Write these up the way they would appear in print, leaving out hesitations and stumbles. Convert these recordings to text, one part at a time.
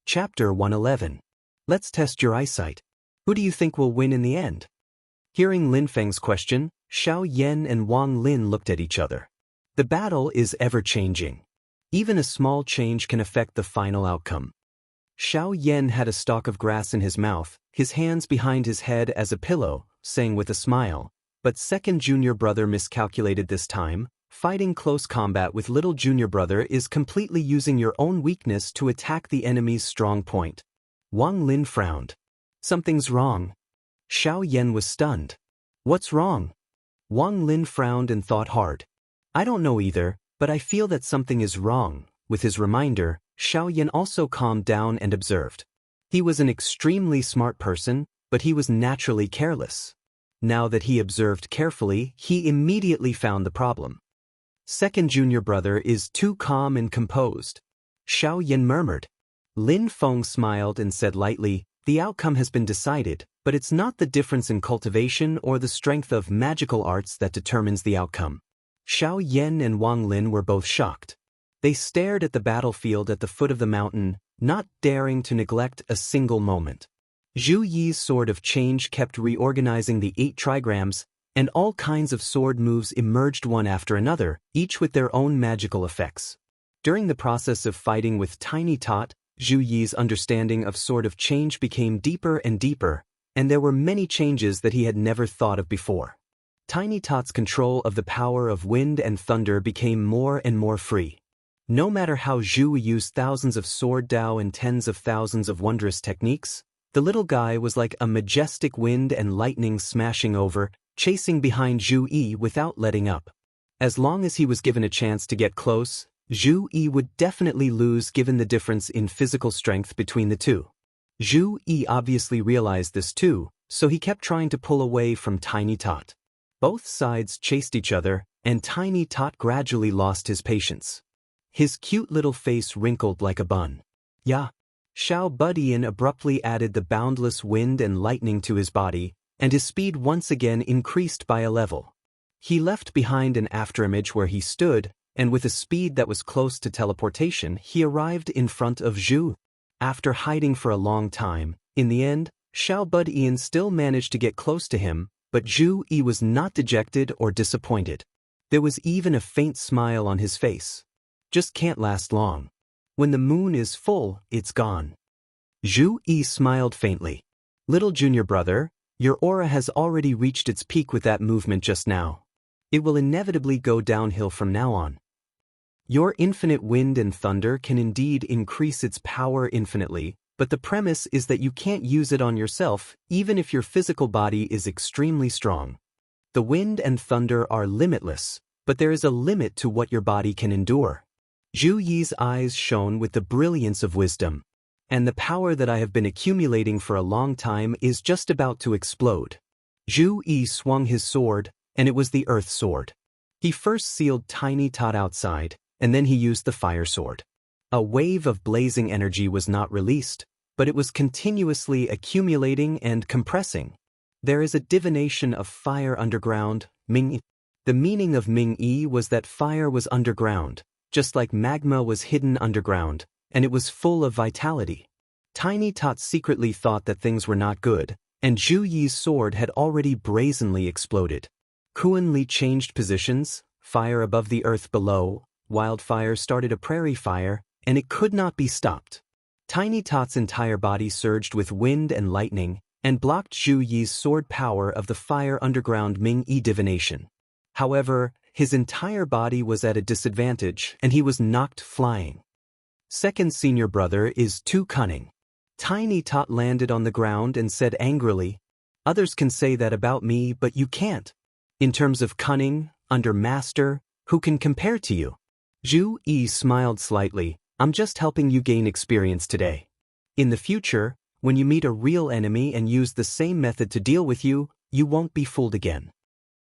Chapter 111. Let's test your eyesight. Who do you think will win in the end? Hearing Lin Feng's question, Xiao Yan and Wang Lin looked at each other. The battle is ever-changing. Even a small change can affect the final outcome. Xiao Yan had a stalk of grass in his mouth, his hands behind his head as a pillow, saying with a smile, but second junior brother miscalculated this time. Fighting close combat with little junior brother is completely using your own weakness to attack the enemy's strong point. Wang Lin frowned. Something's wrong. Xiao Yan was stunned. What's wrong? Wang Lin frowned and thought hard. I don't know either, but I feel that something is wrong. With his reminder, Xiao Yan also calmed down and observed. He was an extremely smart person, but he was naturally careless. Now that he observed carefully, he immediately found the problem. Second junior brother is too calm and composed. Xiao Yan murmured. Lin Feng smiled and said lightly, the outcome has been decided, but it's not the difference in cultivation or the strength of magical arts that determines the outcome. Xiao Yan and Wang Lin were both shocked. They stared at the battlefield at the foot of the mountain, not daring to neglect a single moment. Zhu Yi's sword of change kept reorganizing the 8 trigrams, and all kinds of sword moves emerged one after another, each with their own magical effects. During the process of fighting with Tiny Tot, Zhu Yi's understanding of sword of change became deeper and deeper, and there were many changes that he had never thought of before. Tiny Tot's control of the power of wind and thunder became more and more free. No matter how Zhu used thousands of sword Dao and tens of thousands of wondrous techniques, the little guy was like a majestic wind and lightning smashing over, chasing behind Zhu Yi without letting up. As long as he was given a chance to get close, Zhu Yi would definitely lose given the difference in physical strength between the two. Zhu Yi obviously realized this too, so he kept trying to pull away from Tiny Tot. Both sides chased each other, and Tiny Tot gradually lost his patience. His cute little face wrinkled like a bun. Yeah. Xiao Budian abruptly added the boundless wind and lightning to his body, and his speed once again increased by a level. He left behind an afterimage where he stood, and with a speed that was close to teleportation, he arrived in front of Zhu. After hiding for a long time, in the end, Xiao Budian still managed to get close to him, but Zhu Yi was not dejected or disappointed. There was even a faint smile on his face. Just can't last long. When the moon is full, it's gone. Zhu Yi smiled faintly. Little junior brother, your aura has already reached its peak with that movement just now. It will inevitably go downhill from now on. Your infinite wind and thunder can indeed increase its power infinitely, but the premise is that you can't use it on yourself, even if your physical body is extremely strong. The wind and thunder are limitless, but there is a limit to what your body can endure. Zhu Yi's eyes shone with the brilliance of wisdom. And the power that I have been accumulating for a long time is just about to explode. Zhu Yi swung his sword, and it was the earth sword. He first sealed Tiny Tot outside, and then he used the fire sword. A wave of blazing energy was not released, but it was continuously accumulating and compressing. There is a divination of fire underground, Ming. The meaning of Ming-Yi was that fire was underground, just like magma was hidden underground, and it was full of vitality. Tiny Tot secretly thought that things were not good, and Zhu Yi's sword had already brazenly exploded. Kuan Li changed positions, fire above the earth below, wildfire started a prairie fire, and it could not be stopped. Tiny Tot's entire body surged with wind and lightning, and blocked Zhu Yi's sword power of the fire underground Ming-Yi divination. However, his entire body was at a disadvantage, and he was knocked flying. Second senior brother is too cunning. Tiny Tot landed on the ground and said angrily, others can say that about me, but you can't. In terms of cunning, under master, who can compare to you? Zhu Yi smiled slightly, I'm just helping you gain experience today. In the future, when you meet a real enemy and use the same method to deal with you, you won't be fooled again.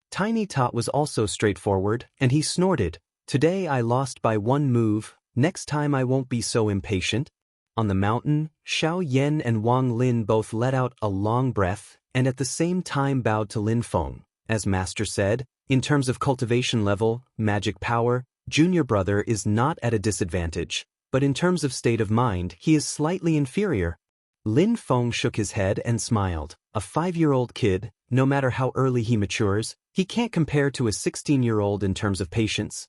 Tiny Tot was also straightforward, and he snorted, today I lost by one move, next time I won't be so impatient. On the mountain, Xiao Yan and Wang Lin both let out a long breath, and at the same time bowed to Lin Feng. As Master said, in terms of cultivation level, magic power, junior brother is not at a disadvantage, but in terms of state of mind, he is slightly inferior. Lin Feng shook his head and smiled. A 5-year-old kid, no matter how early he matures, he can't compare to a 16-year-old in terms of patience.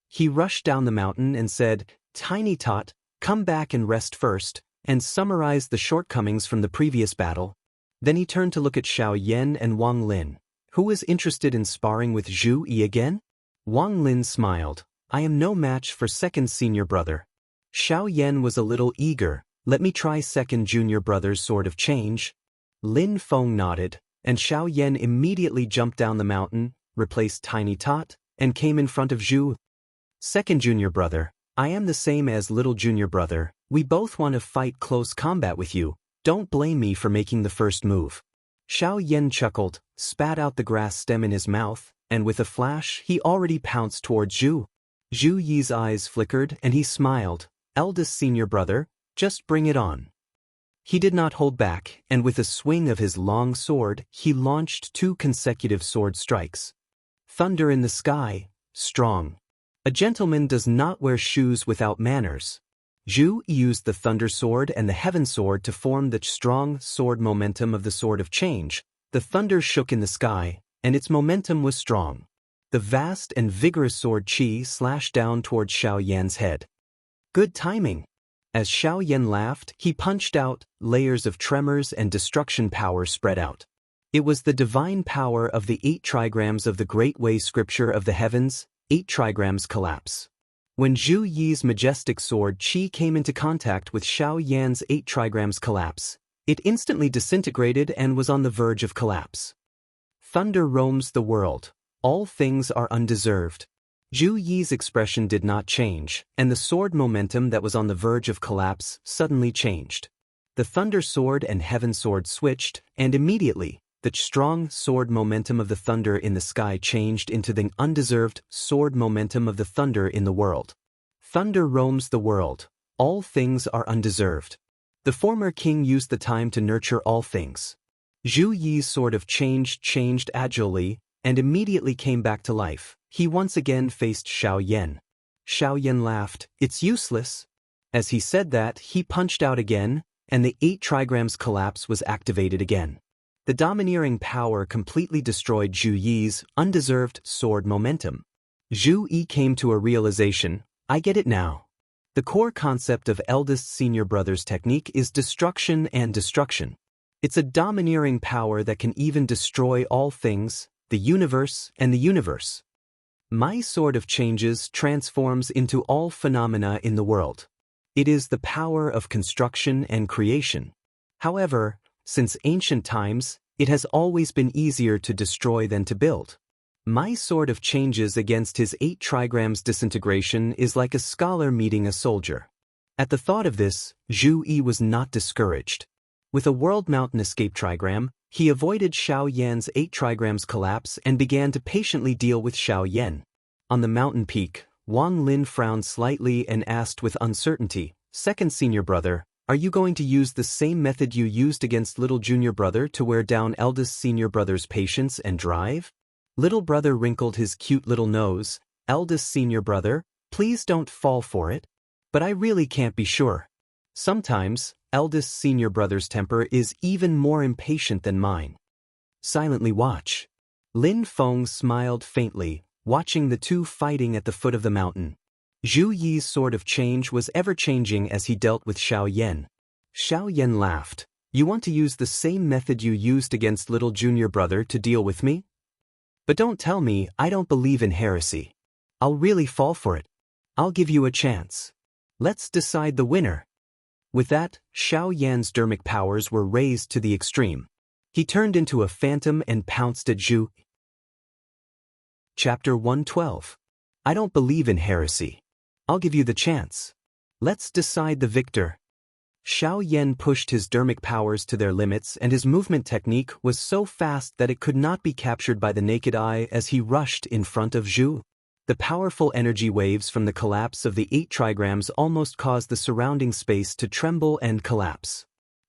He rushed down the mountain and said, "Tiny Tot, come back and rest first," and summarized the shortcomings from the previous battle. Then he turned to look at Xiao Yan and Wang Lin. Who was interested in sparring with Zhu Yi again? Wang Lin smiled. "I am no match for second senior brother." Xiao Yan was a little eager. "Let me try second junior brother's sword of change." Lin Feng nodded, and Xiao Yan immediately jumped down the mountain, replaced Tiny Tot, and came in front of Zhu. "Second junior brother, I am the same as little junior brother. We both want to fight close combat with you. Don't blame me for making the first move." Xiao Yan chuckled, spat out the grass stem in his mouth, and with a flash he already pounced towards Zhu. Zhu Yi's eyes flickered and he smiled. "Eldest senior brother, just bring it on." He did not hold back, and with a swing of his long sword, he launched 2 consecutive sword strikes. Thunder in the sky, strong. A gentleman does not wear shoes without manners. Zhu used the thunder sword and the heaven sword to form the strong sword momentum of the sword of change. The thunder shook in the sky, and its momentum was strong. The vast and vigorous sword chi slashed down towards Xiao Yan's head. Good timing. As Xiao Yan laughed, he punched out. Layers of tremors and destruction power spread out. It was the divine power of the 8 trigrams of the Great Way scripture of the heavens. 8 trigrams collapse. When Zhu Yi's majestic sword chi came into contact with Xiao Yan's 8 trigrams collapse, it instantly disintegrated and was on the verge of collapse. Thunder roams the world. All things are undeserved. Zhu Yi's expression did not change, and the sword momentum that was on the verge of collapse suddenly changed. The thunder sword and heaven sword switched, and immediately, the strong sword momentum of the thunder in the sky changed into the undeserved sword momentum of the thunder in the world. Thunder roams the world. All things are undeserved. The former king used the time to nurture all things. Zhu Yi's sword of change changed agilely, and immediately came back to life. He once again faced Xiao Yan. Xiao Yan laughed. "It's useless." As he said that, he punched out again, and the 8 trigrams collapse was activated again. The domineering power completely destroyed Zhu Yi's undeserved sword momentum. Zhu Yi came to a realization. I get it now. The core concept of eldest senior brother's technique is destruction and destruction. It's a domineering power that can even destroy all things, the universe and the universe. My sword of changes transforms into all phenomena in the world. It is the power of construction and creation. However, since ancient times, it has always been easier to destroy than to build. My sword of changes against his 8 trigrams disintegration is like a scholar meeting a soldier. At the thought of this, Zhu Yi was not discouraged. With a world mountain escape trigram, he avoided Xiao Yan's 8 trigrams collapse and began to patiently deal with Xiao Yan. On the mountain peak, Wang Lin frowned slightly and asked with uncertainty, "Second senior brother, are you going to use the same method you used against little junior brother to wear down eldest senior brother's patience and drive?" Little brother wrinkled his cute little nose. "Eldest senior brother, please don't fall for it. But I really can't be sure. Sometimes, eldest senior brother's temper is even more impatient than mine." Silently watch. Lin Feng smiled faintly, watching the two fighting at the foot of the mountain. Zhu Yi's sword of change was ever-changing as he dealt with Xiao Yan. Xiao Yan laughed. "You want to use the same method you used against little junior brother to deal with me? But don't tell me I don't believe in heresy. I'll really fall for it. I'll give you a chance. Let's decide the winner." With that, Xiao Yan's dermic powers were raised to the extreme. He turned into a phantom and pounced at Zhu. Chapter 112. I don't believe in heresy. I'll give you the chance. Let's decide the victor. Xiao Yan pushed his dermic powers to their limits, and his movement technique was so fast that it could not be captured by the naked eye as he rushed in front of Zhu. The powerful energy waves from the collapse of the 8 trigrams almost caused the surrounding space to tremble and collapse.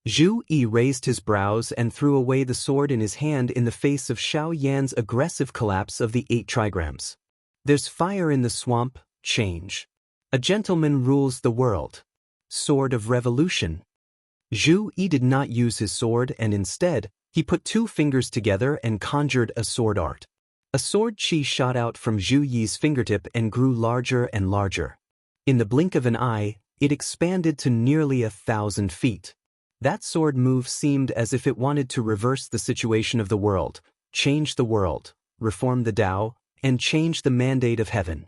Zhu Yi raised his brows and threw away the sword in his hand in the face of Xiao Yan's aggressive collapse of the 8 trigrams. There's fire in the swamp, change. A gentleman rules the world. Sword of revolution. Zhu Yi did not use his sword and instead, he put two fingers together and conjured a sword art. A sword chi shot out from Zhu Yi's fingertip and grew larger and larger. In the blink of an eye, it expanded to nearly 1,000 feet. That sword move seemed as if it wanted to reverse the situation of the world, change the world, reform the Tao, and change the mandate of heaven.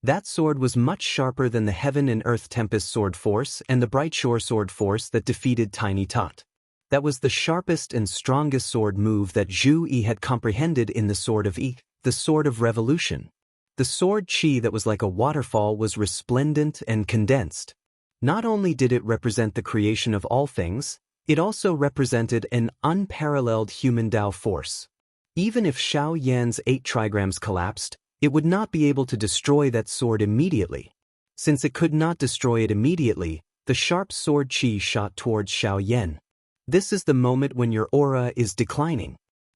That sword was much sharper than the Heaven and Earth Tempest sword force and the Bright Shore sword force that defeated Tiny Tot. That was the sharpest and strongest sword move that Zhu Yi had comprehended in the Sword of Yi, the Sword of Revolution. The sword chi that was like a waterfall was resplendent and condensed. Not only did it represent the creation of all things, it also represented an unparalleled human Tao force. Even if Xiao Yan's 8 trigrams collapsed, it would not be able to destroy that sword immediately. Since it could not destroy it immediately, the sharp sword chi shot towards Xiao Yan. This is the moment when your aura is declining.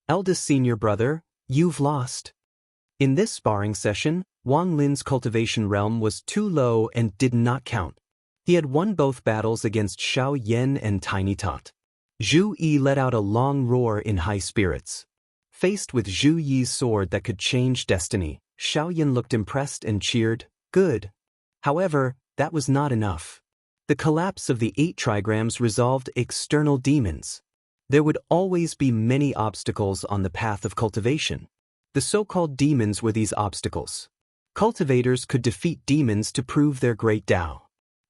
Eldest senior brother, you've lost. In this sparring session, Wang Lin's cultivation realm was too low and did not count. He had won both battles against Xiao Yan and Tiny Tot. Zhu Yi let out a long roar in high spirits. Faced with Zhu Yi's sword that could change destiny, Xiao Yan looked impressed and cheered, "Good." However, that was not enough. The collapse of the 8 trigrams resolved external demons. There would always be many obstacles on the path of cultivation. The so-called demons were these obstacles. Cultivators could defeat demons to prove their great Tao.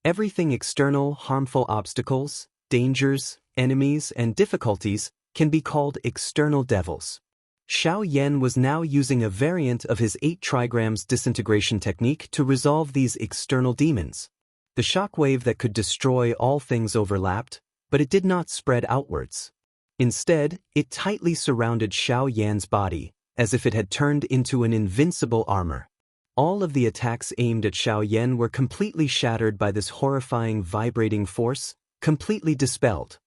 Everything external, harmful obstacles, dangers, enemies, and difficulties can be called external devils. Xiao Yan was now using a variant of his 8 trigrams disintegration technique to resolve these external demons. The shockwave that could destroy all things overlapped, but it did not spread outwards. Instead, it tightly surrounded Xiao Yan's body, as if it had turned into an invincible armor. All of the attacks aimed at Xiao Yan were completely shattered by this horrifying vibrating force, completely dispelled.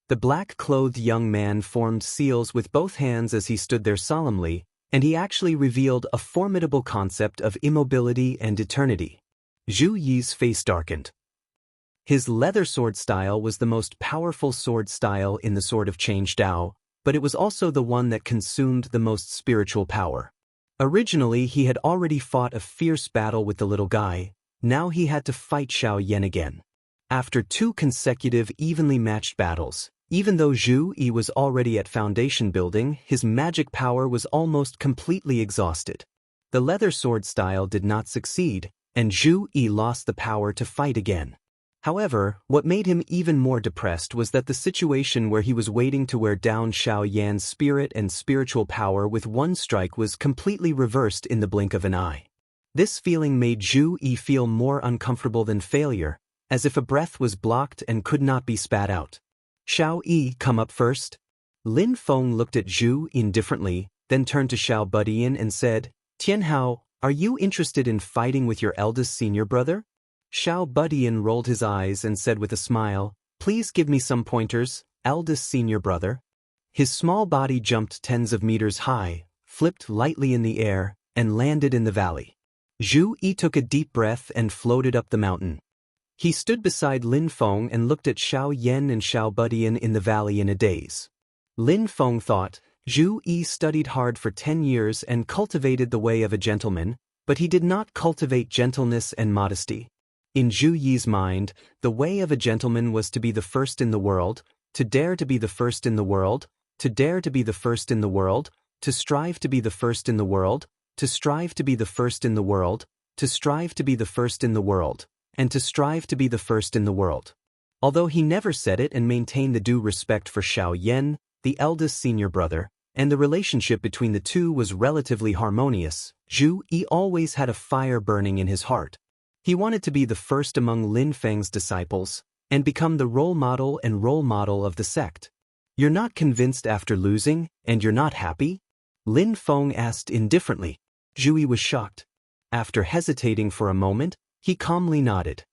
The black-clothed young man formed seals with both hands as he stood there solemnly, and he actually revealed a formidable concept of immobility and eternity. Zhu Yi's face darkened. His leather sword style was the most powerful sword style in the Sword of Change Tao, but it was also the one that consumed the most spiritual power. Originally, he had already fought a fierce battle with the little guy. Now he had to fight Xiao Yan again. After 2 consecutive evenly matched battles, even though Zhu Yi was already at foundation building, his magic power was almost completely exhausted. The leather sword style did not succeed, and Zhu Yi lost the power to fight again. However, what made him even more depressed was that the situation where he was waiting to wear down Xiao Yan's spirit and spiritual power with one strike was completely reversed in the blink of an eye. This feeling made Zhu Yi feel more uncomfortable than failure, as if a breath was blocked and could not be spat out. "Xiao Yi, come up first." Lin Feng looked at Zhu indifferently, then turned to Xiao Budian and said, "Tianhao, are you interested in fighting with your eldest senior brother?" Xiao Budian rolled his eyes and said with a smile, "Please give me some pointers, eldest senior brother." His small body jumped tens of meters high, flipped lightly in the air, and landed in the valley. Zhu Yi took a deep breath and floated up the mountain. He stood beside Lin Feng and looked at Xiao Yan and Xiao Budian in the valley in a daze. Lin Feng thought, Zhu Yi studied hard for 10 years and cultivated the way of a gentleman, but he did not cultivate gentleness and modesty. In Zhu Yi's mind, the way of a gentleman was to be the first in the world, to dare to be the first in the world, to dare to be the first in the world, to strive to be the first in the world, to strive to be the first in the world, to strive to be the first in the world, and to strive to be the first in the world. Although he never said it and maintained the due respect for Xiao Yan, the eldest senior brother, and the relationship between the two was relatively harmonious, Zhu Yi always had a fire burning in his heart. He wanted to be the first among Lin Feng's disciples, and become the role model of the sect. "You're not convinced after losing, and you're not happy?" Lin Feng asked indifferently. Zhu Yi was shocked. After hesitating for a moment, he calmly nodded.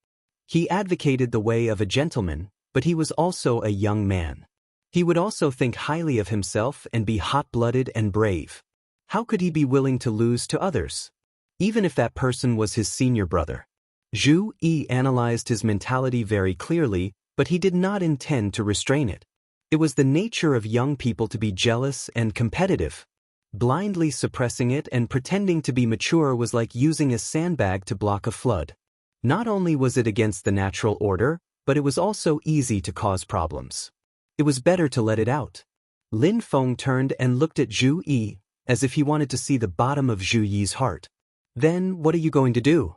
He advocated the way of a gentleman, but he was also a young man. He would also think highly of himself and be hot-blooded and brave. How could he be willing to lose to others? Even if that person was his senior brother. Zhu Yi analyzed his mentality very clearly, but he did not intend to restrain it. It was the nature of young people to be jealous and competitive. Blindly suppressing it and pretending to be mature was like using a sandbag to block a flood. Not only was it against the natural order, but it was also easy to cause problems. It was better to let it out. Lin Feng turned and looked at Zhu Yi, as if he wanted to see the bottom of Zhu Yi's heart. Then, what are you going to do?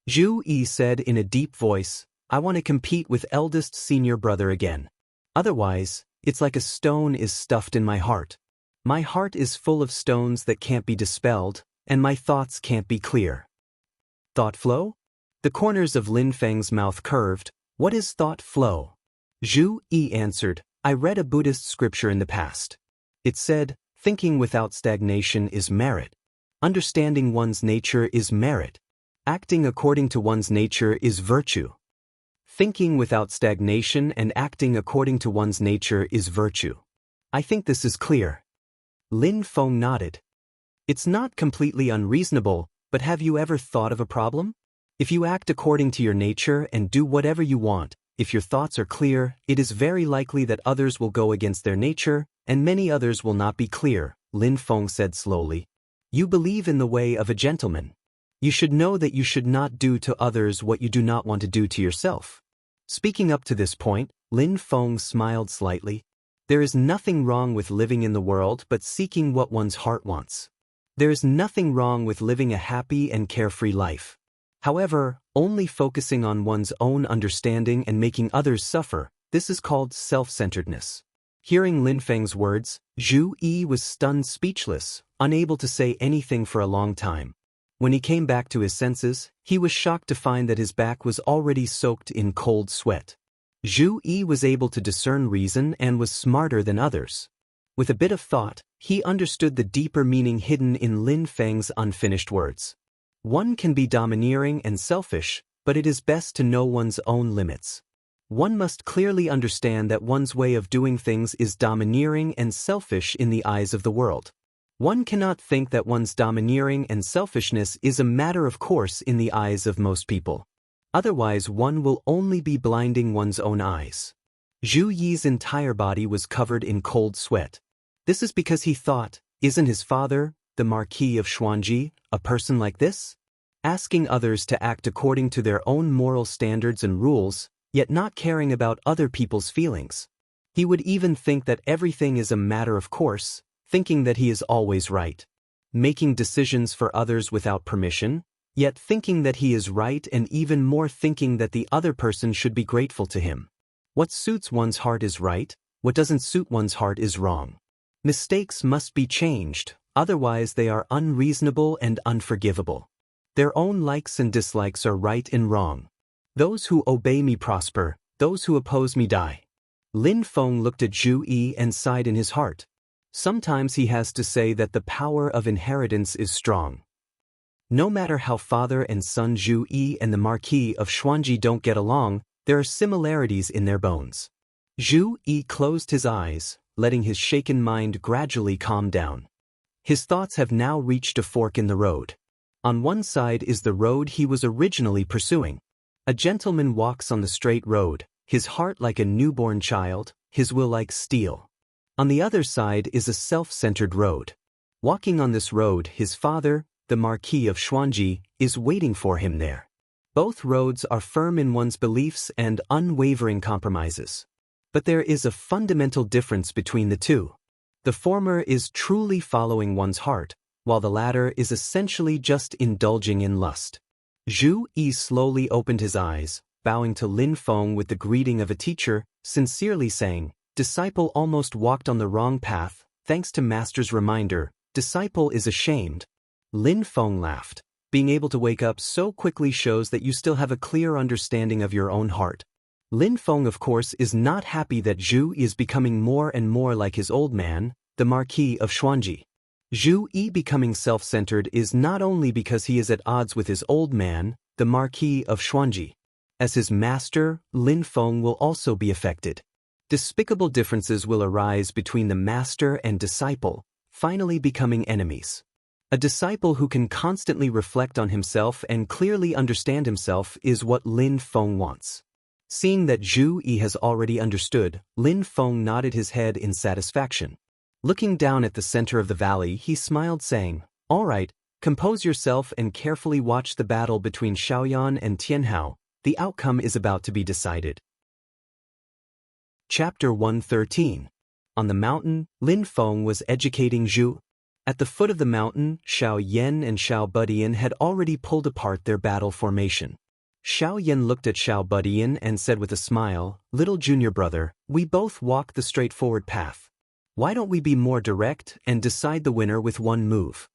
Zhu Yi said in a deep voice, I want to compete with eldest senior brother again. Otherwise, it's like a stone is stuffed in my heart. My heart is full of stones that can't be dispelled, and my thoughts can't be clear. Thought flow? The corners of Lin Feng's mouth curved. What is thought flow? Zhu Yi answered, I read a Buddhist scripture in the past. It said, thinking without stagnation is merit. Understanding one's nature is merit. Acting according to one's nature is virtue. Thinking without stagnation and acting according to one's nature is virtue. I think this is clear. Lin Feng nodded. It's not completely unreasonable, but have you ever thought of a problem? If you act according to your nature and do whatever you want, if your thoughts are clear, it is very likely that others will go against their nature, and many others will not be clear, Lin Feng said slowly. You believe in the way of a gentleman. You should know that you should not do to others what you do not want to do to yourself. Speaking up to this point, Lin Feng smiled slightly. There is nothing wrong with living in the world but seeking what one's heart wants. There is nothing wrong with living a happy and carefree life. However, only focusing on one's own understanding and making others suffer, this is called self-centeredness. Hearing Lin Feng's words, Zhu Yi was stunned speechless, unable to say anything for a long time. When he came back to his senses, he was shocked to find that his back was already soaked in cold sweat. Zhu Yi was able to discern reason and was smarter than others. With a bit of thought, he understood the deeper meaning hidden in Lin Feng's unfinished words. One can be domineering and selfish, but it is best to know one's own limits. One must clearly understand that one's way of doing things is domineering and selfish in the eyes of the world. One cannot think that one's domineering and selfishness is a matter of course in the eyes of most people. Otherwise, one will only be blinding one's own eyes. Zhu Yi's entire body was covered in cold sweat. This is because he thought, isn't his father, the Marquis of Xuanji, a person like this? Asking others to act according to their own moral standards and rules, yet not caring about other people's feelings. He would even think that everything is a matter of course, thinking that he is always right. Making decisions for others without permission, yet thinking that he is right and even more thinking that the other person should be grateful to him. What suits one's heart is right, what doesn't suit one's heart is wrong. Mistakes must be changed, otherwise they are unreasonable and unforgivable. Their own likes and dislikes are right and wrong. Those who obey me prosper, those who oppose me die. Lin Feng looked at Zhu Yi and sighed in his heart. Sometimes he has to say that the power of inheritance is strong. No matter how father and son Zhu Yi and the Marquis of Xuanji don't get along, there are similarities in their bones. Zhu Yi closed his eyes, letting his shaken mind gradually calm down. His thoughts have now reached a fork in the road. On one side is the road he was originally pursuing. A gentleman walks on the straight road, his heart like a newborn child, his will like steel. On the other side is a self-centered road. Walking on this road, his father, the Marquis of Xuanji, is waiting for him there. Both roads are firm in one's beliefs and unwavering compromises. But there is a fundamental difference between the two. The former is truly following one's heart, while the latter is essentially just indulging in lust. Zhu Yi slowly opened his eyes, bowing to Lin Feng with the greeting of a teacher, sincerely saying, "Disciple almost walked on the wrong path, thanks to Master's reminder, disciple is ashamed." Lin Feng laughed. Being able to wake up so quickly shows that you still have a clear understanding of your own heart. Lin Feng, of course, is not happy that Zhu is becoming more and more like his old man, the Marquis of Xuanji. Zhu Yi becoming self-centered is not only because he is at odds with his old man, the Marquis of Xuanji. As his master, Lin Feng will also be affected. Despicable differences will arise between the master and disciple, finally becoming enemies. A disciple who can constantly reflect on himself and clearly understand himself is what Lin Feng wants. Seeing that Zhu Yi has already understood, Lin Feng nodded his head in satisfaction. Looking down at the center of the valley, he smiled, saying, "All right, compose yourself and carefully watch the battle between Xiaoyan and Tianhao. The outcome is about to be decided." Chapter 113. On the mountain, Lin Feng was educating Zhu. At the foot of the mountain, Xiao Yan and Xiao Budian had already pulled apart their battle formation. Xiao Yan looked at Xiao Budian and said with a smile, "Little junior brother, we both walk the straightforward path. Why don't we be more direct and decide the winner with one move?"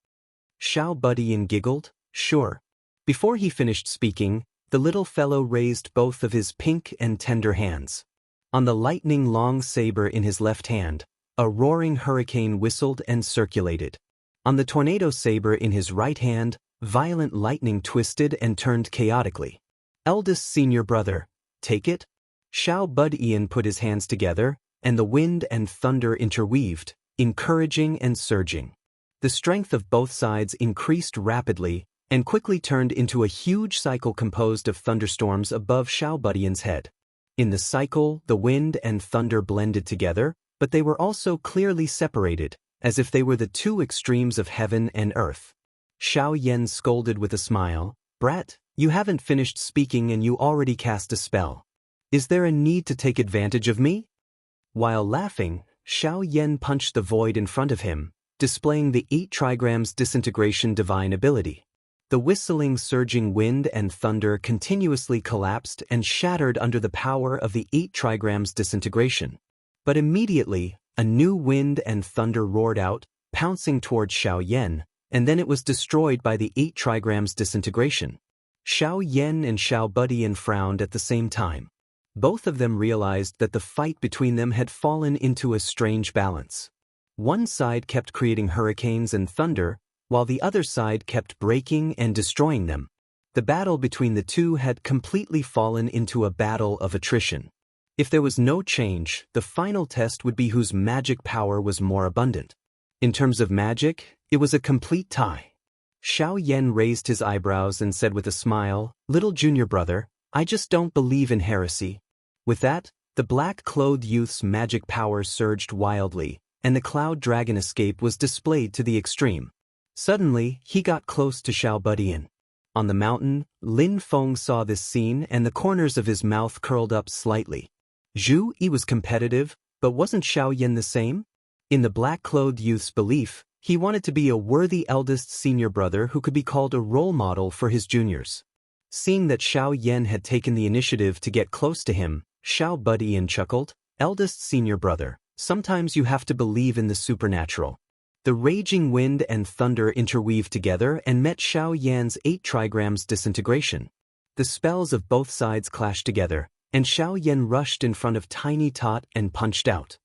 Xiao Budian giggled, "Sure." Before he finished speaking, the little fellow raised both of his pink and tender hands. On the lightning-long saber in his left hand, a roaring hurricane whistled and circulated. On the tornado saber in his right hand, violent lightning twisted and turned chaotically. "Eldest senior brother, take it." Xiao Budian put his hands together, and the wind and thunder interweaved, encouraging and surging. The strength of both sides increased rapidly and quickly turned into a huge cycle composed of thunderstorms above Xiao Budian's head. In the cycle, the wind and thunder blended together, but they were also clearly separated, as if they were the two extremes of heaven and earth. Xiao Yan scolded with a smile, "Brat, you haven't finished speaking and you already cast a spell. Is there a need to take advantage of me?" While laughing, Xiao Yan punched the void in front of him, displaying the 8 trigrams disintegration divine ability. The whistling, surging wind and thunder continuously collapsed and shattered under the power of the 8 trigrams disintegration. But immediately, a new wind and thunder roared out, pouncing toward Xiao Yan, and then it was destroyed by the 8 trigrams disintegration. Xiao Yan and Xiao Budian frowned at the same time. Both of them realized that the fight between them had fallen into a strange balance. One side kept creating hurricanes and thunder, while the other side kept breaking and destroying them. The battle between the two had completely fallen into a battle of attrition. If there was no change, the final test would be whose magic power was more abundant. In terms of magic, it was a complete tie. Xiao Yan raised his eyebrows and said with a smile, "Little junior brother, I just don't believe in heresy." With that, the black-clothed youth's magic power surged wildly, and the cloud dragon escape was displayed to the extreme. Suddenly, he got close to Xiao Budian. On the mountain, Lin Feng saw this scene and the corners of his mouth curled up slightly. Zhu Yi was competitive, but wasn't Xiao Yan the same? In the black-clothed youth's belief, he wanted to be a worthy eldest senior brother who could be called a role model for his juniors. Seeing that Xiao Yan had taken the initiative to get close to him, Xiao Budian chuckled, "Eldest senior brother, sometimes you have to believe in the supernatural." The raging wind and thunder interweaved together and met Xiao Yan's 8 trigrams disintegration. The spells of both sides clashed together, and Xiao Yan rushed in front of Tiny Tot and punched out.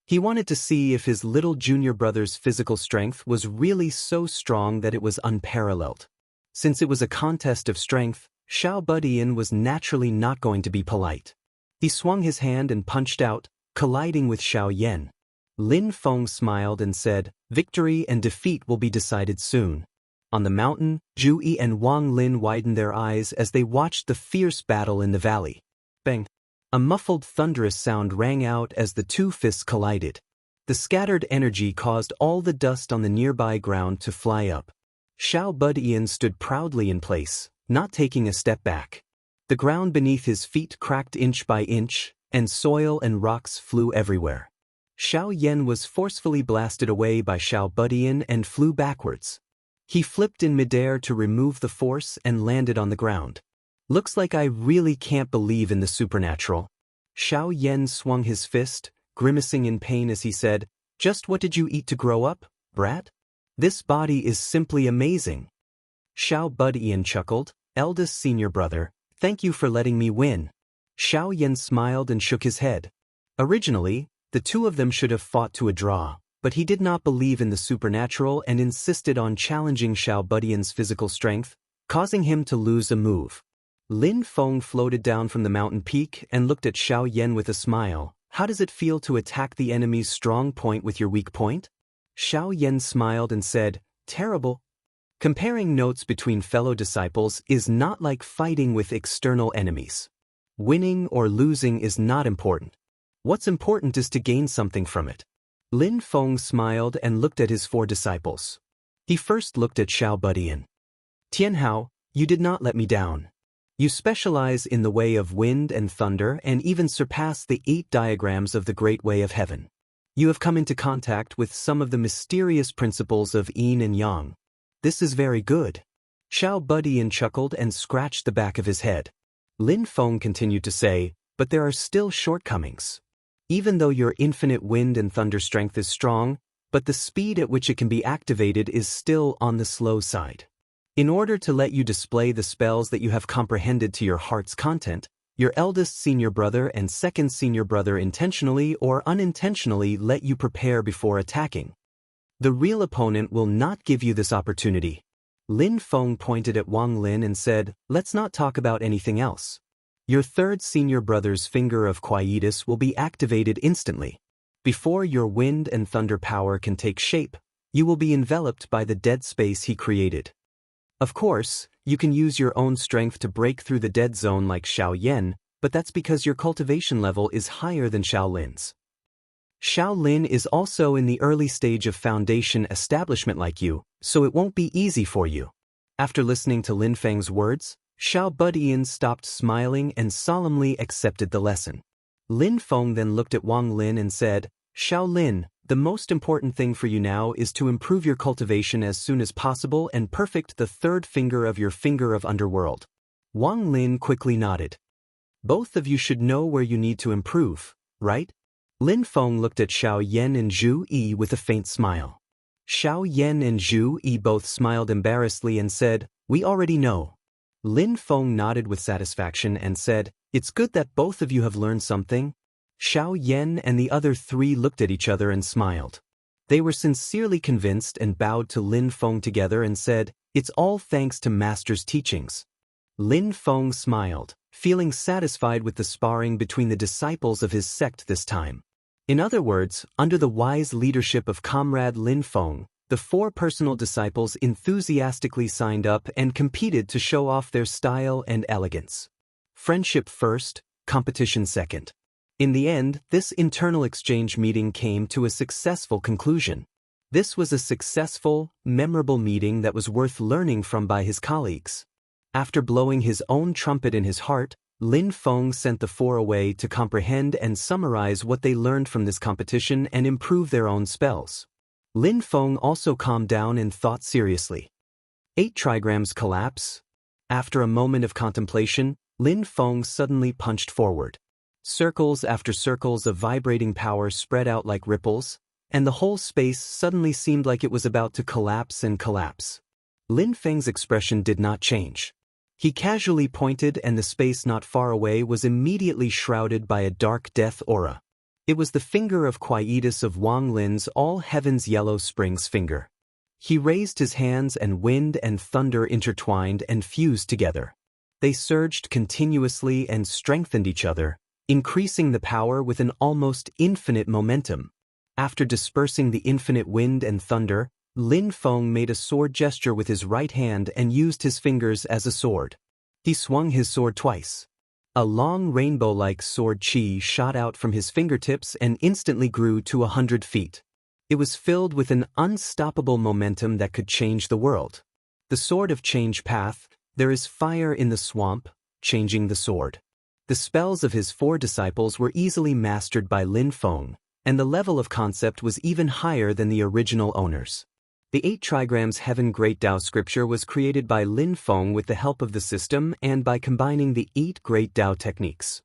He wanted to see if his little junior brother's physical strength was really so strong that it was unparalleled. Since it was a contest of strength, Xiao Budian was naturally not going to be polite. He swung his hand and punched out, colliding with Xiao Yan. Lin Feng smiled and said, "Victory and defeat will be decided soon." On the mountain, Zhu Yi and Wang Lin widened their eyes as they watched the fierce battle in the valley. Bang! A muffled thunderous sound rang out as the two fists collided. The scattered energy caused all the dust on the nearby ground to fly up. Xiao Budian stood proudly in place, not taking a step back. The ground beneath his feet cracked inch by inch, and soil and rocks flew everywhere. Xiao Yan was forcefully blasted away by Xiao Budian and flew backwards. He flipped in midair to remove the force and landed on the ground. "Looks like I really can't believe in the supernatural." Xiao Yan swung his fist, grimacing in pain as he said, "Just what did you eat to grow up, brat? This body is simply amazing." Xiao Budian chuckled, "Eldest senior brother, thank you for letting me win." Xiao Yan smiled and shook his head. Originally, the two of them should have fought to a draw, but he did not believe in the supernatural and insisted on challenging Xiao Budian's physical strength, causing him to lose a move. Lin Feng floated down from the mountain peak and looked at Xiao Yan with a smile. "How does it feel to attack the enemy's strong point with your weak point?" Xiao Yan smiled and said, Terrible. Comparing notes between fellow disciples is not like fighting with external enemies. Winning or losing is not important. What's important is to gain something from it. Lin Feng smiled and looked at his 4 disciples. He first looked at Xiao Budian. Tianhao, you did not let me down. You specialize in the way of wind and thunder and even surpass the 8 diagrams of the Great Way of Heaven. You have come into contact with some of the mysterious principles of yin and yang. This is very good. Xiao Budian chuckled and scratched the back of his head. Lin Feng continued to say, but there are still shortcomings. Even though your infinite wind and thunder strength is strong, but the speed at which it can be activated is still on the slow side. In order to let you display the spells that you have comprehended to your heart's content, your eldest senior brother and second senior brother intentionally or unintentionally let you prepare before attacking. The real opponent will not give you this opportunity. Lin Feng pointed at Wang Lin and said, let's not talk about anything else. Your third senior brother's finger of quietus will be activated instantly. Before your wind and thunder power can take shape, you will be enveloped by the dead space he created. Of course, you can use your own strength to break through the dead zone like Xiao Yan, but that's because your cultivation level is higher than Xiao Lin's. Xiao Lin is also in the early stage of foundation establishment like you, so it won't be easy for you. After listening to Lin Feng's words, Xiao Budian stopped smiling and solemnly accepted the lesson. Lin Feng then looked at Wang Lin and said, Xiao Lin, the most important thing for you now is to improve your cultivation as soon as possible and perfect the 3rd finger of your finger of underworld. Wang Lin quickly nodded. Both of you should know where you need to improve, right? Lin Feng looked at Xiao Yan and Zhu Yi with a faint smile. Xiao Yan and Zhu Yi both smiled embarrassedly and said, we already know. Lin Feng nodded with satisfaction and said, it's good that both of you have learned something. Xiao Yan and the other 3 looked at each other and smiled. They were sincerely convinced and bowed to Lin Feng together and said, it's all thanks to Master's teachings. Lin Feng smiled, feeling satisfied with the sparring between the disciples of his sect this time. In other words, under the wise leadership of Comrade Lin Feng, the 4 personal disciples enthusiastically signed up and competed to show off their style and elegance. Friendship first, competition second. In the end, this internal exchange meeting came to a successful conclusion. This was a successful, memorable meeting that was worth learning from by his colleagues. After blowing his own trumpet in his heart, Lin Feng sent the 4 away to comprehend and summarize what they learned from this competition and improve their own spells. Lin Feng also calmed down and thought seriously. 8 trigrams collapse. After a moment of contemplation, Lin Feng suddenly punched forward. Circles after circles of vibrating power spread out like ripples, and the whole space suddenly seemed like it was about to collapse and collapse. Lin Feng's expression did not change. He casually pointed and the space not far away was immediately shrouded by a dark death aura. It was the finger of quietus of Wang Lin's All Heaven's Yellow Springs finger. He raised his hands and wind and thunder intertwined and fused together. They surged continuously and strengthened each other, increasing the power with an almost infinite momentum. After dispersing the infinite wind and thunder, Lin Feng made a sword gesture with his right hand and used his fingers as a sword. He swung his sword twice. A long rainbow-like sword chi shot out from his fingertips and instantly grew to 100 feet. It was filled with an unstoppable momentum that could change the world. The sword of change path, there is fire in the swamp, changing the sword. The spells of his 4 disciples were easily mastered by Lin Feng, and the level of concept was even higher than the original owners. The 8 trigrams Heaven Great Tao scripture was created by Lin Feng with the help of the system and by combining the 8 Great Tao techniques.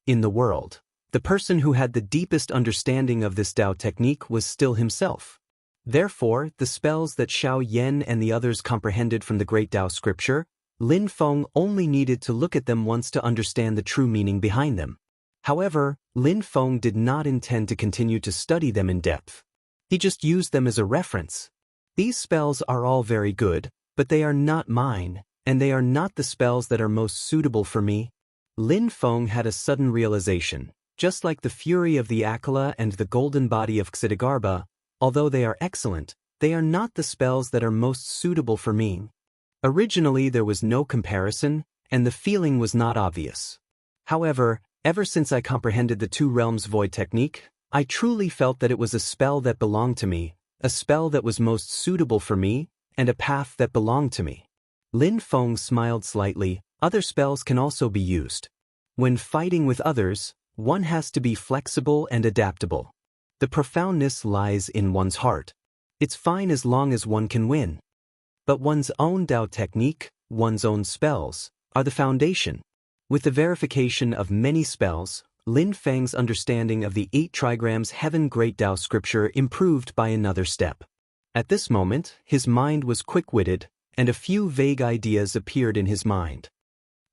In the world, the person who had the deepest understanding of this Tao technique was still himself. Therefore, the spells that Xiao Yan and the others comprehended from the Great Tao scripture, Lin Feng only needed to look at them once to understand the true meaning behind them. However, Lin Feng did not intend to continue to study them in depth. He just used them as a reference. These spells are all very good, but they are not mine, and they are not the spells that are most suitable for me. Lin Feng had a sudden realization. Just like the fury of the Akala and the golden body of Xitigarbha, although they are excellent, they are not the spells that are most suitable for me. Originally there was no comparison, and the feeling was not obvious. However, ever since I comprehended the Two Realms Void technique, I truly felt that it was a spell that belonged to me, a spell that was most suitable for me, and a path that belonged to me. Lin Feng smiled slightly. Other spells can also be used. When fighting with others, one has to be flexible and adaptable. The profoundness lies in one's heart. It's fine as long as one can win. But one's own Dao technique, one's own spells, are the foundation. With the verification of many spells, Lin Feng's understanding of the 8 trigrams Heaven Great Dao scripture improved by another step. At this moment, his mind was quick-witted, and a few vague ideas appeared in his mind.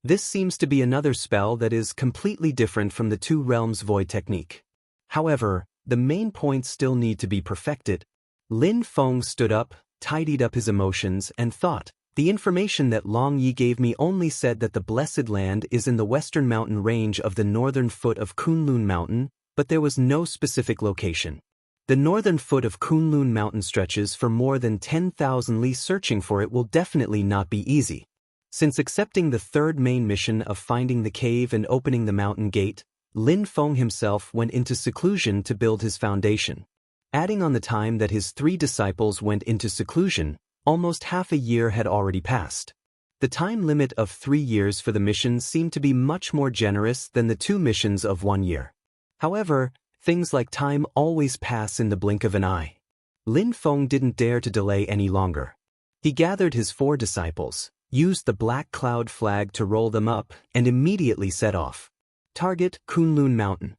This seems to be another spell that is completely different from the Two Realms Void technique. However, the main points still need to be perfected. Lin Feng stood up, tidied up his emotions, and thought. The information that Long Yi gave me only said that the Blessed Land is in the western mountain range of the northern foot of Kunlun Mountain, but there was no specific location. The northern foot of Kunlun Mountain stretches for more than 10,000 li. Searching for it will definitely not be easy. Since accepting the third main mission of finding the cave and opening the mountain gate, Lin Feng himself went into seclusion to build his foundation. Adding on the time that his 3 disciples went into seclusion, almost half a year had already passed. The time limit of 3 years for the mission seemed to be much more generous than the 2 missions of 1 year. However, things like time always pass in the blink of an eye. Lin Feng didn't dare to delay any longer. He gathered his 4 disciples, used the black cloud flag to roll them up, and immediately set off. Target Kunlun Mountain.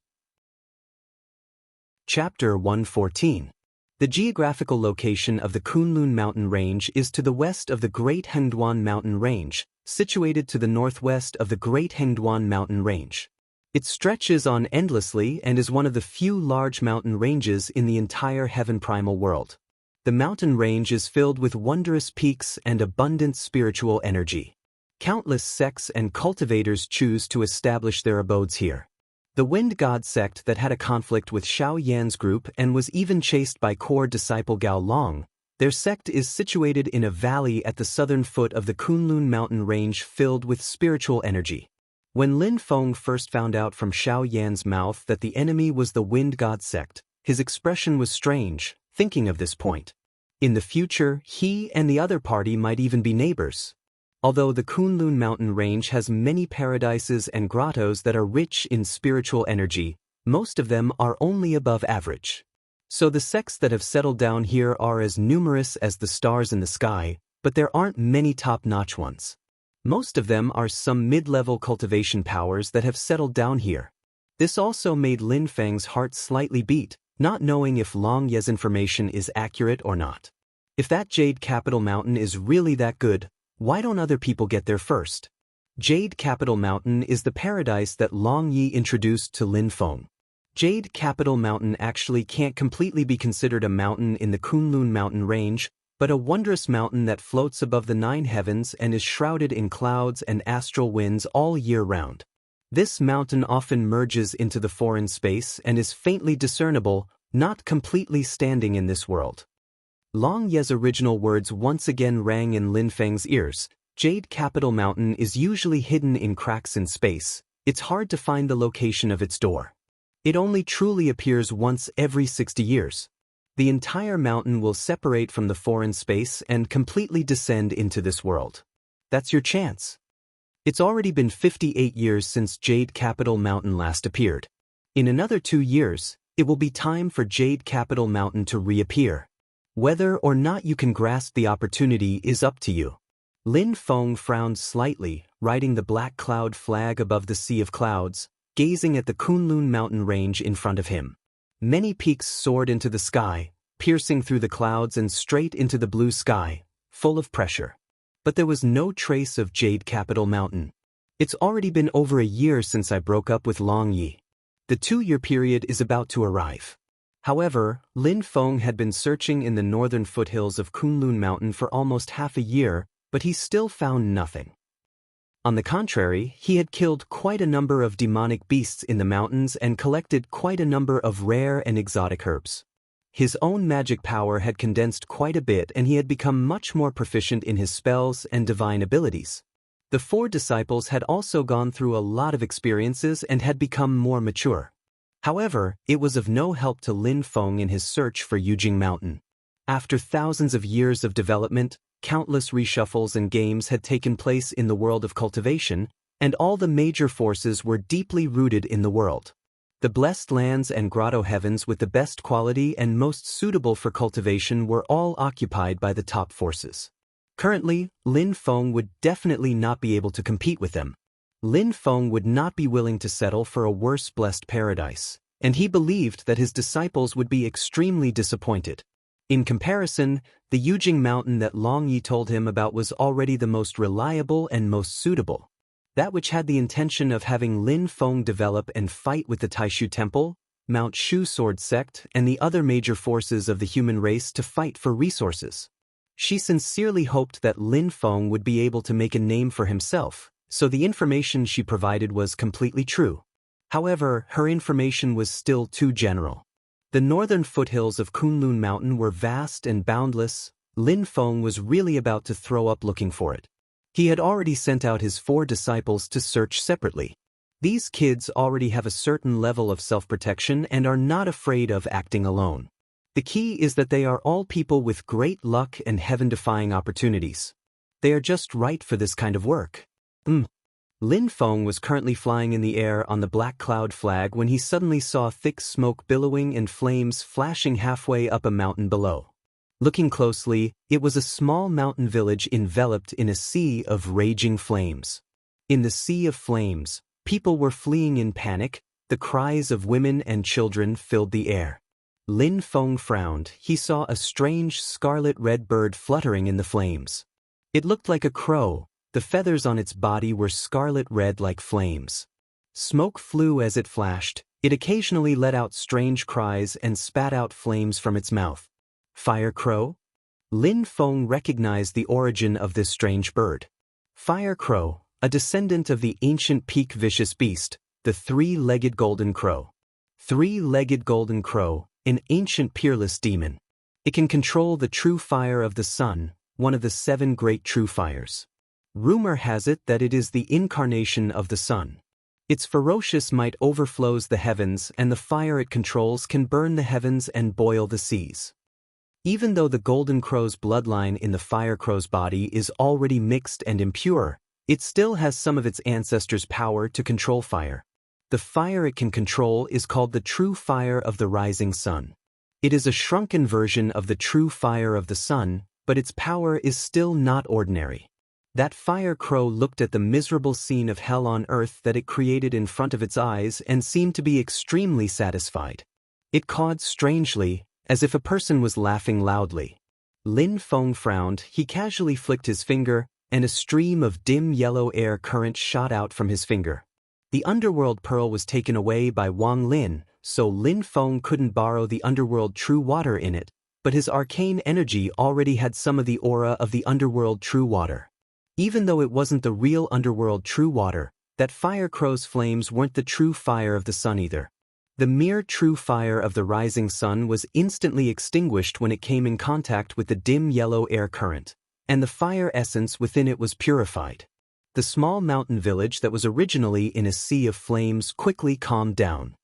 Chapter 114. The geographical location of the Kunlun Mountain Range is to the west of the Great Hengduan Mountain Range, situated to the northwest of the Great Hengduan Mountain Range. It stretches on endlessly and is one of the few large mountain ranges in the entire Heaven Primal world. The mountain range is filled with wondrous peaks and abundant spiritual energy. Countless sects and cultivators choose to establish their abodes here. The Wind God sect that had a conflict with Xiao Yan's group and was even chased by core disciple Gao Long, their sect is situated in a valley at the southern foot of the Kunlun Mountain Range filled with spiritual energy. When Lin Feng first found out from Xiao Yan's mouth that the enemy was the Wind God sect, his expression was strange, thinking of this point. In the future, he and the other party might even be neighbors. Although the Kunlun Mountain Range has many paradises and grottos that are rich in spiritual energy, most of them are only above average. So the sects that have settled down here are as numerous as the stars in the sky, but there aren't many top-notch ones. Most of them are some mid-level cultivation powers that have settled down here. This also made Lin Feng's heart slightly beat, not knowing if Long Ye's information is accurate or not. If that Jade Capital Mountain is really that good, why don't other people get there first? Jade Capital Mountain is the paradise that Long Yi introduced to Lin Feng. Jade Capital Mountain actually can't completely be considered a mountain in the Kunlun Mountain Range, but a wondrous mountain that floats above the 9 heavens and is shrouded in clouds and astral winds all year round. This mountain often merges into the foreign space and is faintly discernible, not completely standing in this world. Long Ye's original words once again rang in Lin Feng's ears. Jade Capital Mountain is usually hidden in cracks in space. It's hard to find the location of its door. It only truly appears once every 60 years. The entire mountain will separate from the foreign space and completely descend into this world. That's your chance. It's already been 58 years since Jade Capital Mountain last appeared. In another 2 years, it will be time for Jade Capital Mountain to reappear. Whether or not you can grasp the opportunity is up to you. Lin Feng frowned slightly, riding the black cloud flag above the sea of clouds, gazing at the Kunlun Mountain Range in front of him. Many peaks soared into the sky, piercing through the clouds and straight into the blue sky, full of pressure. But there was no trace of Jade Capital Mountain. It's already been over a year since I broke up with Long Yi. The 2-year period is about to arrive. However, Lin Feng had been searching in the northern foothills of Kunlun Mountain for almost half a year, but he still found nothing. On the contrary, he had killed quite a number of demonic beasts in the mountains and collected quite a number of rare and exotic herbs. His own magic power had condensed quite a bit and he had become much more proficient in his spells and divine abilities. The 4 disciples had also gone through a lot of experiences and had become more mature. However, it was of no help to Lin Feng in his search for Yujing Mountain. After thousands of years of development, countless reshuffles and games had taken place in the world of cultivation, and all the major forces were deeply rooted in the world. The blessed lands and grotto heavens with the best quality and most suitable for cultivation were all occupied by the top forces. Currently, Lin Feng would definitely not be able to compete with them. Lin Feng would not be willing to settle for a worse blessed paradise, and he believed that his disciples would be extremely disappointed. In comparison, the Yujing Mountain that Long Yi told him about was already the most reliable and most suitable. That which had the intention of having Lin Feng develop and fight with the Taishu Temple, Mount Shu Sword Sect, and the other major forces of the human race to fight for resources. She sincerely hoped that Lin Feng would be able to make a name for himself, so the information she provided was completely true. However, her information was still too general. The northern foothills of Kunlun Mountain were vast and boundless. Lin Feng was really about to throw up looking for it. He had already sent out his 4 disciples to search separately. These kids already have a certain level of self-protection and are not afraid of acting alone. The key is that they are all people with great luck and heaven-defying opportunities. They are just right for this kind of work. Lin Feng was currently flying in the air on the black cloud flag when he suddenly saw thick smoke billowing and flames flashing halfway up a mountain below. Looking closely, it was a small mountain village enveloped in a sea of raging flames. In the sea of flames, people were fleeing in panic. The cries of women and children filled the air. Lin Feng frowned. He saw a strange scarlet-red bird fluttering in the flames. It looked like a crow. The feathers on its body were scarlet-red like flames. Smoke flew as it flashed. It occasionally let out strange cries and spat out flames from its mouth. Fire crow? Lin Feng recognized the origin of this strange bird. Fire crow, a descendant of the ancient peak vicious beast, the 3-legged golden crow. 3-legged golden crow, an ancient peerless demon. It can control the true fire of the sun, one of the 7 great true fires. Rumor has it that it is the incarnation of the sun. Its ferocious might overflows the heavens, and the fire it controls can burn the heavens and boil the seas. Even though the golden crow's bloodline in the fire crow's body is already mixed and impure, it still has some of its ancestors' power to control fire. The fire it can control is called the true fire of the rising sun. It is a shrunken version of the true fire of the sun, but its power is still not ordinary. That fire crow looked at the miserable scene of hell on earth that it created in front of its eyes and seemed to be extremely satisfied. It cawed strangely, as if a person was laughing loudly. Lin Feng frowned. He casually flicked his finger, and a stream of dim yellow air current shot out from his finger. The underworld pearl was taken away by Wang Lin, so Lin Feng couldn't borrow the underworld true water in it, but his arcane energy already had some of the aura of the underworld true water. Even though it wasn't the real underworld true water, that fire crow's flames weren't the true fire of the sun either. The mere true fire of the rising sun was instantly extinguished when it came in contact with the dim yellow air current, and the fire essence within it was purified. The small mountain village that was originally in a sea of flames quickly calmed down.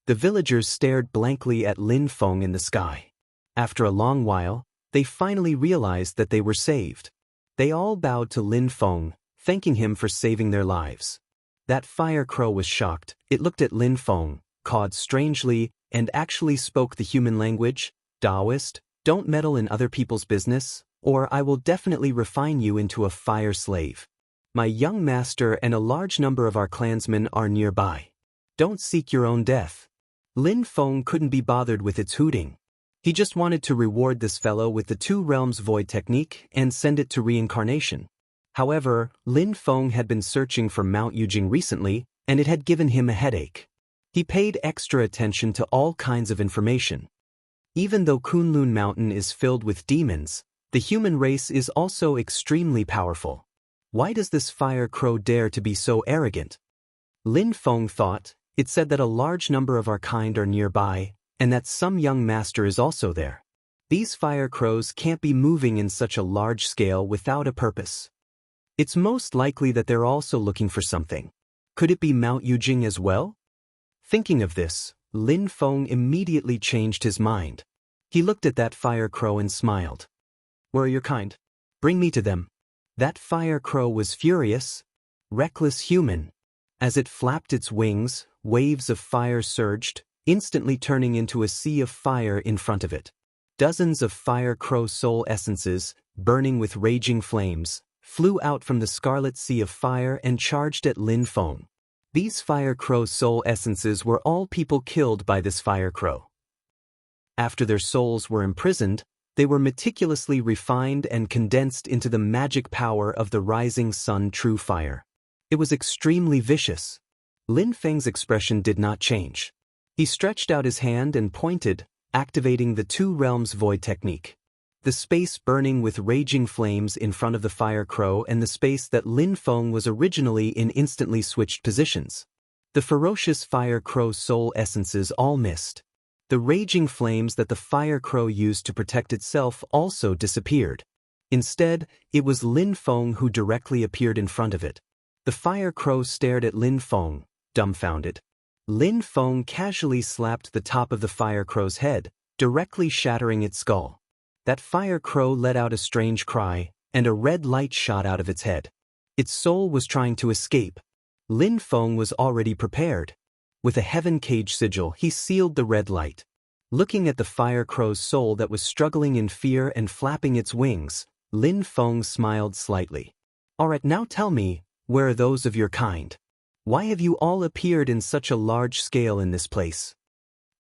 The villagers stared blankly at Lin Feng in the sky. After a long while, they finally realized that they were saved. They all bowed to Lin Feng, thanking him for saving their lives. That fire crow was shocked. It looked at Lin Feng, cawed strangely, and actually spoke the human language. Taoist, don't meddle in other people's business, or I will definitely refine you into a fire slave. My young master and a large number of our clansmen are nearby. Don't seek your own death. Lin Feng couldn't be bothered with its hooting. He just wanted to reward this fellow with the 2 realms void technique and send it to reincarnation. However, Lin Feng had been searching for Mount Yujing recently, and it had given him a headache. He paid extra attention to all kinds of information. Even though Kunlun Mountain is filled with demons, the human race is also extremely powerful. Why does this fire crow dare to be so arrogant? Lin Feng thought. It said that a large number of our kind are nearby, and that some young master is also there. These fire crows can't be moving in such a large scale without a purpose. It's most likely that they're also looking for something. Could it be Mount Yujing as well? Thinking of this, Lin Feng immediately changed his mind. He looked at that fire crow and smiled. "Where are your kind? Bring me to them." That fire crow was furious, reckless human. As it flapped its wings, waves of fire surged, instantly turning into a sea of fire in front of it. Dozens of fire crow soul essences, burning with raging flames, flew out from the scarlet sea of fire and charged at Lin Feng. These fire crow soul essences were all people killed by this fire crow. After their souls were imprisoned, they were meticulously refined and condensed into the magic power of the rising sun true fire. It was extremely vicious. Lin Feng's expression did not change. He stretched out his hand and pointed, activating the two realms void technique. The space burning with raging flames in front of the fire crow and the space that Lin Feng was originally in instantly switched positions. The ferocious fire crow soul essences all missed. The raging flames that the fire crow used to protect itself also disappeared. Instead, it was Lin Feng who directly appeared in front of it. The fire crow stared at Lin Feng, dumbfounded. Lin Feng casually slapped the top of the fire crow's head, directly shattering its skull. That fire crow let out a strange cry, and a red light shot out of its head. Its soul was trying to escape. Lin Feng was already prepared. With a heaven cage sigil, he sealed the red light. Looking at the fire crow's soul that was struggling in fear and flapping its wings, Lin Feng smiled slightly. "Alright, now tell me, where are those of your kind? Why have you all appeared in such a large scale in this place?"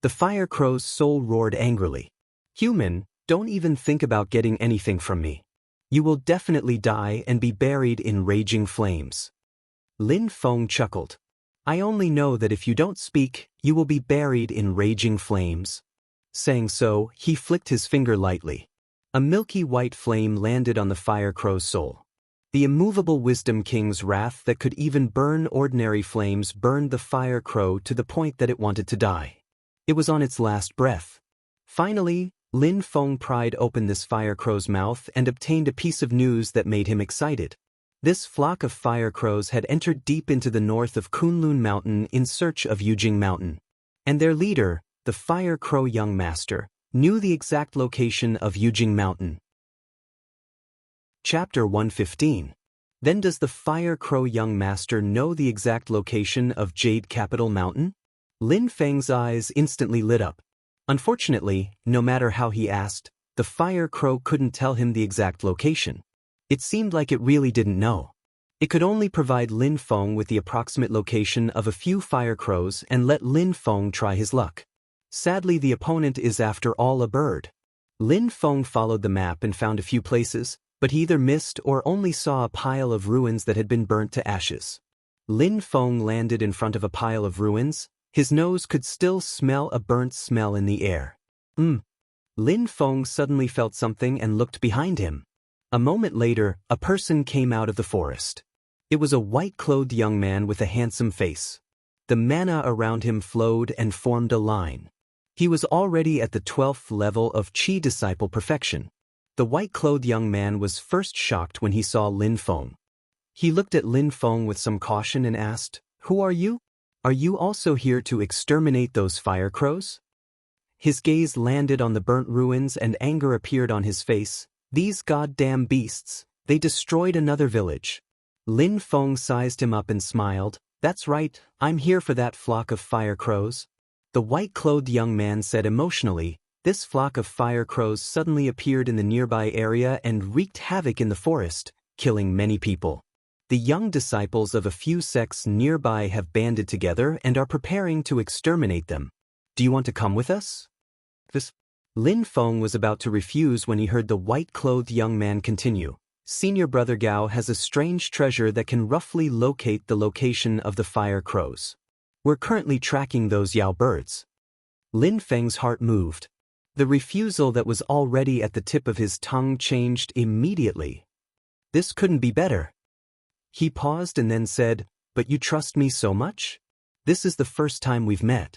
The fire crow's soul roared angrily. "Human, don't even think about getting anything from me. You will definitely die and be buried in raging flames." Lin Feng chuckled. "I only know that if you don't speak, you will be buried in raging flames." Saying so, he flicked his finger lightly. A milky white flame landed on the fire crow's soul. The immovable Wisdom King's wrath that could even burn ordinary flames burned the fire crow to the point that it wanted to die. It was on its last breath. Finally, Lin Feng pried open this fire crow's mouth and obtained a piece of news that made him excited. This flock of fire crows had entered deep into the north of Kunlun Mountain in search of Yujing Mountain. And their leader, the fire crow young master, knew the exact location of Yujing Mountain. Chapter 115. Then does the fire crow young master know the exact location of Jade Capital Mountain? Lin Feng's eyes instantly lit up. Unfortunately, no matter how he asked, the fire crow couldn't tell him the exact location. It seemed like it really didn't know. It could only provide Lin Feng with the approximate location of a few fire crows and let Lin Feng try his luck. Sadly, the opponent is after all a bird. Lin Feng followed the map and found a few places, but he either missed or only saw a pile of ruins that had been burnt to ashes. Lin Feng landed in front of a pile of ruins. His nose could still smell a burnt smell in the air. Lin Feng suddenly felt something and looked behind him. A moment later, a person came out of the forest. It was a white-clothed young man with a handsome face. The mana around him flowed and formed a line. He was already at the 12th level of Qi Disciple Perfection. The white-clothed young man was first shocked when he saw Lin Feng. He looked at Lin Feng with some caution and asked, "Who are you? Are you also here to exterminate those fire crows?" His gaze landed on the burnt ruins and anger appeared on his face. "These goddamn beasts, they destroyed another village." Lin Feng sized him up and smiled. "That's right, I'm here for that flock of fire crows." The white-clothed young man said emotionally. This flock of fire crows suddenly appeared in the nearby area and wreaked havoc in the forest, killing many people. The young disciples of a few sects nearby have banded together and are preparing to exterminate them. "Do you want to come with us?" Lin Feng was about to refuse when he heard the white-clothed young man continue. "Senior Brother Gao has a strange treasure that can roughly locate the location of the fire crows. We're currently tracking those Yao birds." Lin Feng's heart moved. The refusal that was already at the tip of his tongue changed immediately. This couldn't be better. He paused and then said, "But you trust me so much? This is the first time we've met."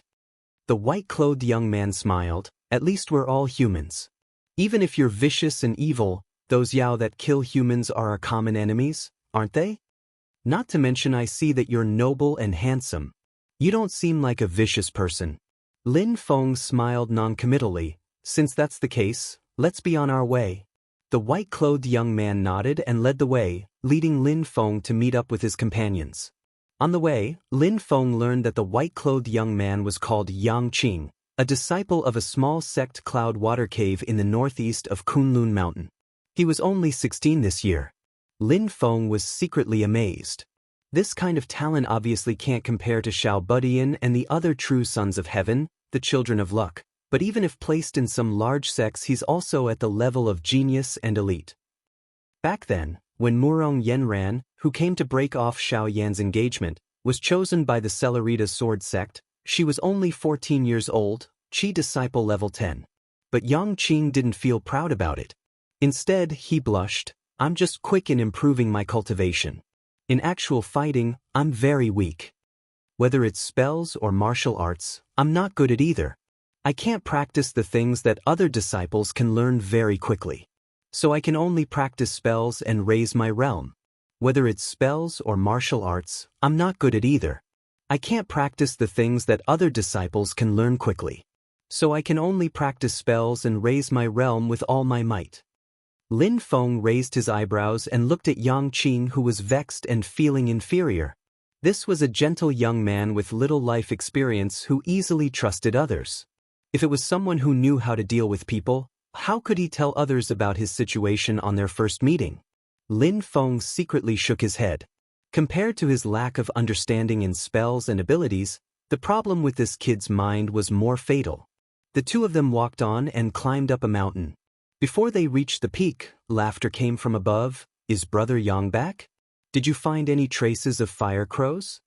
The white-clothed young man smiled. At least we're all humans. Even if you're vicious and evil, those Yao that kill humans are our common enemies, aren't they? Not to mention I see that you're noble and handsome. You don't seem like a vicious person. Lin Feng smiled noncommittally. Since that's the case, let's be on our way. The white-clothed young man nodded and led the way, leading Lin Feng to meet up with his companions. On the way, Lin Feng learned that the white-clothed young man was called Yang Qing, a disciple of a small sect cloud water cave in the northeast of Kunlun Mountain. He was only 16 this year. Lin Feng was secretly amazed. This kind of talent obviously can't compare to Xiao Budian and the other true sons of heaven, the children of luck, but even if placed in some large sects he's also at the level of genius and elite. Back then, when Murong Yenran, who came to break off Xiao Yan's engagement, was chosen by the Celerita sword sect, she was only 14 years old, Qi disciple level 10. But Yang Qing didn't feel proud about it. Instead, he blushed. I'm just quick in improving my cultivation. In actual fighting, I'm very weak. Whether it's spells or martial arts, I'm not good at either. I can't practice the things that other disciples can learn very quickly. So I can only practice spells and raise my realm. Whether it's spells or martial arts, I'm not good at either. I can't practice the things that other disciples can learn quickly. So I can only practice spells and raise my realm with all my might. Lin Feng raised his eyebrows and looked at Yang Qing, who was vexed and feeling inferior. This was a gentle young man with little life experience who easily trusted others. If it was someone who knew how to deal with people, how could he tell others about his situation on their first meeting? Lin Feng secretly shook his head. Compared to his lack of understanding in spells and abilities, the problem with this kid's mind was more fatal. The two of them walked on and climbed up a mountain. Before they reached the peak, laughter came from above. Is Brother Yang back? Did you find any traces of fire crows?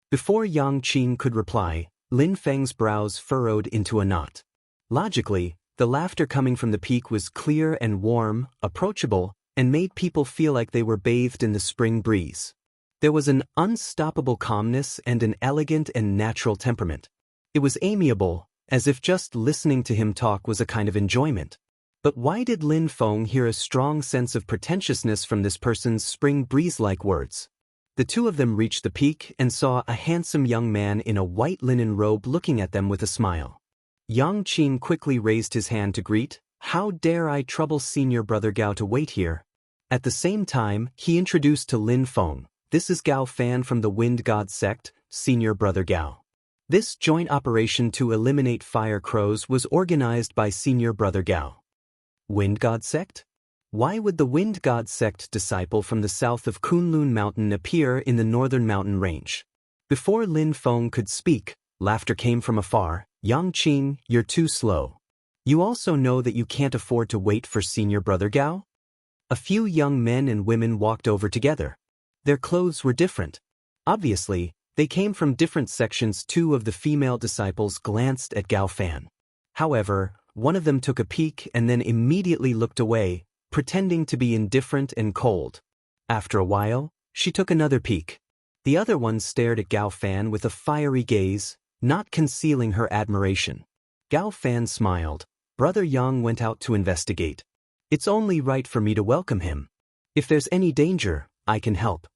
Before Yang Qing could reply, Lin Feng's brows furrowed into a knot. Logically, the laughter coming from the peak was clear and warm, approachable, and made people feel like they were bathed in the spring breeze. There was an unstoppable calmness and an elegant and natural temperament. It was amiable, as if just listening to him talk was a kind of enjoyment. But why did Lin Feng hear a strong sense of pretentiousness from this person's spring breeze-like words? The two of them reached the peak and saw a handsome young man in a white linen robe looking at them with a smile. Yang Qing quickly raised his hand to greet. How dare I trouble Senior Brother Gao to wait here? At the same time, he introduced to Lin Feng. This is Gao Fan from the Wind God sect, Senior Brother Gao. This joint operation to eliminate fire crows was organized by Senior Brother Gao. Wind God sect? Why would the Wind God sect disciple from the south of Kunlun Mountain appear in the northern mountain range? Before Lin Feng could speak, laughter came from afar. Yang Qing, you're too slow. You also know that you can't afford to wait for Senior Brother Gao? A few young men and women walked over together. Their clothes were different. Obviously, they came from different sections. Two of the female disciples glanced at Gao Fan. However, one of them took a peek and then immediately looked away, pretending to be indifferent and cold. After a while, she took another peek. The other one stared at Gao Fan with a fiery gaze, not concealing her admiration. Gao Fan smiled. Brother Yang went out to investigate. It's only right for me to welcome him. If there's any danger, I can help.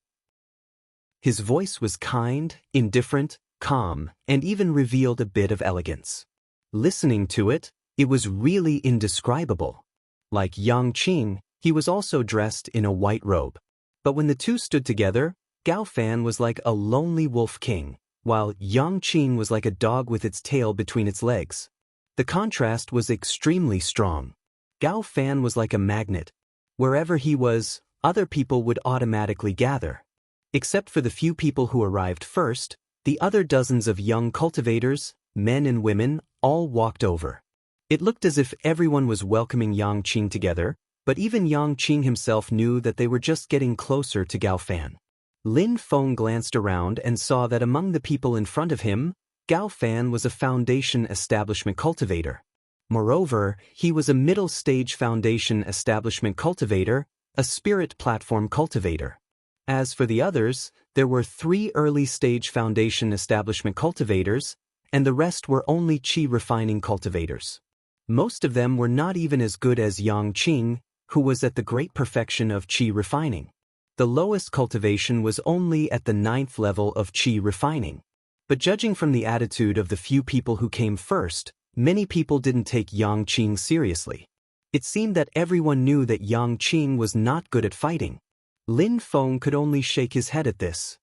His voice was kind, indifferent, calm, and even revealed a bit of elegance. Listening to it, it was really indescribable. Like Yang Qing, he was also dressed in a white robe. But when the two stood together, Gao Fan was like a lonely wolf king, while Yang Qing was like a dog with its tail between its legs. The contrast was extremely strong. Gao Fan was like a magnet. Wherever he was, other people would automatically gather. Except for the few people who arrived first, the other dozens of young cultivators, men and women, all walked over. It looked as if everyone was welcoming Yang Qing together, but even Yang Qing himself knew that they were just getting closer to Gao Fan. Lin Feng glanced around and saw that among the people in front of him, Gao Fan was a foundation establishment cultivator. Moreover, he was a middle-stage foundation establishment cultivator, a spirit platform cultivator. As for the others, there were 3 early-stage foundation establishment cultivators, and the rest were only qi refining cultivators. Most of them were not even as good as Yang Qing, who was at the great perfection of qi refining. The lowest cultivation was only at the 9th level of qi refining. But judging from the attitude of the few people who came first, many people didn't take Yang Qing seriously. It seemed that everyone knew that Yang Qing was not good at fighting. Lin Feng could only shake his head at this.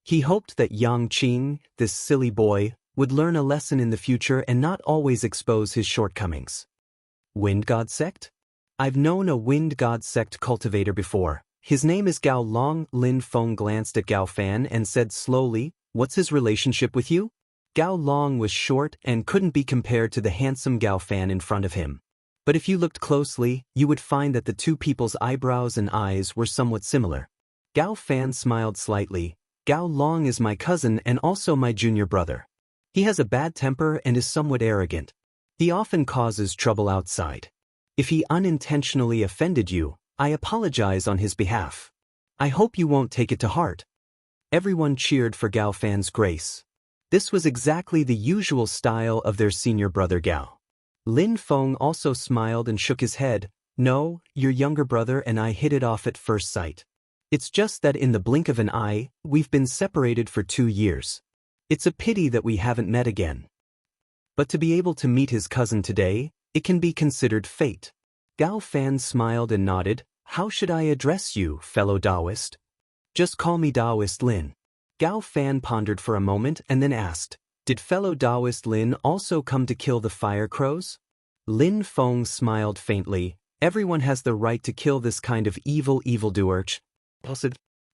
He hoped that Yang Qing, this silly boy, would learn a lesson in the future and not always expose his shortcomings. Wind God Sect? I've known a Wind God Sect cultivator before. His name is Gao Long. Lin Feng glanced at Gao Fan and said slowly, "What's his relationship with you?" Gao Long was short and couldn't be compared to the handsome Gao Fan in front of him. But if you looked closely, you would find that the two people's eyebrows and eyes were somewhat similar. Gao Fan smiled slightly. Gao Long is my cousin and also my junior brother. He has a bad temper and is somewhat arrogant. He often causes trouble outside. If he unintentionally offended you, I apologize on his behalf. I hope you won't take it to heart. Everyone cheered for Gao Fan's grace. This was exactly the usual style of their senior brother Gao. Lin Feng also smiled and shook his head. No, your younger brother and I hit it off at first sight. It's just that in the blink of an eye, we've been separated for 2 years. It's a pity that we haven't met again. But to be able to meet his cousin today, it can be considered fate. Gao Fan smiled and nodded. How should I address you, fellow Taoist? Just call me Taoist Lin. Gao Fan pondered for a moment and then asked, did fellow Taoist Lin also come to kill the fire crows? Lin Feng smiled faintly. Everyone has the right to kill this kind of evildoer.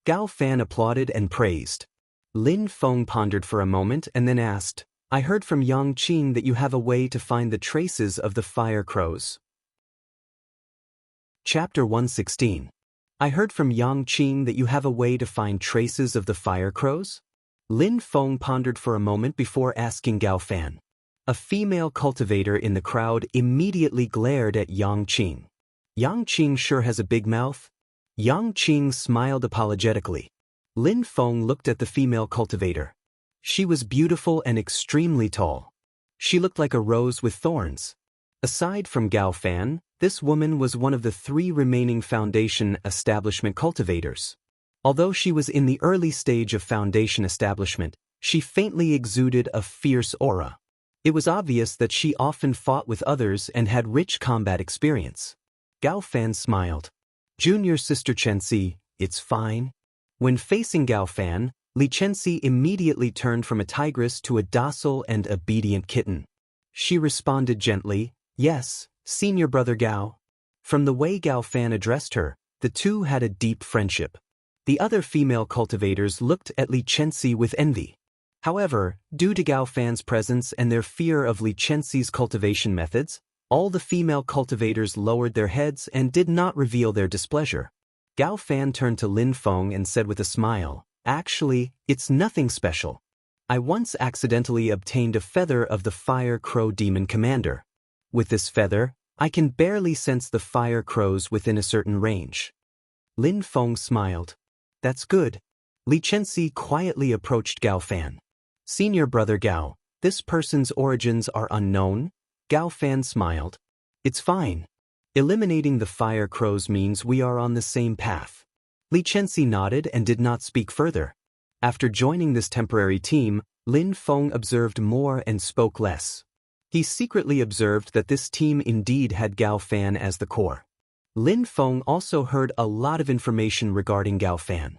Gao Fan applauded and praised. Lin Feng pondered for a moment and then asked, I heard from Yang Qing that you have a way to find the traces of the fire crows. Chapter 116. I heard from Yang Qing that you have a way to find traces of the fire crows? Lin Feng pondered for a moment before asking Gao Fan. A female cultivator in the crowd immediately glared at Yang Qing. Yang Qing sure has a big mouth? Yang Qing smiled apologetically. Lin Feng looked at the female cultivator. She was beautiful and extremely tall. She looked like a rose with thorns. Aside from Gao Fan, this woman was one of the 3 remaining foundation establishment cultivators. Although she was in the early stage of foundation establishment, she faintly exuded a fierce aura. It was obvious that she often fought with others and had rich combat experience. Gao Fan smiled. Junior sister Chenxi, it's fine. When facing Gao Fan, Li Chenxi immediately turned from a tigress to a docile and obedient kitten. She responded gently, yes, senior brother Gao. From the way Gao Fan addressed her, the two had a deep friendship. The other female cultivators looked at Li Chenxi with envy. However, due to Gao Fan's presence and their fear of Li Chenxi's cultivation methods, all the female cultivators lowered their heads and did not reveal their displeasure. Gao Fan turned to Lin Feng and said with a smile, actually, it's nothing special. I once accidentally obtained a feather of the Fire Crow Demon Commander. With this feather, I can barely sense the fire crows within a certain range. Lin Feng smiled. That's good. Li Chenxi quietly approached Gao Fan. Senior brother Gao, this person's origins are unknown? Gao Fan smiled. It's fine. Eliminating the fire crows means we are on the same path. Li Chenxi nodded and did not speak further. After joining this temporary team, Lin Feng observed more and spoke less. He secretly observed that this team indeed had Gao Fan as the core. Lin Feng also heard a lot of information regarding Gao Fan.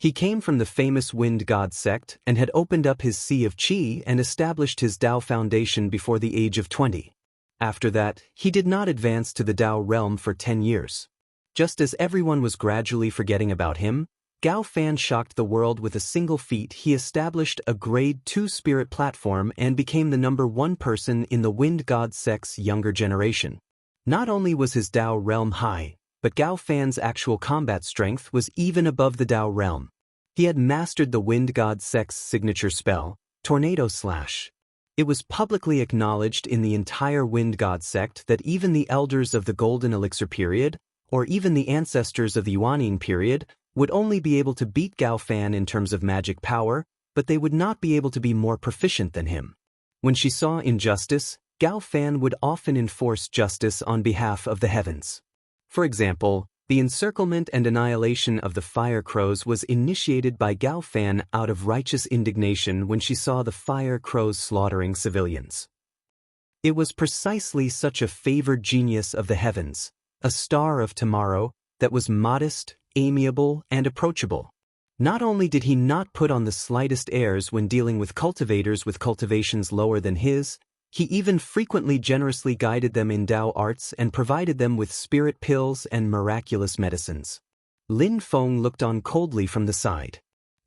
He came from the famous Wind God sect and had opened up his Sea of Qi and established his Tao foundation before the age of 20. After that, he did not advance to the Tao realm for 10 years. Just as everyone was gradually forgetting about him, Gao Fan shocked the world with a single feat. He established a Grade 2 spirit platform and became the #1 person in the Wind God sect's younger generation. Not only was his Tao realm high, but Gao Fan's actual combat strength was even above the Tao realm. He had mastered the Wind God sect's signature spell, Tornado Slash. It was publicly acknowledged in the entire Wind God sect that even the elders of the Golden Elixir period, or even the ancestors of the Yuanyin period, would only be able to beat Gao Fan in terms of magic power, but they would not be able to be more proficient than him. When she saw injustice, Gao Fan would often enforce justice on behalf of the heavens. For example, the encirclement and annihilation of the fire crows was initiated by Gao Fan out of righteous indignation when she saw the fire crows slaughtering civilians. It was precisely such a favored genius of the heavens, a star of tomorrow, that was modest, amiable, and approachable. Not only did he not put on the slightest airs when dealing with cultivators with cultivations lower than his, he even frequently generously guided them in Tao arts and provided them with spirit pills and miraculous medicines. Lin Feng looked on coldly from the side.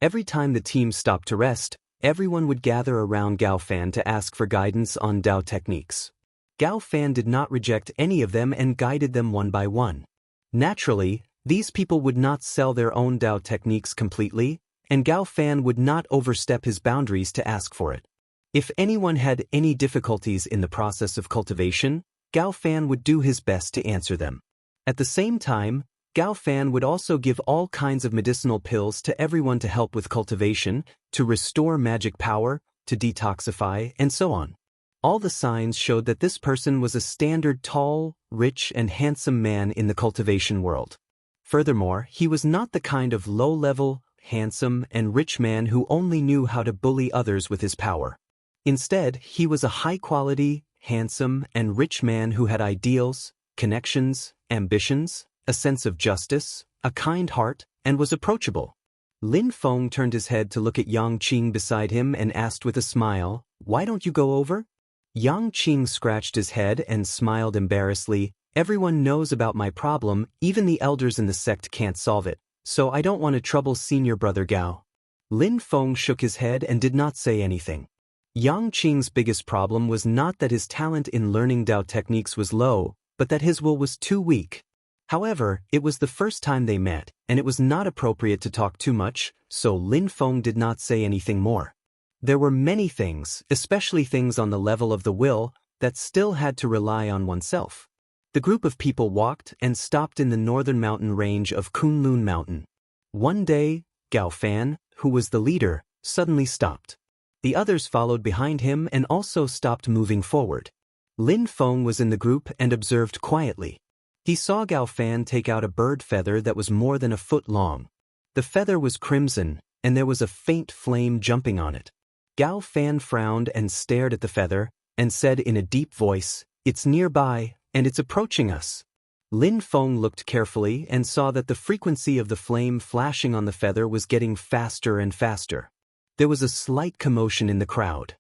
Every time the team stopped to rest, everyone would gather around Gao Fan to ask for guidance on Tao techniques. Gao Fan did not reject any of them and guided them one by one. Naturally, these people would not sell their own Tao techniques completely, and Gao Fan would not overstep his boundaries to ask for it. If anyone had any difficulties in the process of cultivation, Gao Fan would do his best to answer them. At the same time, Gao Fan would also give all kinds of medicinal pills to everyone to help with cultivation, to restore magic power, to detoxify, and so on. All the signs showed that this person was a standard tall, rich, and handsome man in the cultivation world. Furthermore, he was not the kind of low-level, handsome, and rich man who only knew how to bully others with his power. Instead, he was a high-quality, handsome, and rich man who had ideals, connections, ambitions, a sense of justice, a kind heart, and was approachable. Lin Feng turned his head to look at Yang Qing beside him and asked with a smile, "Why don't you go over?" Yang Qing scratched his head and smiled embarrassedly. "Everyone knows about my problem, even the elders in the sect can't solve it, so I don't want to trouble senior brother Gao." Lin Feng shook his head and did not say anything. Yang Qing's biggest problem was not that his talent in learning Tao techniques was low, but that his will was too weak. However, it was the first time they met, and it was not appropriate to talk too much, so Lin Feng did not say anything more. There were many things, especially things on the level of the will, that still had to rely on oneself. The group of people walked and stopped in the northern mountain range of Kunlun Mountain. One day, Gao Fan, who was the leader, suddenly stopped. The others followed behind him and also stopped moving forward. Lin Feng was in the group and observed quietly. He saw Gao Fan take out a bird feather that was more than a foot long. The feather was crimson, and there was a faint flame jumping on it. Gao Fan frowned and stared at the feather, and said in a deep voice, "It's nearby, and it's approaching us." Lin Feng looked carefully and saw that the frequency of the flame flashing on the feather was getting faster and faster. There was a slight commotion in the crowd.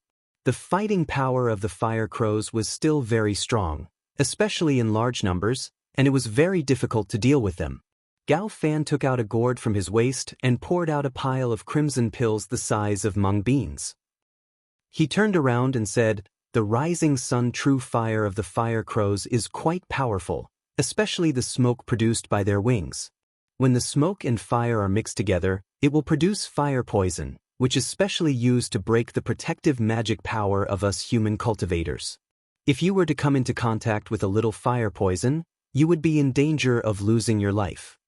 The fighting power of the fire crows was still very strong, especially in large numbers, and it was very difficult to deal with them. Gao Fan took out a gourd from his waist and poured out a pile of crimson pills the size of mung beans. He turned around and said, "The rising sun true fire of the fire crows is quite powerful, especially the smoke produced by their wings. When the smoke and fire are mixed together, it will produce fire poison, which is specially used to break the protective magic power of us human cultivators. If you were to come into contact with a little fire poison, you would be in danger of losing your life.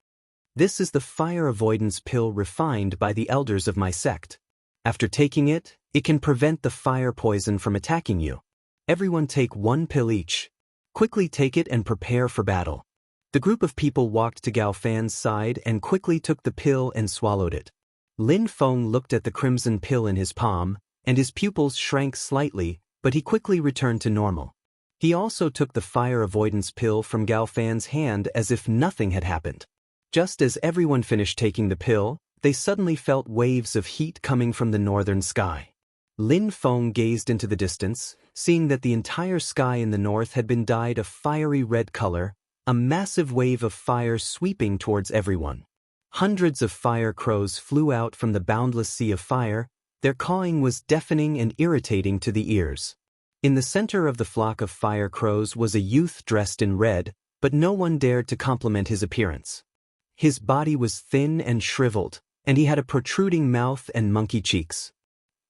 This is the fire avoidance pill refined by the elders of my sect. After taking it, it can prevent the fire poison from attacking you. Everyone take one pill each. Quickly take it and prepare for battle." The group of people walked to Gao Fan's side and quickly took the pill and swallowed it. Lin Feng looked at the crimson pill in his palm, and his pupils shrank slightly, but he quickly returned to normal. He also took the fire avoidance pill from Gao Fan's hand as if nothing had happened. Just as everyone finished taking the pill, they suddenly felt waves of heat coming from the northern sky. Lin Feng gazed into the distance, seeing that the entire sky in the north had been dyed a fiery red color, a massive wave of fire sweeping towards everyone. Hundreds of fire crows flew out from the boundless sea of fire. Their cawing was deafening and irritating to the ears. In the center of the flock of fire crows was a youth dressed in red, but no one dared to compliment his appearance. His body was thin and shriveled, and he had a protruding mouth and monkey cheeks.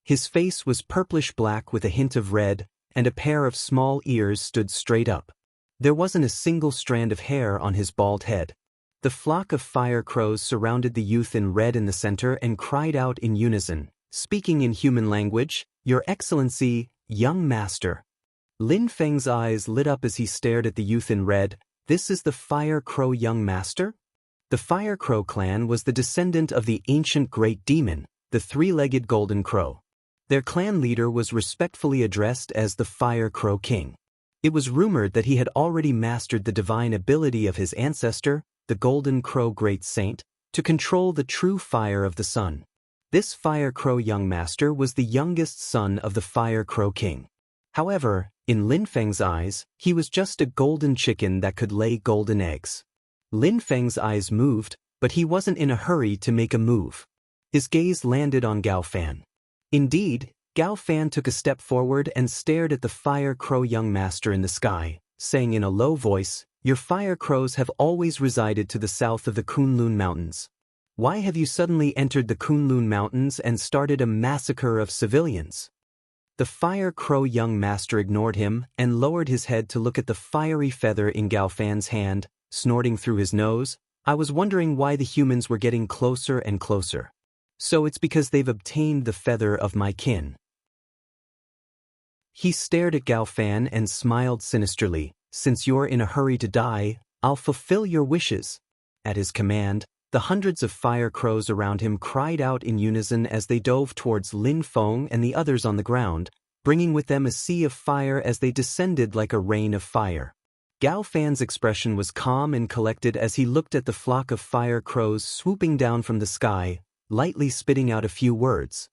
His face was purplish-black with a hint of red, and a pair of small ears stood straight up. There wasn't a single strand of hair on his bald head. The flock of fire crows surrounded the youth in red in the center and cried out in unison, speaking in human language, "Your Excellency, Young Master. Lin Feng's eyes lit up as he stared at the youth in red. This is the Fire Crow Young Master? The Fire Crow clan was the descendant of the ancient great demon, the three-legged golden crow. Their clan leader was respectfully addressed as the Fire Crow King. It was rumored that he had already mastered the divine ability of his ancestor, the Golden Crow Great Saint, to control the true fire of the sun. This Fire Crow Young Master was the youngest son of the Fire Crow King. However, in Lin Feng's eyes, he was just a golden chicken that could lay golden eggs. Lin Feng's eyes moved, but he wasn't in a hurry to make a move. His gaze landed on Gao Fan. Indeed, Gao Fan took a step forward and stared at the Fire Crow Young Master in the sky, saying in a low voice, "Your fire crows have always resided to the south of the Kunlun Mountains. Why have you suddenly entered the Kunlun Mountains and started a massacre of civilians?" The Fire Crow Young Master ignored him and lowered his head to look at the fiery feather in Gao Fan's hand, snorting through his nose. "I was wondering why the humans were getting closer and closer. So it's because they've obtained the feather of my kin." He stared at Gao Fan and smiled sinisterly. "Since you're in a hurry to die, I'll fulfill your wishes." At his command, the hundreds of fire crows around him cried out in unison as they dove towards Lin Feng and the others on the ground, bringing with them a sea of fire as they descended like a rain of fire. Gao Fan's expression was calm and collected as he looked at the flock of fire crows swooping down from the sky, lightly spitting out a few words.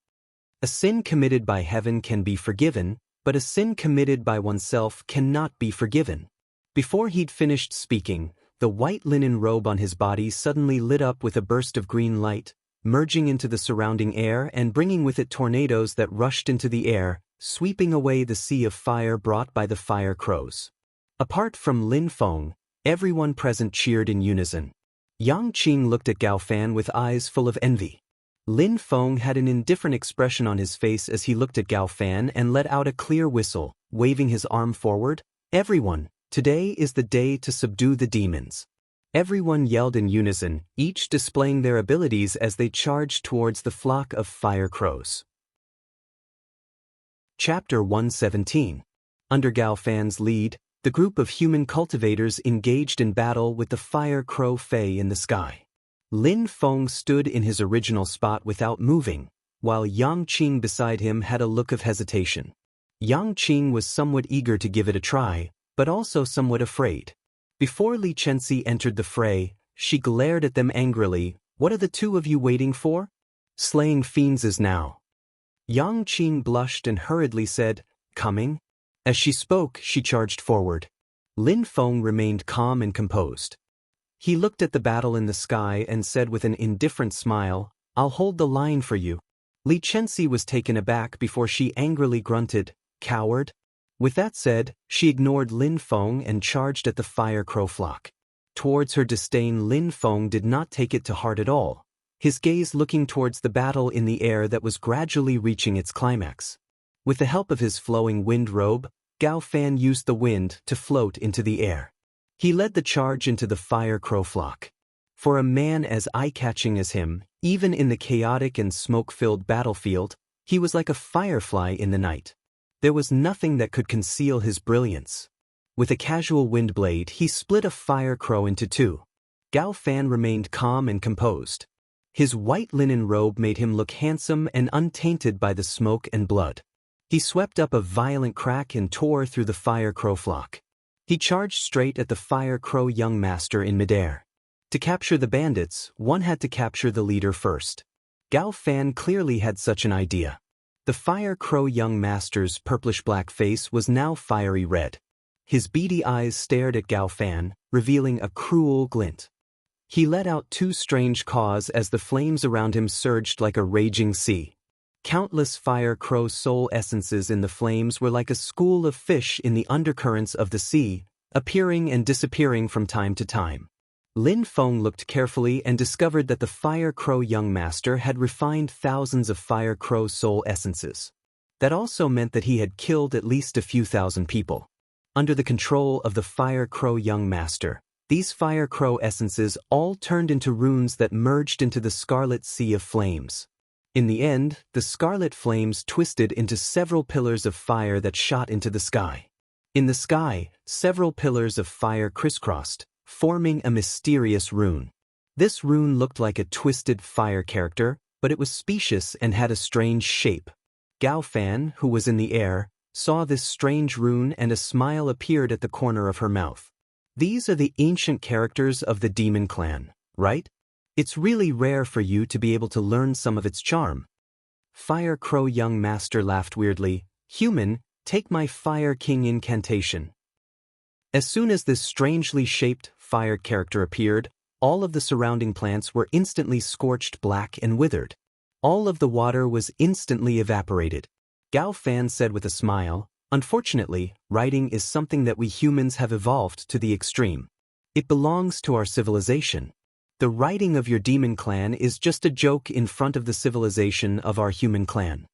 A sin committed by heaven can be forgiven, but a sin committed by oneself cannot be forgiven. Before he'd finished speaking, the white linen robe on his body suddenly lit up with a burst of green light, merging into the surrounding air and bringing with it tornadoes that rushed into the air, sweeping away the sea of fire brought by the fire crows. Apart from Lin Feng, everyone present cheered in unison. Yang Qing looked at Gao Fan with eyes full of envy. Lin Feng had an indifferent expression on his face as he looked at Gao Fan and let out a clear whistle, waving his arm forward. "Everyone, today is the day to subdue the demons." Everyone yelled in unison, each displaying their abilities as they charged towards the flock of fire crows. Chapter 117. Under Gao Fan's lead, the group of human cultivators engaged in battle with the fire crow Fei in the sky. Lin Feng stood in his original spot without moving, while Yang Qing beside him had a look of hesitation. Yang Qing was somewhat eager to give it a try, but also somewhat afraid. Before Li Chenxi entered the fray, she glared at them angrily. "What are the two of you waiting for? Slaying fiends is now." Yang Qing blushed and hurriedly said, "Coming?" As she spoke, she charged forward. Lin Feng remained calm and composed. He looked at the battle in the sky and said with an indifferent smile, "I'll hold the line for you." Li Chenxi was taken aback before she angrily grunted, "Coward?" With that said, she ignored Lin Feng and charged at the fire crow flock. Towards her disdain, Lin Feng did not take it to heart at all, his gaze looking towards the battle in the air that was gradually reaching its climax. With the help of his flowing wind robe, Gao Fan used the wind to float into the air. He led the charge into the fire crow flock. For a man as eye-catching as him, even in the chaotic and smoke-filled battlefield, he was like a firefly in the night. There was nothing that could conceal his brilliance. With a casual wind blade, he split a fire crow into two. Gao Fan remained calm and composed. His white linen robe made him look handsome and untainted by the smoke and blood. He swept up a violent crack and tore through the fire crow flock. He charged straight at the Fire Crow Young Master in midair. To capture the bandits, one had to capture the leader first. Gao Fan clearly had such an idea. The Fire Crow Young Master's purplish-black face was now fiery red. His beady eyes stared at Gao Fan, revealing a cruel glint. He let out two strange caws as the flames around him surged like a raging sea. Countless fire crow soul essences in the flames were like a school of fish in the undercurrents of the sea, appearing and disappearing from time to time. Lin Feng looked carefully and discovered that the Fire Crow Young Master had refined thousands of fire crow soul essences. That also meant that he had killed at least a few thousand people. Under the control of the Fire Crow Young Master, these fire crow essences all turned into runes that merged into the scarlet sea of flames. In the end, the scarlet flames twisted into several pillars of fire that shot into the sky. In the sky, several pillars of fire crisscrossed, forming a mysterious rune. This rune looked like a twisted fire character, but it was specious and had a strange shape. Gao Fan, who was in the air, saw this strange rune and a smile appeared at the corner of her mouth. These are the ancient characters of the demon clan, right? It's really rare for you to be able to learn some of its charm. Fire Crow young master laughed weirdly. Human, take my Fire King incantation. As soon as this strangely shaped fire character appeared, all of the surrounding plants were instantly scorched black and withered. All of the water was instantly evaporated. Gao Fan said with a smile, unfortunately, writing is something that we humans have evolved to the extreme. It belongs to our civilization. The writing of your demon clan is just a joke in front of the civilization of our human clan.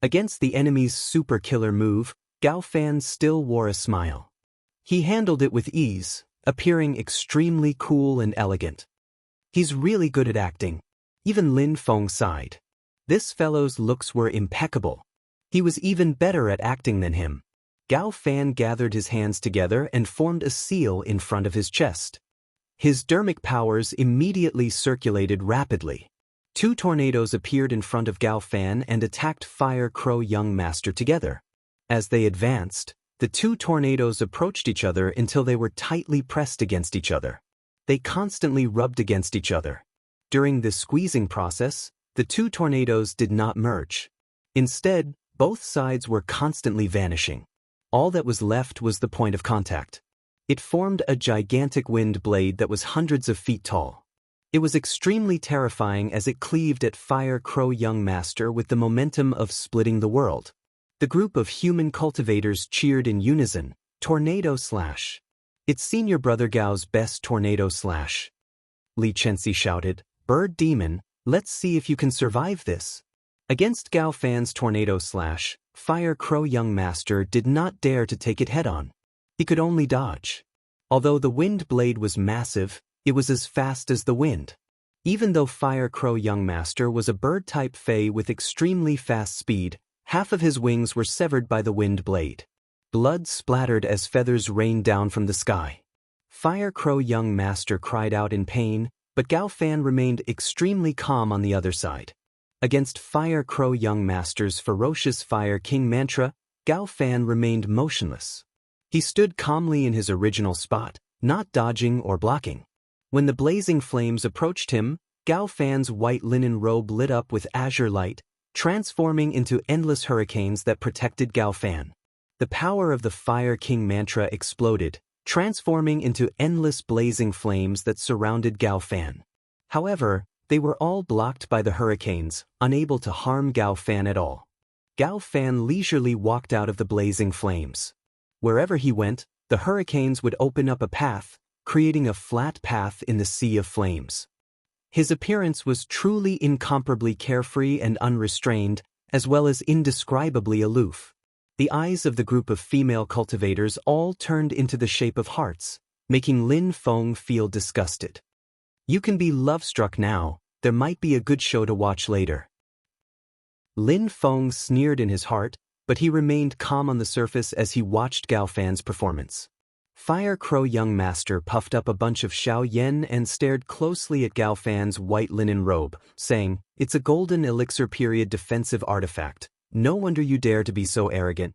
Against the enemy's super killer move, Gao Fan still wore a smile. He handled it with ease, appearing extremely cool and elegant. He's really good at acting. Even Lin Feng sighed. This fellow's looks were impeccable. He was even better at acting than him. Gao Fan gathered his hands together and formed a seal in front of his chest. His dermic powers immediately circulated rapidly. 2 tornadoes appeared in front of Gao Fan and attacked Fire Crow young master together. As they advanced, the 2 tornadoes approached each other until they were tightly pressed against each other. They constantly rubbed against each other. During this squeezing process, the 2 tornadoes did not merge. Instead, both sides were constantly vanishing. All that was left was the point of contact. It formed a gigantic wind blade that was hundreds of feet tall. It was extremely terrifying as it cleaved at Fire Crow young master with the momentum of splitting the world. The group of human cultivators cheered in unison, Tornado Slash. It's senior brother Gao's best Tornado Slash. Li Chenxi shouted, Bird Demon, let's see if you can survive this. Against Gao Fan's Tornado Slash, Fire Crow young master did not dare to take it head-on. He could only dodge. Although the wind blade was massive, it was as fast as the wind. Even though Fire Crow young master was a bird-type fae with extremely fast speed, half of his wings were severed by the wind blade. Blood splattered as feathers rained down from the sky. Fire Crow young master cried out in pain, but Gao Fan remained extremely calm on the other side. Against Fire Crow young master's ferocious Fire King mantra, Gao Fan remained motionless. He stood calmly in his original spot, not dodging or blocking. When the blazing flames approached him, Gao Fan's white linen robe lit up with azure light, transforming into endless hurricanes that protected Gao Fan. The power of the Fire King mantra exploded, transforming into endless blazing flames that surrounded Gao Fan. However, they were all blocked by the hurricanes, unable to harm Gao Fan at all. Gao Fan leisurely walked out of the blazing flames. Wherever he went, the hurricanes would open up a path, creating a flat path in the sea of flames. His appearance was truly incomparably carefree and unrestrained, as well as indescribably aloof. The eyes of the group of female cultivators all turned into the shape of hearts, making Lin Feng feel disgusted. You can be love-struck now, there might be a good show to watch later. Lin Feng sneered in his heart, but he remained calm on the surface as he watched Gao Fan's performance. Fire Crow young master puffed up a bunch of Xiao Yen and stared closely at Gao Fan's white linen robe, saying, It's a golden elixir period defensive artifact. No wonder you dare to be so arrogant.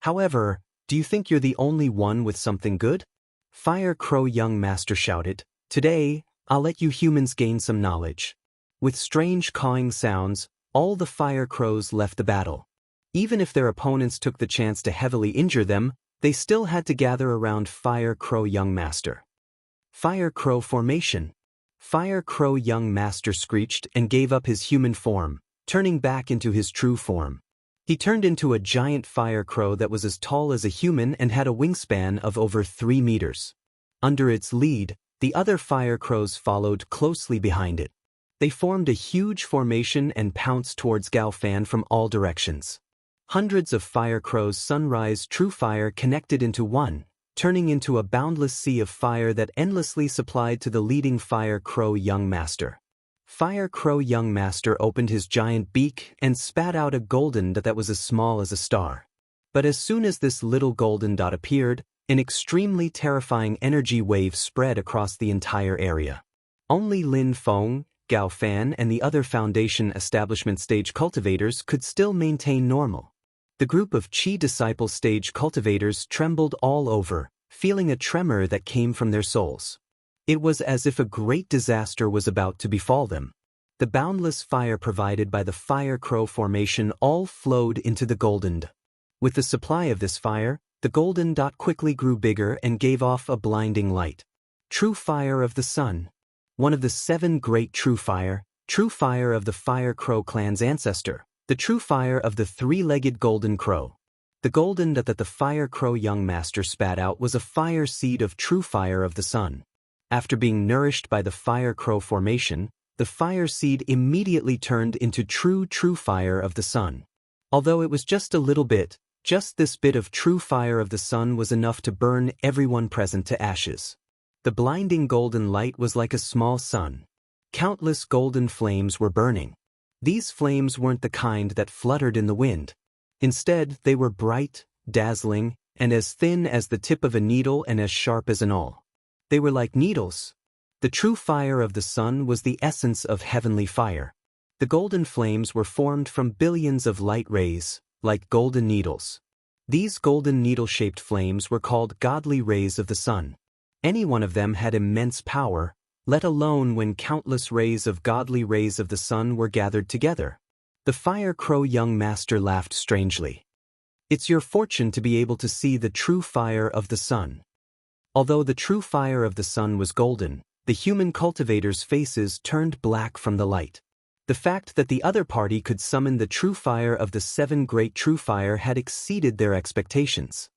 However, do you think you're the only one with something good? Fire Crow young master shouted, Today, I'll let you humans gain some knowledge. With strange cawing sounds, all the Fire Crows left the battle. Even if their opponents took the chance to heavily injure them, they still had to gather around Fire Crow young master. Fire Crow formation. Fire Crow young master screeched and gave up his human form, turning back into his true form. He turned into a giant fire crow that was as tall as a human and had a wingspan of over 3 meters. Under its lead, the other fire crows followed closely behind it. They formed a huge formation and pounced towards Gao Fan from all directions. Hundreds of fire crows sunrise true fire connected into one, turning into a boundless sea of fire that endlessly supplied to the leading Fire Crow young master. Fire Crow Young Master opened his giant beak and spat out a golden dot that was as small as a star. But as soon as this little golden dot appeared, an extremely terrifying energy wave spread across the entire area. Only Lin Feng, Gao Fan and the other Foundation Establishment stage cultivators could still maintain normal. The group of Qi Disciple stage cultivators trembled all over, feeling a tremor that came from their souls. It was as if a great disaster was about to befall them. The boundless fire provided by the Fire Crow formation all flowed into the golden dot. With the supply of this fire, the golden dot quickly grew bigger and gave off a blinding light. True fire of the sun. One of the 7 great true fire of the Fire Crow clan's ancestor, the true fire of the 3-legged golden crow. The golden dot that the Fire Crow Young Master spat out was a fire seed of true fire of the sun. After being nourished by the Fire Crow formation, the fire seed immediately turned into true fire of the sun. Although it was just a little bit, just this bit of true fire of the sun was enough to burn everyone present to ashes. The blinding golden light was like a small sun. Countless golden flames were burning. These flames weren't the kind that fluttered in the wind. Instead, they were bright, dazzling, and as thin as the tip of a needle and as sharp as an awl. They were like needles. The true fire of the sun was the essence of heavenly fire. The golden flames were formed from billions of light rays, like golden needles. These golden needle-shaped flames were called godly rays of the sun. Any one of them had immense power, let alone when countless rays of godly rays of the sun were gathered together. The Fire Crow Young Master laughed strangely. It's your fortune to be able to see the true fire of the sun. Although the true fire of the sun was golden, the human cultivators' faces turned black from the light. The fact that the other party could summon the true fire of the 7 great true fire had exceeded their expectations.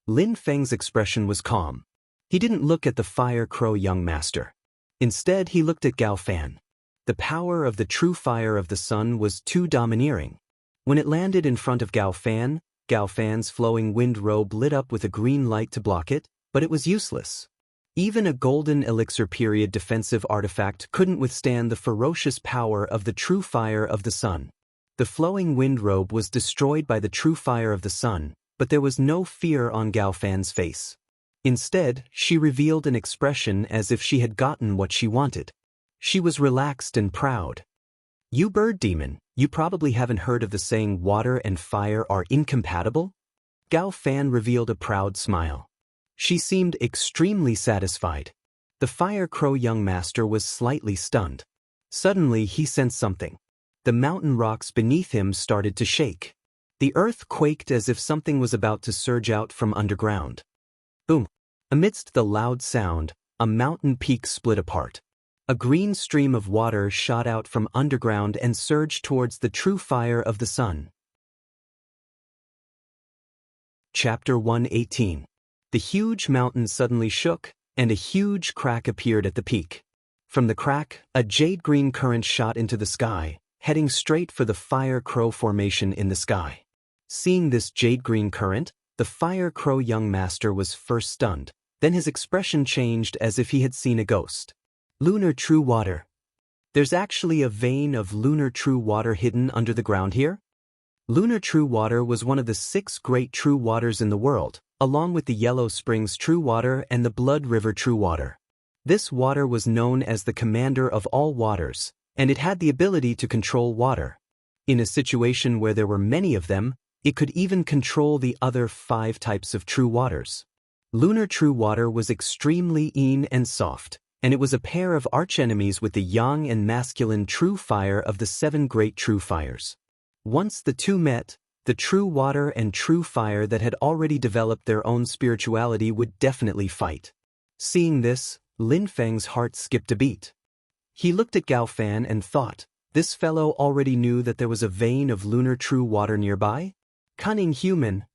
Lin Feng's expression was calm. He didn't look at the Fire Crow Young Master. Instead, he looked at Gao Fan. The power of the true fire of the sun was too domineering. When it landed in front of Gao Fan's flowing wind robe lit up with a green light to block it, but it was useless. Even a golden elixir period defensive artifact couldn't withstand the ferocious power of the true fire of the sun. The flowing wind robe was destroyed by the true fire of the sun, but there was no fear on Gao Fan's face. Instead, she revealed an expression as if she had gotten what she wanted. She was relaxed and proud. You bird demon, you probably haven't heard of the saying water and fire are incompatible? Gao Fan revealed a proud smile. She seemed extremely satisfied. The Fire Crow Young Master was slightly stunned. Suddenly he sensed something. The mountain rocks beneath him started to shake. The earth quaked as if something was about to surge out from underground. Boom! Amidst the loud sound, a mountain peak split apart. A green stream of water shot out from underground and surged towards the true fire of the sun. Chapter 118. The huge mountain suddenly shook, and a huge crack appeared at the peak. From the crack, a jade-green current shot into the sky, heading straight for the Fire Crow formation in the sky. Seeing this jade-green current, the Fire Crow Young Master was first stunned, then his expression changed as if he had seen a ghost. Lunar true water. There's actually a vein of lunar true water hidden under the ground here? Lunar true water was one of the 6 great true waters in the world, along with the Yellow Springs True Water and the Blood River True Water. This water was known as the commander of all waters, and it had the ability to control water. In a situation where there were many of them, it could even control the other 5 types of true waters. Lunar true water was extremely lean and soft, and it was a pair of archenemies with the yang and masculine true fire of the 7 great true fires. Once the two met, the true water and true fire that had already developed their own spirituality would definitely fight. Seeing this, Lin Feng's heart skipped a beat. He looked at Gao Fan and thought, this fellow already knew that there was a vein of lunar true water nearby? Cunning human.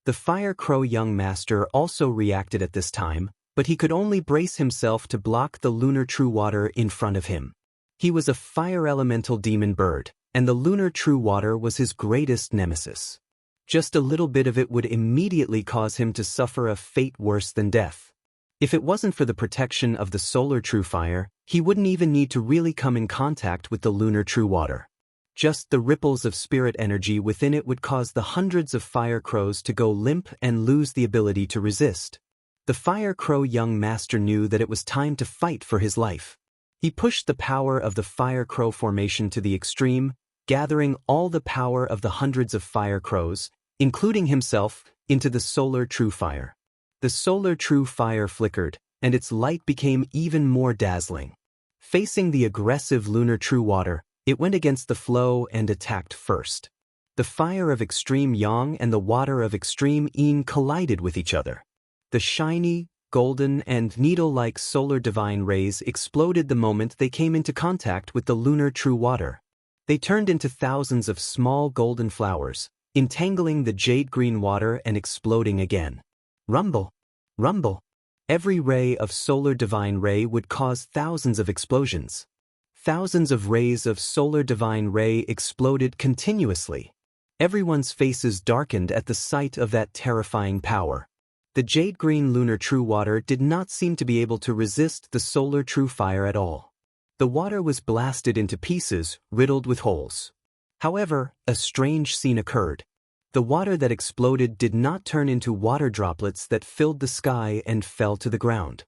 The Fire Crow Young Master also reacted at this time, but he could only brace himself to block the lunar true water in front of him. He was a fire elemental demon bird, and the lunar true water was his greatest nemesis. Just a little bit of it would immediately cause him to suffer a fate worse than death. If it wasn't for the protection of the solar true fire, He wouldn't even need to really come in contact with the lunar true water. Just the ripples of spirit energy within it would cause the hundreds of fire crows to go limp and lose the ability to resist. The fire crow young master knew that it was time to fight for his life. He pushed the power of the fire crow formation to the extreme, gathering all the power of the hundreds of fire crows, including himself, into the solar true fire. The solar true fire flickered, and its light became even more dazzling. Facing the aggressive lunar true water, it went against the flow and attacked first. The fire of extreme yang and the water of extreme yin collided with each other. The shiny, golden, and needle-like solar divine rays exploded the moment they came into contact with the lunar true water. They turned into thousands of small golden flowers, entangling the jade-green water and exploding again. Rumble! Rumble! Every ray of solar divine ray would cause thousands of explosions. Thousands of rays of solar divine ray exploded continuously. Everyone's faces darkened at the sight of that terrifying power. The jade-green lunar true water did not seem to be able to resist the solar true fire at all. The water was blasted into pieces, riddled with holes. However, a strange scene occurred. The water that exploded did not turn into water droplets that filled the sky and fell to the ground.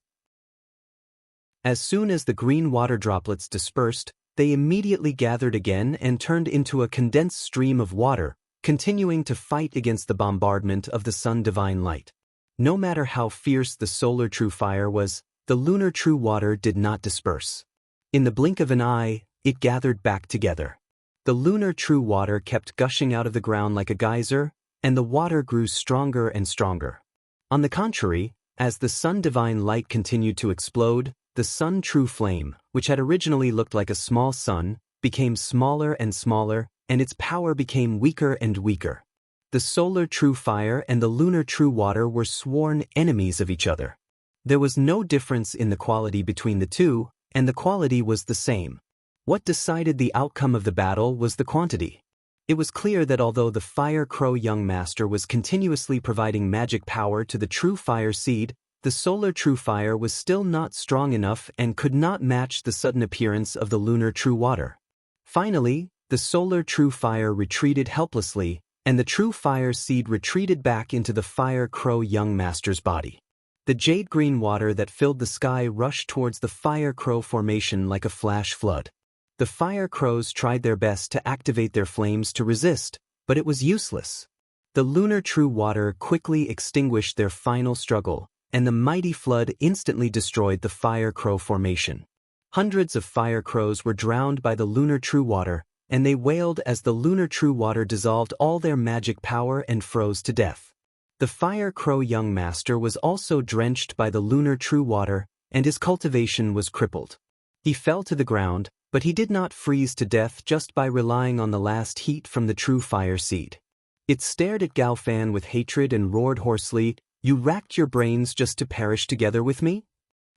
As soon as the green water droplets dispersed, they immediately gathered again and turned into a condensed stream of water, continuing to fight against the bombardment of the sun divine light. No matter how fierce the solar true fire was, the lunar true water did not disperse. In the blink of an eye, it gathered back together. The lunar true water kept gushing out of the ground like a geyser, and the water grew stronger and stronger. On the contrary, as the sun divine light continued to explode, the sun true flame, which had originally looked like a small sun, became smaller and smaller, and its power became weaker and weaker. The solar true fire and the lunar true water were sworn enemies of each other. There was no difference in the quality between the two, and the quality was the same. What decided the outcome of the battle was the quantity. It was clear that although the Fire Crow Young Master was continuously providing magic power to the True Fire Seed, the Solar True Fire was still not strong enough and could not match the sudden appearance of the Lunar True Water. Finally, the Solar True Fire retreated helplessly, and the True Fire Seed retreated back into the Fire Crow Young Master's body. The jade-green water that filled the sky rushed towards the Fire Crow formation like a flash flood. The Fire Crows tried their best to activate their flames to resist, but it was useless. The lunar true water quickly extinguished their final struggle, and the mighty flood instantly destroyed the Fire Crow formation. Hundreds of Fire Crows were drowned by the lunar true water, and they wailed as the lunar true water dissolved all their magic power and froze to death. The Fire Crow Young Master was also drenched by the lunar true water, and his cultivation was crippled. He fell to the ground, but he did not freeze to death just by relying on the last heat from the True Fire Seed. It stared at Gao Fan with hatred and roared hoarsely, "You racked your brains just to perish together with me?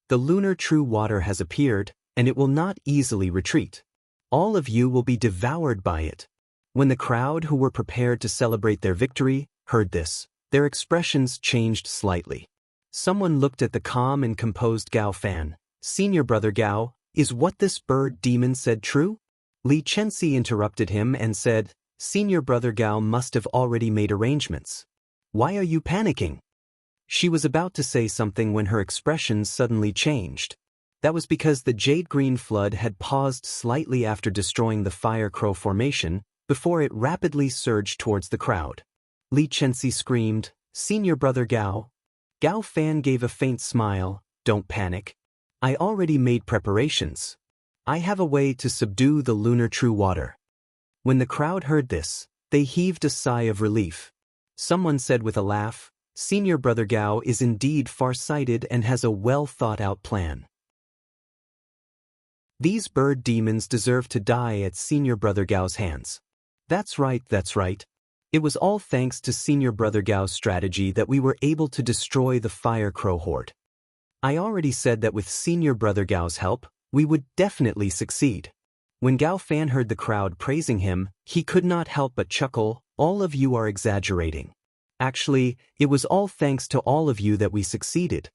The lunar true water has appeared, and it will not easily retreat. All of you will be devoured by it." When the crowd, who were prepared to celebrate their victory, heard this, their expressions changed slightly. Someone looked at the calm and composed Gao Fan. "Senior Brother Gao, is what this bird demon said true?" Li Chenxi interrupted him and said, "Senior Brother Gao must have already made arrangements. Why are you panicking?" She was about to say something when her expression suddenly changed. That was because the jade-green flood had paused slightly after destroying the Fire Crow formation, before it rapidly surged towards the crowd. Li Chenxi screamed, "Senior Brother Gao." Gao Fan gave a faint smile, "Don't panic. I already made preparations. I have a way to subdue the lunar true water." When the crowd heard this, they heaved a sigh of relief. Someone said with a laugh, "Senior Brother Gao is indeed far-sighted and has a well-thought-out plan." These bird demons deserve to die at Senior Brother Gao's hands. That's right, that's right. It was all thanks to Senior Brother Gao's strategy that we were able to destroy the Fire Crow horde. I already said that with Senior Brother Gao's help, we would definitely succeed. When Gao Fan heard the crowd praising him, he could not help but chuckle, "All of you are exaggerating. Actually, it was all thanks to all of you that we succeeded."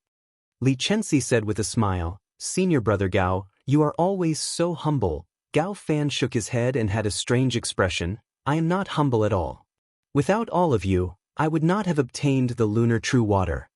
Li Chenxi said with a smile, "Senior Brother Gao, You are always so humble. Gao Fan shook his head and had a strange expression. I am not humble at all. Without all of you, I would not have obtained the lunar true water.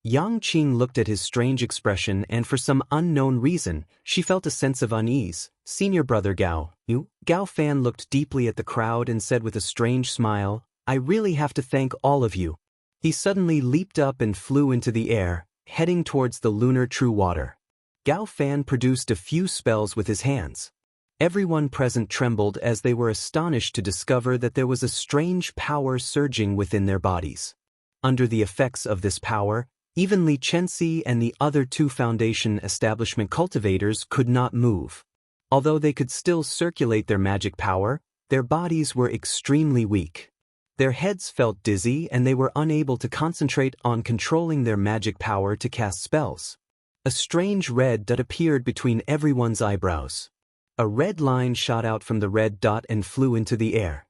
Yang Qing looked at his strange expression and for some unknown reason, she felt a sense of unease. Senior brother Gao, you? Gao Fan looked deeply at the crowd and said with a strange smile, I really have to thank all of you. He suddenly leaped up and flew into the air, heading towards the lunar true water. Gao Fan produced a few spells with his hands. Everyone present trembled as they were astonished to discover that there was a strange power surging within their bodies. Under the effects of this power, even Li Chenxi and the other 2 Foundation establishment cultivators could not move. Although they could still circulate their magic power, their bodies were extremely weak. Their heads felt dizzy and they were unable to concentrate on controlling their magic power to cast spells. A strange red dot appeared between everyone's eyebrows. A red line shot out from the red dot and flew into the air.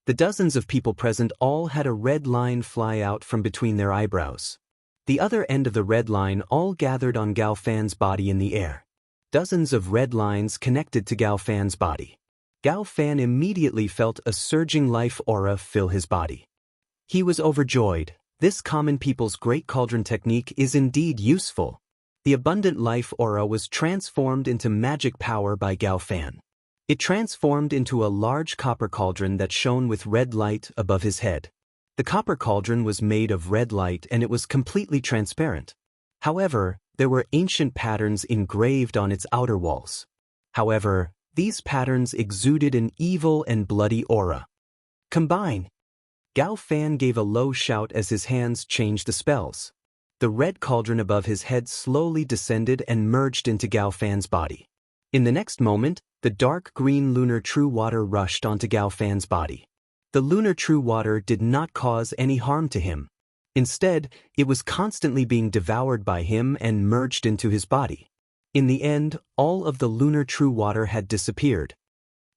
The dozens of people present all had a red line fly out from between their eyebrows. The other end of the red line all gathered on Gao Fan's body in the air. Dozens of red lines connected to Gao Fan's body. Gao Fan immediately felt a surging life aura fill his body. He was overjoyed. This common people's great cauldron technique is indeed useful. The abundant life aura was transformed into magic power by Gao Fan. It transformed into a large copper cauldron that shone with red light above his head. The copper cauldron was made of red light and it was completely transparent. However, there were ancient patterns engraved on its outer walls. However, these patterns exuded an evil and bloody aura. Combine! Gao Fan gave a low shout as his hands changed the spells. The red cauldron above his head slowly descended and merged into Gao Fan's body. In the next moment, the dark green lunar true water rushed onto Gao Fan's body. The lunar true water did not cause any harm to him. Instead, it was constantly being devoured by him and merged into his body. In the end, all of the lunar true water had disappeared.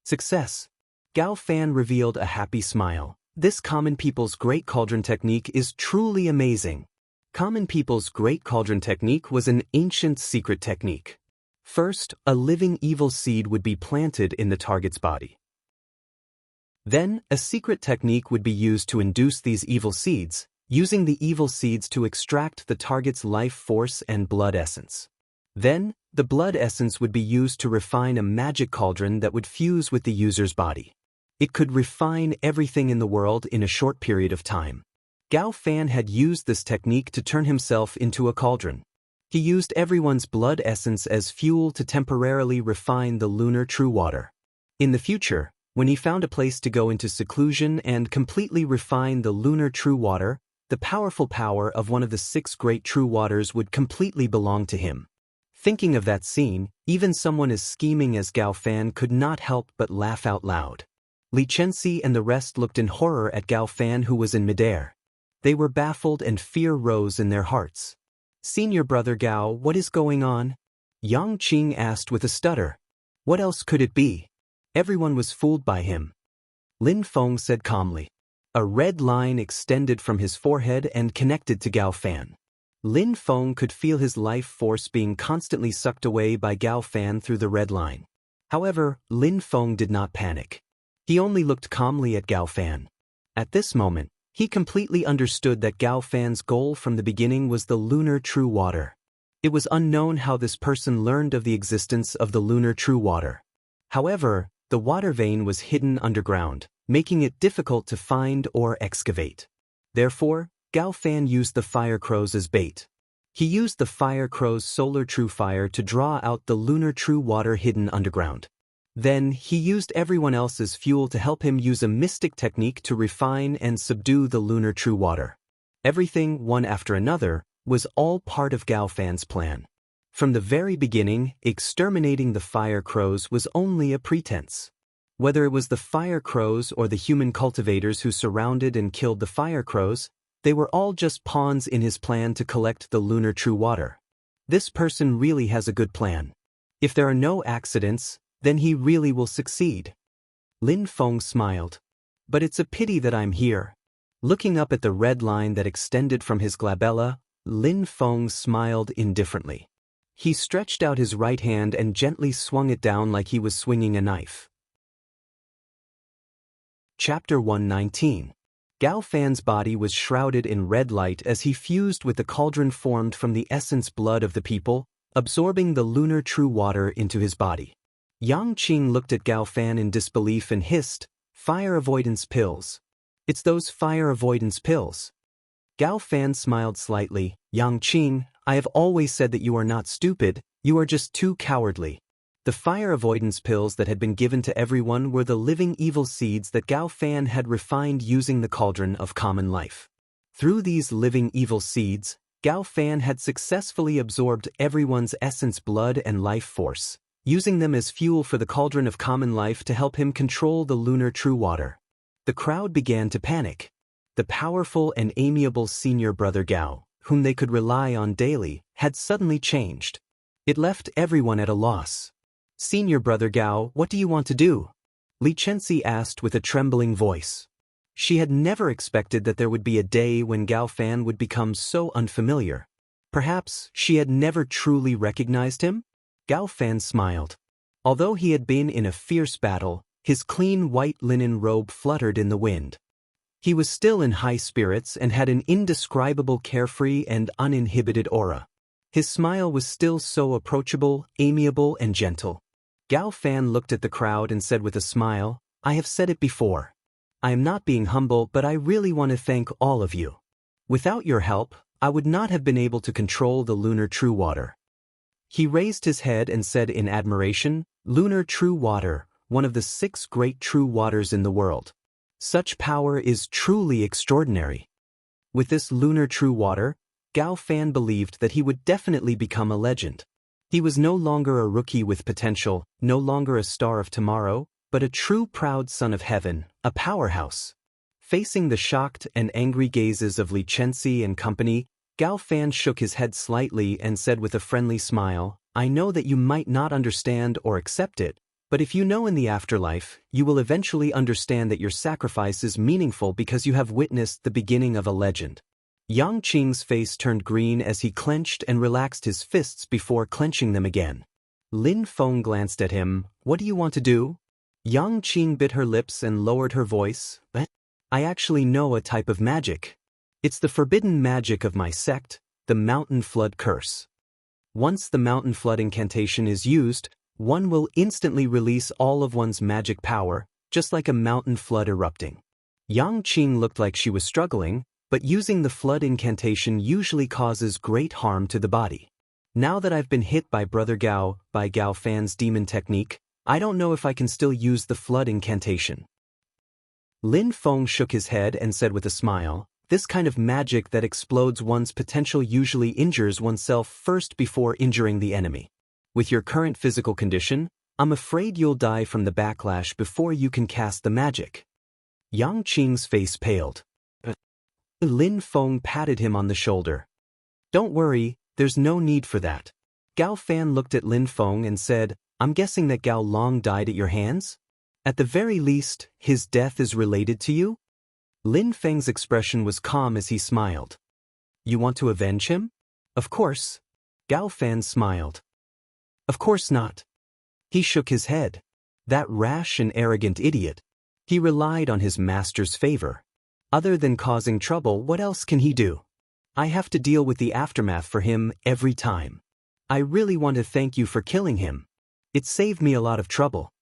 Success! Gao Fan revealed a happy smile. This common people's great cauldron technique is truly amazing. Common people's great cauldron technique was an ancient secret technique. First, a living evil seed would be planted in the target's body. Then, a secret technique would be used to induce these evil seeds, using the evil seeds to extract the target's life force and blood essence. Then, the blood essence would be used to refine a magic cauldron that would fuse with the user's body. It could refine everything in the world in a short period of time. Gao Fan had used this technique to turn himself into a cauldron. He used everyone's blood essence as fuel to temporarily refine the lunar true water. In the future, when he found a place to go into seclusion and completely refine the lunar true water, the powerful power of one of the 6 great true waters would completely belong to him. Thinking of that scene, even someone as scheming as Gao Fan could not help but laugh out loud. Li Chenxi and the rest looked in horror at Gao Fan, who was in midair. They were baffled and fear rose in their hearts. Senior brother Gao, what is going on? Yang Qing asked with a stutter. What else could it be? Everyone was fooled by him. Lin Feng said calmly. A red line extended from his forehead and connected to Gao Fan. Lin Feng could feel his life force being constantly sucked away by Gao Fan through the red line. However, Lin Feng did not panic. He only looked calmly at Gao Fan. At this moment, he completely understood that Gao Fan's goal from the beginning was the lunar true water. It was unknown how this person learned of the existence of the lunar true water. However, the water vein was hidden underground, making it difficult to find or excavate. Therefore, Gao Fan used the fire crows as bait. He used the fire crow's solar true fire to draw out the lunar true water hidden underground. Then, he used everyone else's fuel to help him use a mystic technique to refine and subdue the lunar true water. Everything, one after another, was all part of Gao Fan's plan. From the very beginning, exterminating the fire crows was only a pretense. Whether it was the fire crows or the human cultivators who surrounded and killed the fire crows, they were all just pawns in his plan to collect the lunar true water. This person really has a good plan. If there are no accidents, then he really will succeed. Lin Feng smiled. But it's a pity that I'm here. Looking up at the red line that extended from his glabella, Lin Feng smiled indifferently. He stretched out his right hand and gently swung it down like he was swinging a knife. Chapter 119. Gao Fan's body was shrouded in red light as he fused with the cauldron formed from the essence blood of the people, absorbing the lunar true water into his body. Yang Qing looked at Gao Fan in disbelief and hissed, "Fire avoidance pills. It's those fire avoidance pills." Gao Fan smiled slightly. "Yang Qing, I have always said that you are not stupid, you are just too cowardly." The fire avoidance pills that had been given to everyone were the living evil seeds that Gao Fan had refined using the cauldron of common life. Through these living evil seeds, Gao Fan had successfully absorbed everyone's essence blood and life force, using them as fuel for the cauldron of common life to help him control the lunar true water. The crowd began to panic. The powerful and amiable senior brother Gao, whom they could rely on daily, had suddenly changed. It left everyone at a loss. "Senior brother Gao, what do you want to do?" Li Chenxi asked with a trembling voice. She had never expected that there would be a day when Gao Fan would become so unfamiliar. Perhaps she had never truly recognized him? Gao Fan smiled. Although he had been in a fierce battle, his clean white linen robe fluttered in the wind. He was still in high spirits and had an indescribable carefree and uninhibited aura. His smile was still so approachable, amiable, and gentle. Gao Fan looked at the crowd and said with a smile, "I have said it before. I am not being humble, but I really want to thank all of you. Without your help, I would not have been able to control the lunar true water." He raised his head and said in admiration, "Lunar true water, one of the 6 great true waters in the world. Such power is truly extraordinary." With this lunar true water, Gao Fan believed that he would definitely become a legend. He was no longer a rookie with potential, no longer a star of tomorrow, but a true proud son of heaven, a powerhouse. Facing the shocked and angry gazes of Li Chenxi and company, Gao Fan shook his head slightly and said with a friendly smile, "I know that you might not understand or accept it, but if you know in the afterlife, you will eventually understand that your sacrifice is meaningful because you have witnessed the beginning of a legend." Yang Qing's face turned green as he clenched and relaxed his fists before clenching them again. Lin Feng glanced at him. "What do you want to do?" Yang Qing bit her lips and lowered her voice. "I actually know a type of magic. It's the forbidden magic of my sect, the Mountain Flood Curse. Once the Mountain Flood incantation is used, one will instantly release all of one's magic power, just like a mountain flood erupting." Yang Qing looked like she was struggling, but using the flood incantation usually causes great harm to the body. "Now that I've been hit by Brother Gao, by Gao Fan's demon technique, I don't know if I can still use the flood incantation." Lin Feng shook his head and said with a smile, "This kind of magic that explodes one's potential usually injures oneself first before injuring the enemy. With your current physical condition, I'm afraid you'll die from the backlash before you can cast the magic." Yang Qing's face paled. Lin Feng patted him on the shoulder. "Don't worry, there's no need for that." Gao Fan looked at Lin Feng and said, "I'm guessing that Gao Long died at your hands? At the very least, his death is related to you?" Lin Feng's expression was calm as he smiled. "You want to avenge him?" "Of course." Gao Fan smiled. "Of course not." He shook his head. That rash and arrogant idiot. He relied on his master's favor. Other than causing trouble, what else can he do? I have to deal with the aftermath for him every time. I really want to thank you for killing him. It saved me a lot of trouble."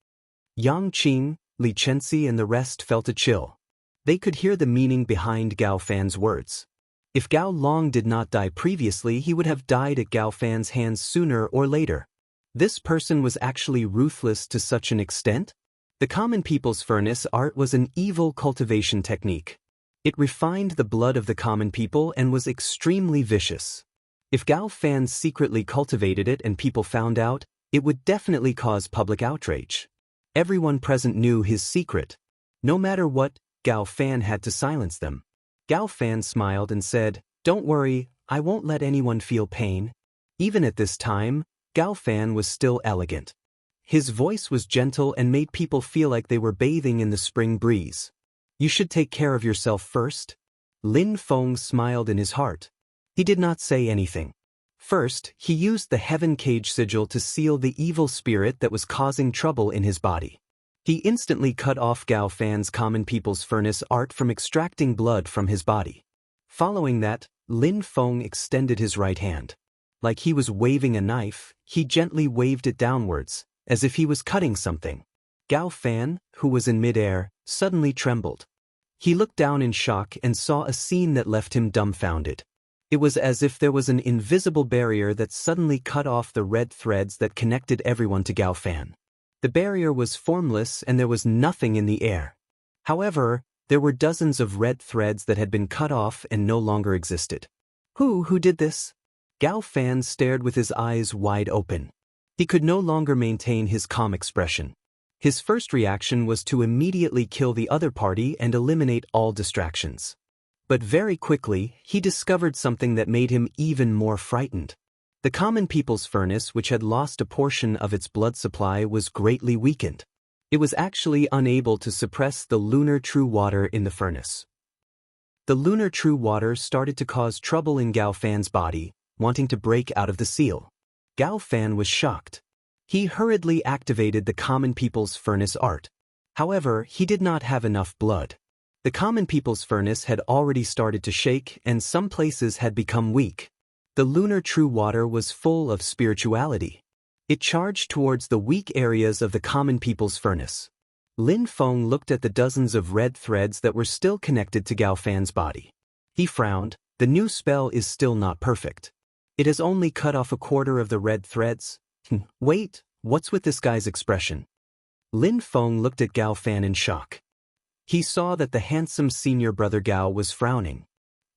Yang Qing, Li Chenxi and the rest felt a chill. They could hear the meaning behind Gao Fan's words. If Gao Long did not die previously, he would have died at Gao Fan's hands sooner or later. This person was actually ruthless to such an extent? The common people's furnace art was an evil cultivation technique. It refined the blood of the common people and was extremely vicious. If Gao Fan secretly cultivated it and people found out, it would definitely cause public outrage. Everyone present knew his secret. No matter what, Gao Fan had to silence them. Gao Fan smiled and said, "Don't worry, I won't let anyone feel pain." Even at this time, Gao Fan was still elegant. His voice was gentle and made people feel like they were bathing in the spring breeze. "You should take care of yourself first." Lin Feng smiled in his heart. He did not say anything. First, he used the Heaven Cage sigil to seal the evil spirit that was causing trouble in his body. He instantly cut off Gao Fan's common people's furnace art from extracting blood from his body. Following that, Lin Feng extended his right hand. Like he was waving a knife, he gently waved it downwards, as if he was cutting something. Gao Fan, who was in midair, suddenly trembled. He looked down in shock and saw a scene that left him dumbfounded. It was as if there was an invisible barrier that suddenly cut off the red threads that connected everyone to Gao Fan. The barrier was formless and there was nothing in the air. However, there were dozens of red threads that had been cut off and no longer existed. Who did this? Gao Fan stared with his eyes wide open. He could no longer maintain his calm expression. His first reaction was to immediately kill the other party and eliminate all distractions. But very quickly, he discovered something that made him even more frightened. The common people's furnace, which had lost a portion of its blood supply, was greatly weakened. It was actually unable to suppress the lunar true water in the furnace. The lunar true water started to cause trouble in Gao Fan's body, wanting to break out of the seal. Gao Fan was shocked. He hurriedly activated the common people's furnace art. However, he did not have enough blood. The common people's furnace had already started to shake and some places had become weak. The lunar true water was full of spirituality. It charged towards the weak areas of the common people's furnace. Lin Feng looked at the dozens of red threads that were still connected to Gao Fan's body. He frowned. The new spell is still not perfect. It has only cut off a quarter of the red threads. Wait, what's with this guy's expression? Lin Feng looked at Gao Fan in shock. He saw that the handsome senior brother Gao was frowning.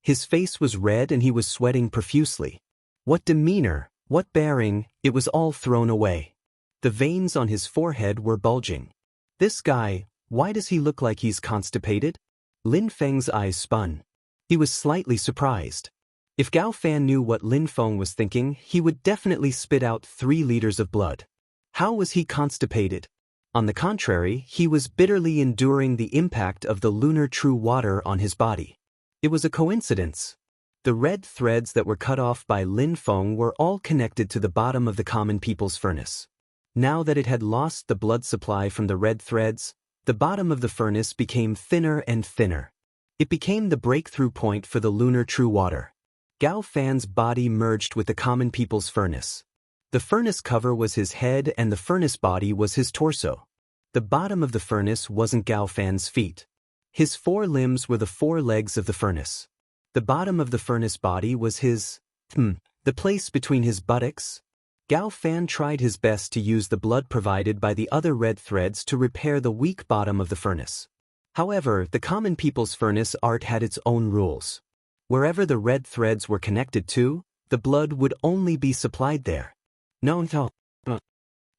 His face was red and he was sweating profusely. What demeanor, what bearing, it was all thrown away. The veins on his forehead were bulging. This guy, why does he look like he's constipated? Lin Feng's eyes spun. He was slightly surprised. If Gao Fan knew what Lin Feng was thinking, he would definitely spit out 3 liters of blood. How was he constipated? On the contrary, he was bitterly enduring the impact of the lunar true water on his body. It was a coincidence. The red threads that were cut off by Lin Feng were all connected to the bottom of the common people's furnace. Now that it had lost the blood supply from the red threads, the bottom of the furnace became thinner and thinner. It became the breakthrough point for the lunar true water. Gao Fan's body merged with the common people's furnace. The furnace cover was his head and the furnace body was his torso. The bottom of the furnace wasn't Gao Fan's feet. His 4 limbs were the 4 legs of the furnace. The bottom of the furnace body was his, the place between his buttocks. Gao Fan tried his best to use the blood provided by the other red threads to repair the weak bottom of the furnace. However, the common people's furnace art had its own rules. Wherever the red threads were connected to, the blood would only be supplied there. No.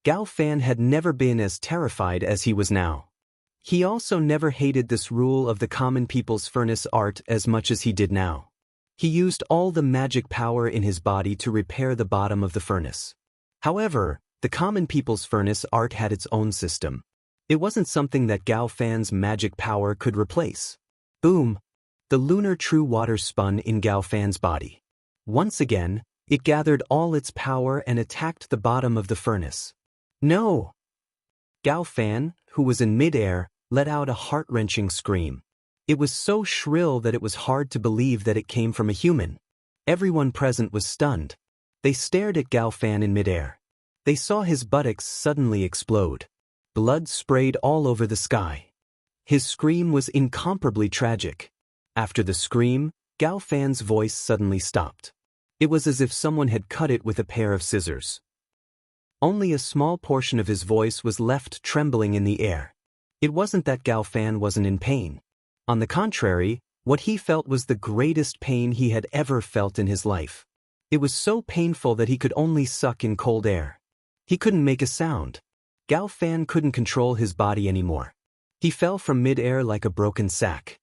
Gao Fan had never been as terrified as he was now. He also never hated this rule of the common people's furnace art as much as he did now. He used all the magic power in his body to repair the bottom of the furnace. However, the common people's furnace art had its own system. It wasn't something that Gao Fan's magic power could replace. Boom! The lunar true water spun in Gao Fan's body. Once again, it gathered all its power and attacked the bottom of the furnace. No! Gao Fan, who was in midair, let out a heart-wrenching scream. It was so shrill that it was hard to believe that it came from a human. Everyone present was stunned. They stared at Gao Fan in midair. They saw his buttocks suddenly explode. Blood sprayed all over the sky. His scream was incomparably tragic. After the scream, Gao Fan's voice suddenly stopped. It was as if someone had cut it with a pair of scissors. Only a small portion of his voice was left trembling in the air. It wasn't that Gao Fan wasn't in pain. On the contrary, what he felt was the greatest pain he had ever felt in his life. It was so painful that he could only suck in cold air. He couldn't make a sound. Gao Fan couldn't control his body anymore. He fell from mid-air like a broken sack.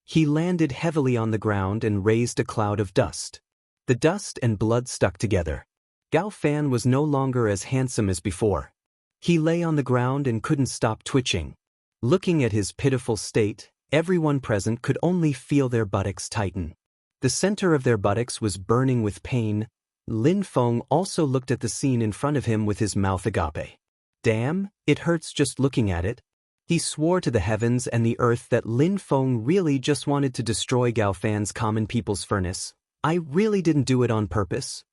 He landed heavily on the ground and raised a cloud of dust. The dust and blood stuck together. Gao Fan was no longer as handsome as before. He lay on the ground and couldn't stop twitching. Looking at his pitiful state, everyone present could only feel their buttocks tighten. The center of their buttocks was burning with pain. Lin Feng also looked at the scene in front of him with his mouth agape. Damn, it hurts just looking at it. He swore to the heavens and the earth that Lin Feng really just wanted to destroy Gao Fan's common people's furnace. I really didn't do it on purpose.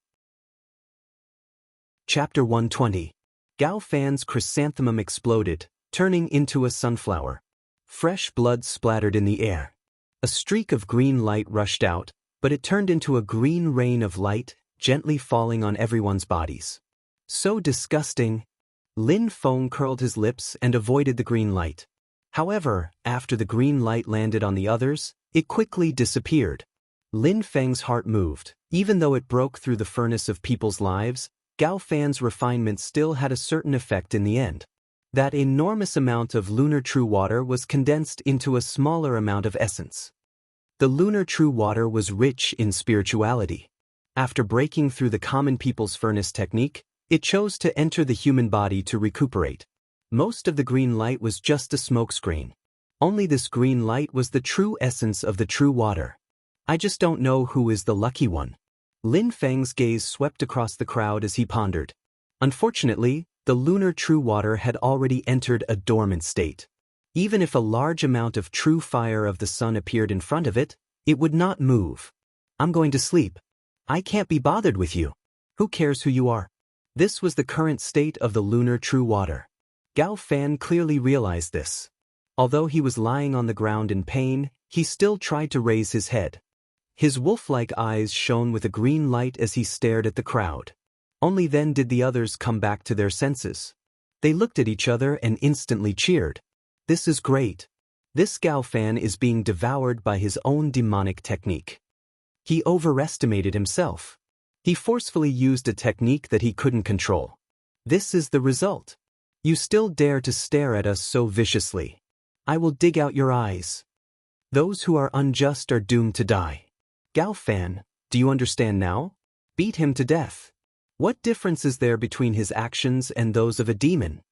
Chapter 120. Gao Fan's chrysanthemum exploded, turning into a sunflower. Fresh blood splattered in the air. A streak of green light rushed out, but it turned into a green rain of light, gently falling on everyone's bodies. So disgusting. Lin Feng curled his lips and avoided the green light. However, after the green light landed on the others, it quickly disappeared. Lin Feng's heart moved. Even though it broke through the furnace of people's lives, Gao Fan's refinement still had a certain effect in the end. That enormous amount of lunar true water was condensed into a smaller amount of essence. The lunar true water was rich in spirituality. After breaking through the common people's furnace technique, it chose to enter the human body to recuperate. Most of the green light was just a smokescreen. Only this green light was the true essence of the true water. I just don't know who is the lucky one. Lin Feng's gaze swept across the crowd as he pondered. Unfortunately, the lunar true water had already entered a dormant state. Even if a large amount of true fire of the sun appeared in front of it, it would not move. I'm going to sleep. I can't be bothered with you. Who cares who you are? This was the current state of the lunar true water. Gao Fan clearly realized this. Although he was lying on the ground in pain, he still tried to raise his head. His wolf-like eyes shone with a green light as he stared at the crowd. Only then did the others come back to their senses. They looked at each other and instantly cheered. This is great. This Gao Fan is being devoured by his own demonic technique. He overestimated himself. He forcefully used a technique that he couldn't control. This is the result. You still dare to stare at us so viciously. I will dig out your eyes. Those who are unjust are doomed to die. Gao Fan, do you understand now? Beat him to death. What difference is there between his actions and those of a demon?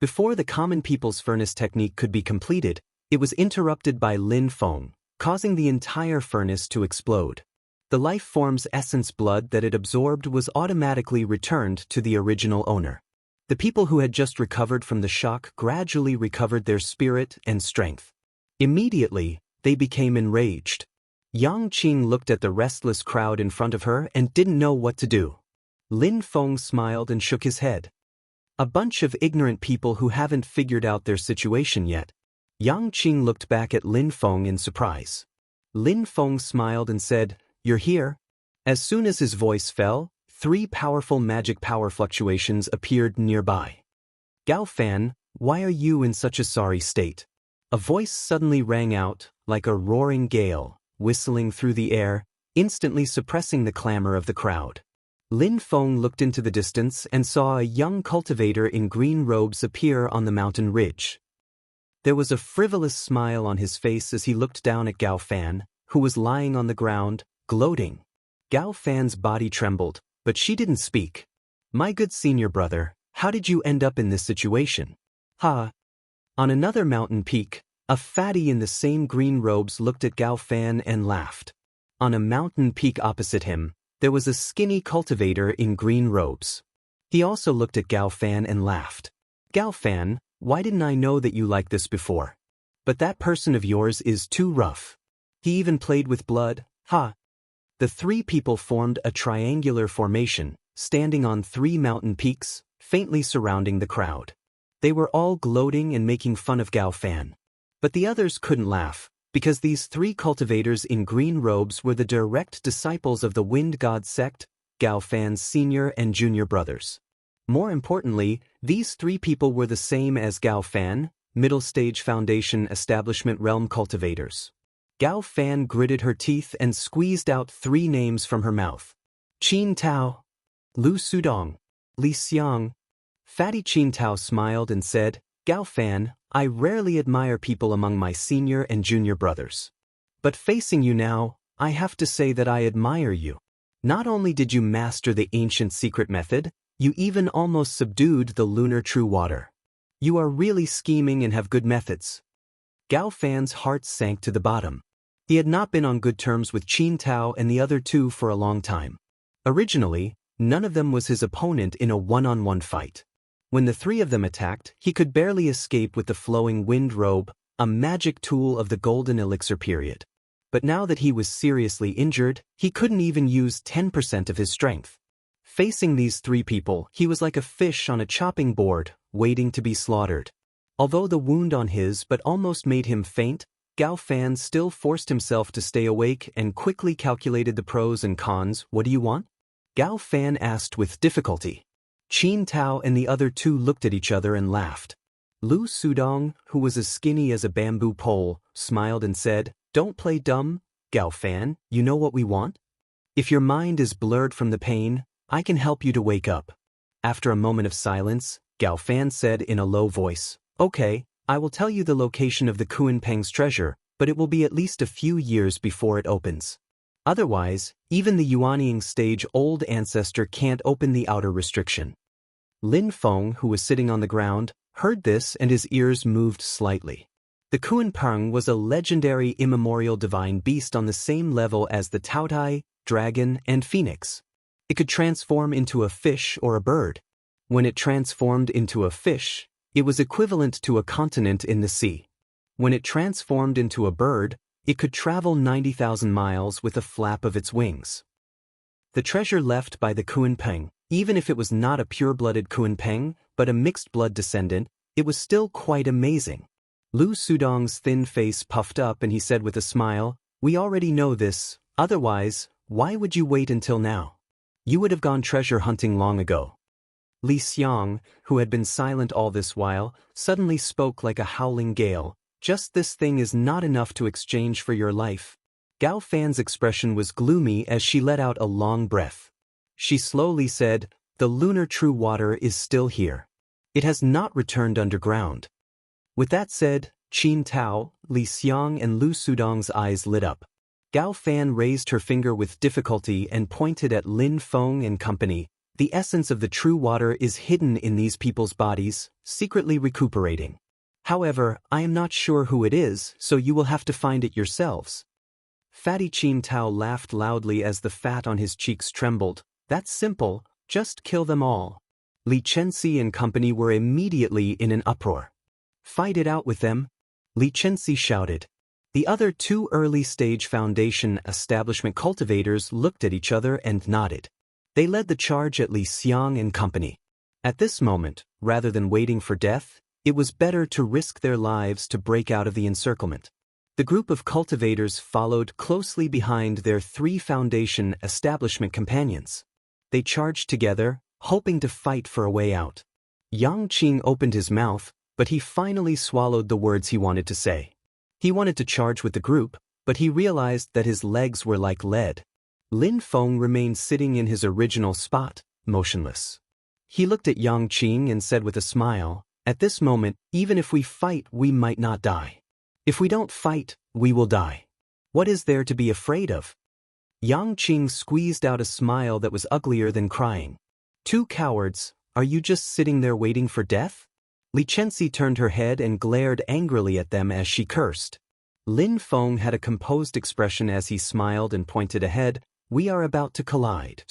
Before the common people's furnace technique could be completed, it was interrupted by Lin Feng, causing the entire furnace to explode. The life form's essence blood that it absorbed was automatically returned to the original owner. The people who had just recovered from the shock gradually recovered their spirit and strength. Immediately, they became enraged. Yang Qing looked at the restless crowd in front of her and didn't know what to do. Lin Feng smiled and shook his head. A bunch of ignorant people who haven't figured out their situation yet. Yang Qing looked back at Lin Feng in surprise. Lin Feng smiled and said, "You're here?" As soon as his voice fell, 3 powerful magic power fluctuations appeared nearby. Gao Fan, why are you in such a sorry state? A voice suddenly rang out, like a roaring gale, whistling through the air, instantly suppressing the clamor of the crowd. Lin Feng looked into the distance and saw a young cultivator in green robes appear on the mountain ridge. There was a frivolous smile on his face as he looked down at Gao Fan, who was lying on the ground, gloating. Gao Fan's body trembled, but she didn't speak. My good senior brother, how did you end up in this situation? Ha! On another mountain peak, a fatty in the same green robes looked at Gao Fan and laughed. On a mountain peak opposite him, there was a skinny cultivator in green robes. He also looked at Gao Fan and laughed. Gao Fan, why didn't I know that you liked this before? But that person of yours is too rough. He even played with blood, ha! The 3 people formed a triangular formation, standing on 3 mountain peaks, faintly surrounding the crowd. They were all gloating and making fun of Gao Fan. But the others couldn't laugh, because these 3 cultivators in green robes were the direct disciples of the Wind God sect, Gao Fan's senior and junior brothers. More importantly, these 3 people were the same as Gao Fan, Middle Stage Foundation Establishment Realm cultivators. Gao Fan gritted her teeth and squeezed out 3 names from her mouth. Qin Tao, Lu Sudong, Li Xiang. Fatty Qin Tao smiled and said, Gao Fan, I rarely admire people among my senior and junior brothers. But facing you now, I have to say that I admire you. Not only did you master the ancient secret method, you even almost subdued the lunar true water. You are really scheming and have good methods. Gao Fan's heart sank to the bottom. He had not been on good terms with Qin Tao and the other 2 for a long time. Originally, None of them was his opponent in a one-on-one fight. When the three of them attacked, he could barely escape with the flowing wind robe, a magic tool of the golden elixir period. But now that he was seriously injured, he couldn't even use 10% of his strength. Facing these three people, he was like a fish on a chopping board, waiting to be slaughtered. Although the wound on his but almost made him faint, Gao Fan still forced himself to stay awake and quickly calculated the pros and cons. What do you want? Gao Fan asked with difficulty. Qin Tao and the other two looked at each other and laughed. Lu Sudong, who was as skinny as a bamboo pole, smiled and said, "Don't play dumb, Gao Fan, you know what we want? If your mind is blurred from the pain, I can help you to wake up." After a moment of silence, Gao Fan said in a low voice, "Okay, I will tell you the location of the Kuanpeng's treasure, but it will be at least a few years before it opens. Otherwise, even the Yuanying stage-old ancestor can't open the outer restriction." Lin Feng, who was sitting on the ground, heard this and his ears moved slightly. The Kuanpeng was a legendary immemorial divine beast on the same level as the Taotai, dragon, and phoenix. It could transform into a fish or a bird. When it transformed into a fish, it was equivalent to a continent in the sea. When it transformed into a bird, it could travel 90,000 miles with a flap of its wings. The treasure left by the Kuanpeng, even if it was not a pure-blooded Kuanpeng, but a mixed-blood descendant, it was still quite amazing. Lu Sudong's thin face puffed up and he said with a smile, "We already know this, otherwise, why would you wait until now? You would have gone treasure hunting long ago." Li Xiang, who had been silent all this while, suddenly spoke like a howling gale, "Just this thing is not enough to exchange for your life." Gao Fan's expression was gloomy as she let out a long breath. She slowly said, "The lunar true water is still here. It has not returned underground." With that said, Qin Tao, Li Xiang and Lu Sudong's eyes lit up. Gao Fan raised her finger with difficulty and pointed at Lin Feng and company. "The essence of the true water is hidden in these people's bodies, secretly recuperating. However, I am not sure who it is, so you will have to find it yourselves." Fatty Qin Tao laughed loudly as the fat on his cheeks trembled. "That's simple, just kill them all." Li Chenxi and company were immediately in an uproar. "Fight it out with them," Li Chenxi shouted. The other two early-stage foundation establishment cultivators looked at each other and nodded. They led the charge at Li Xiang and company. At this moment, rather than waiting for death, it was better to risk their lives to break out of the encirclement. The group of cultivators followed closely behind their three foundation establishment companions. They charged together, hoping to fight for a way out. Yang Qing opened his mouth, but he finally swallowed the words he wanted to say. He wanted to charge with the group, but he realized that his legs were like lead. Lin Feng remained sitting in his original spot, motionless. He looked at Yang Qing and said with a smile, "At this moment, even if we fight, we might not die. If we don't fight, we will die. What is there to be afraid of?" Yang Qing squeezed out a smile that was uglier than crying. "Two cowards, are you just sitting there waiting for death?" Li Chenxi turned her head and glared angrily at them as she cursed. Lin Feng had a composed expression as he smiled and pointed ahead. "We are about to collide."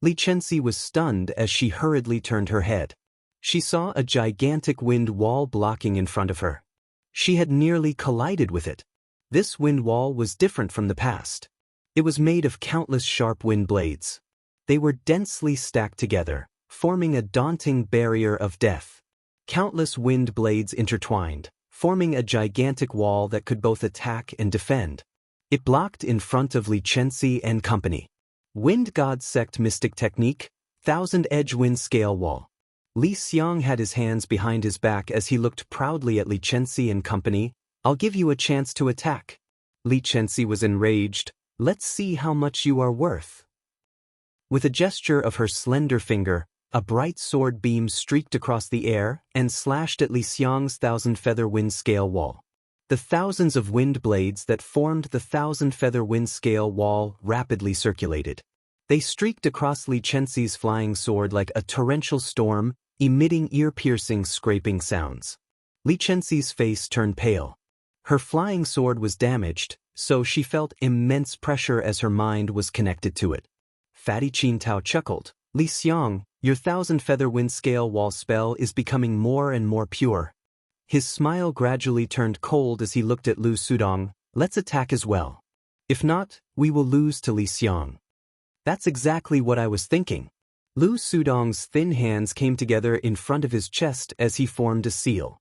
Li Chenxi was stunned as she hurriedly turned her head. She saw a gigantic wind wall blocking in front of her. She had nearly collided with it. This wind wall was different from the past. It was made of countless sharp wind blades. They were densely stacked together, forming a daunting barrier of death. Countless wind blades intertwined, forming a gigantic wall that could both attack and defend. It blocked in front of Li Chenxi and company. Wind God Sect Mystic Technique, Thousand-Edge Wind Scale Wall. Li Xiang had his hands behind his back as he looked proudly at Li Chenxi and company. "I'll give you a chance to attack." Li Chenxi was enraged. "Let's see how much you are worth." With a gesture of her slender finger, a bright sword beam streaked across the air and slashed at Li Xiang's thousand-feather wind scale wall. The thousands of wind blades that formed the thousand-feather wind scale wall rapidly circulated. They streaked across Li Chenxi's flying sword like a torrential storm, emitting ear-piercing scraping sounds. Li Chenxi's face turned pale. Her flying sword was damaged, so she felt immense pressure as her mind was connected to it. Fatty Qin Tao chuckled. Li Xiang, your 1,000-feather wind scale wall spell is becoming more and more pure. His smile gradually turned cold as he looked at Lu Sudong. Let's attack as well. If not, we will lose to Li Xiang. That's exactly what I was thinking. Lu Sudong's thin hands came together in front of his chest as he formed a seal.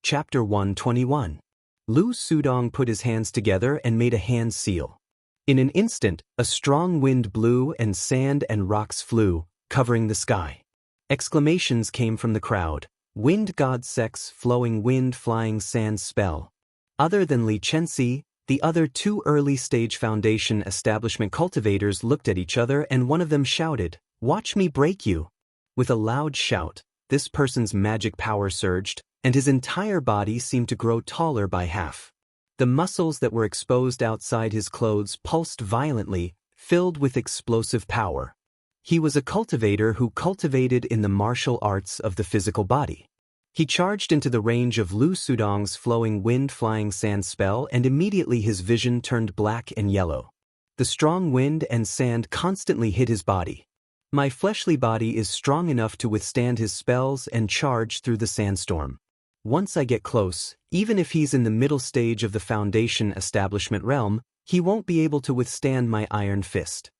Chapter 121. Lu Sudong put his hands together and made a hand seal. In an instant, a strong wind blew and sand and rocks flew, covering the sky. Exclamations came from the crowd. Wind god sex flowing wind flying sand spell. Other than Li Chenxi, the other two early-stage foundation establishment cultivators looked at each other and one of them shouted, "Watch me break you!" With a loud shout, this person's magic power surged, and his entire body seemed to grow taller by half. The muscles that were exposed outside his clothes pulsed violently, filled with explosive power. He was a cultivator who cultivated in the martial arts of the physical body. He charged into the range of Lu Sudong's flowing wind-flying sand spell and immediately his vision turned black and yellow. The strong wind and sand constantly hit his body. My fleshly body is strong enough to withstand his spells and charge through the sandstorm. Once I get close, even if he's in the middle stage of the foundation establishment realm, he won't be able to withstand my iron fist.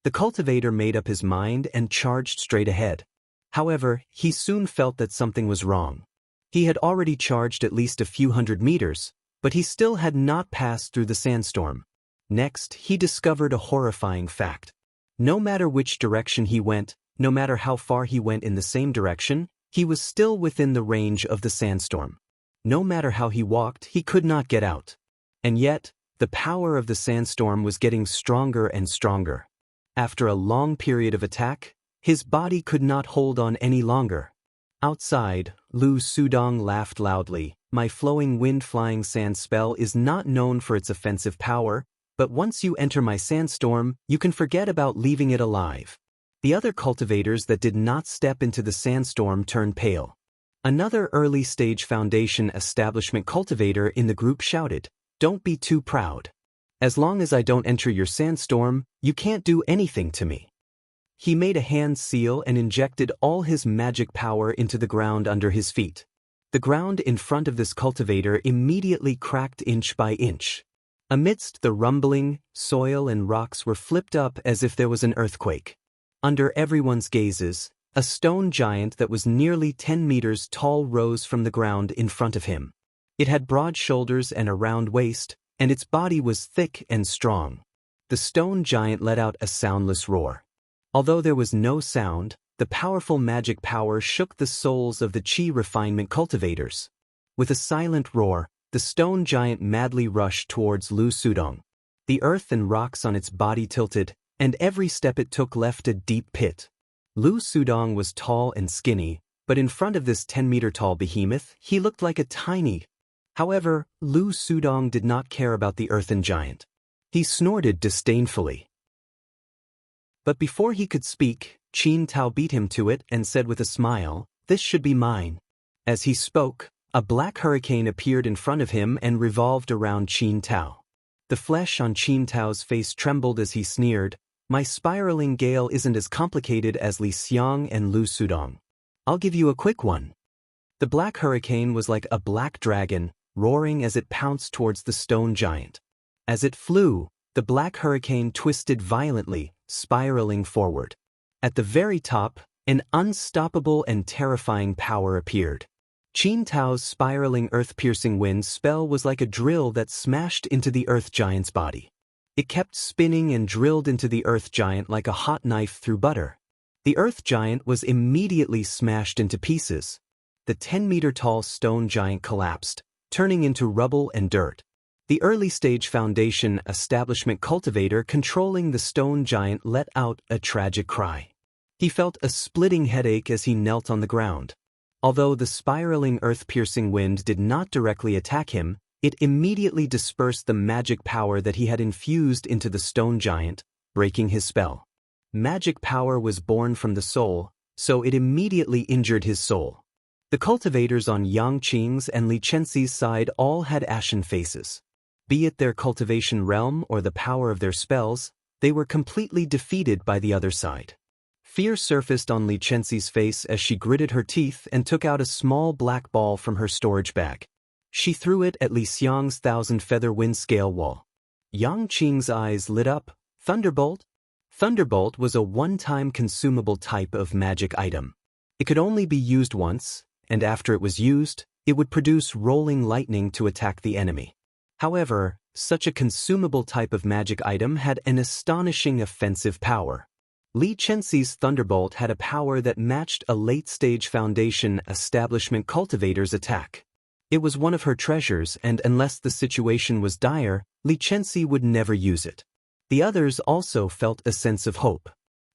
The cultivator made up his mind and charged straight ahead. However, he soon felt that something was wrong. He had already charged at least a few hundred meters, but he still had not passed through the sandstorm. Next, he discovered a horrifying fact. No matter which direction he went, no matter how far he went in the same direction, he was still within the range of the sandstorm. No matter how he walked, he could not get out. And yet, the power of the sandstorm was getting stronger and stronger. After a long period of attack, his body could not hold on any longer. Outside, Lu Sudong laughed loudly. My flowing wind-flying sand spell is not known for its offensive power, but once you enter my sandstorm, you can forget about leaving it alive. The other cultivators that did not step into the sandstorm turned pale. Another early-stage foundation establishment cultivator in the group shouted, "Don't be too proud. As long as I don't enter your sandstorm, you can't do anything to me." He made a hand seal and injected all his magic power into the ground under his feet. The ground in front of this cultivator immediately cracked inch by inch. Amidst the rumbling, soil and rocks were flipped up as if there was an earthquake. Under everyone's gazes, a stone giant that was nearly 10 meters tall rose from the ground in front of him. It had broad shoulders and a round waist, and its body was thick and strong. The stone giant let out a soundless roar. Although there was no sound, the powerful magic power shook the souls of the Qi refinement cultivators. With a silent roar, the stone giant madly rushed towards Lu Sudong. The earth and rocks on its body tilted, and every step it took left a deep pit. Lu Sudong was tall and skinny, but in front of this 10-meter-tall behemoth, he looked like a tiny. However, Lu Sudong did not care about the earthen giant. He snorted disdainfully. But before he could speak, Qin Tao beat him to it and said with a smile, "This should be mine." As he spoke, a black hurricane appeared in front of him and revolved around Qin Tao. The flesh on Qin Tao's face trembled as he sneered, "My spiraling gale isn't as complicated as Li Xiang and Lu Sudong. I'll give you a quick one." The black hurricane was like a black dragon, roaring as it pounced towards the stone giant. As it flew, the black hurricane twisted violently, spiraling forward. At the very top, an unstoppable and terrifying power appeared. Qin Tao's spiraling earth-piercing wind spell was like a drill that smashed into the earth giant's body. It kept spinning and drilled into the earth giant like a hot knife through butter. The earth giant was immediately smashed into pieces. The 10-meter-tall stone giant collapsed, turning into rubble and dirt. The early-stage foundation establishment cultivator controlling the stone giant let out a tragic cry. He felt a splitting headache as he knelt on the ground. Although the spiraling earth-piercing wind did not directly attack him, it immediately dispersed the magic power that he had infused into the stone giant, breaking his spell. Magic power was born from the soul, so it immediately injured his soul. The cultivators on Yang Qing's and Li Chenxi's side all had ashen faces. Be it their cultivation realm or the power of their spells, They were completely defeated by the other side. Fear surfaced on Li Chenxi's face as she gritted her teeth and took out a small black ball from her storage bag. She threw it at Li Xiang's 1,000-feather wind scale wall. Yang Qing's eyes lit up. Thunderbolt? Thunderbolt was a one-time consumable type of magic item. It could only be used once, and after it was used, it would produce rolling lightning to attack the enemy. However, such a consumable type of magic item had an astonishing offensive power. Li Chenxi's Thunderbolt had a power that matched a late-stage Foundation establishment cultivator's attack. It was one of her treasures, and unless the situation was dire, Li Chenxi would never use it. The others also felt a sense of hope.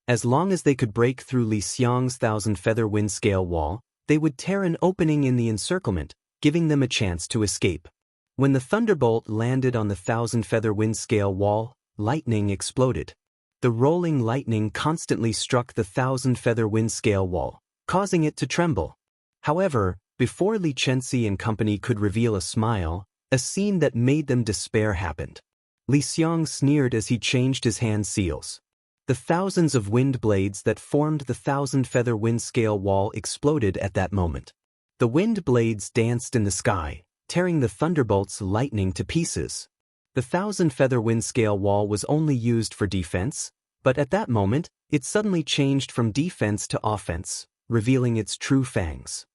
As long as they could break through Li Xiang's 1,000-feather wind scale wall, they would tear an opening in the encirclement, giving them a chance to escape. When the Thunderbolt landed on the 1,000-feather wind scale wall, lightning exploded. The rolling lightning constantly struck the 1,000-feather wind scale wall, causing it to tremble. However, before Li Chenxi and company could reveal a smile, a scene that made them despair happened. Li Xiang sneered as he changed his hand seals. The thousands of wind blades that formed the 1,000-feather wind scale wall exploded at that moment. The wind blades danced in the sky, tearing the Thunderbolt's lightning to pieces. The 1,000-feather wind scale wall was only used for defense, but at that moment, it suddenly changed from defense to offense, revealing its true fangs.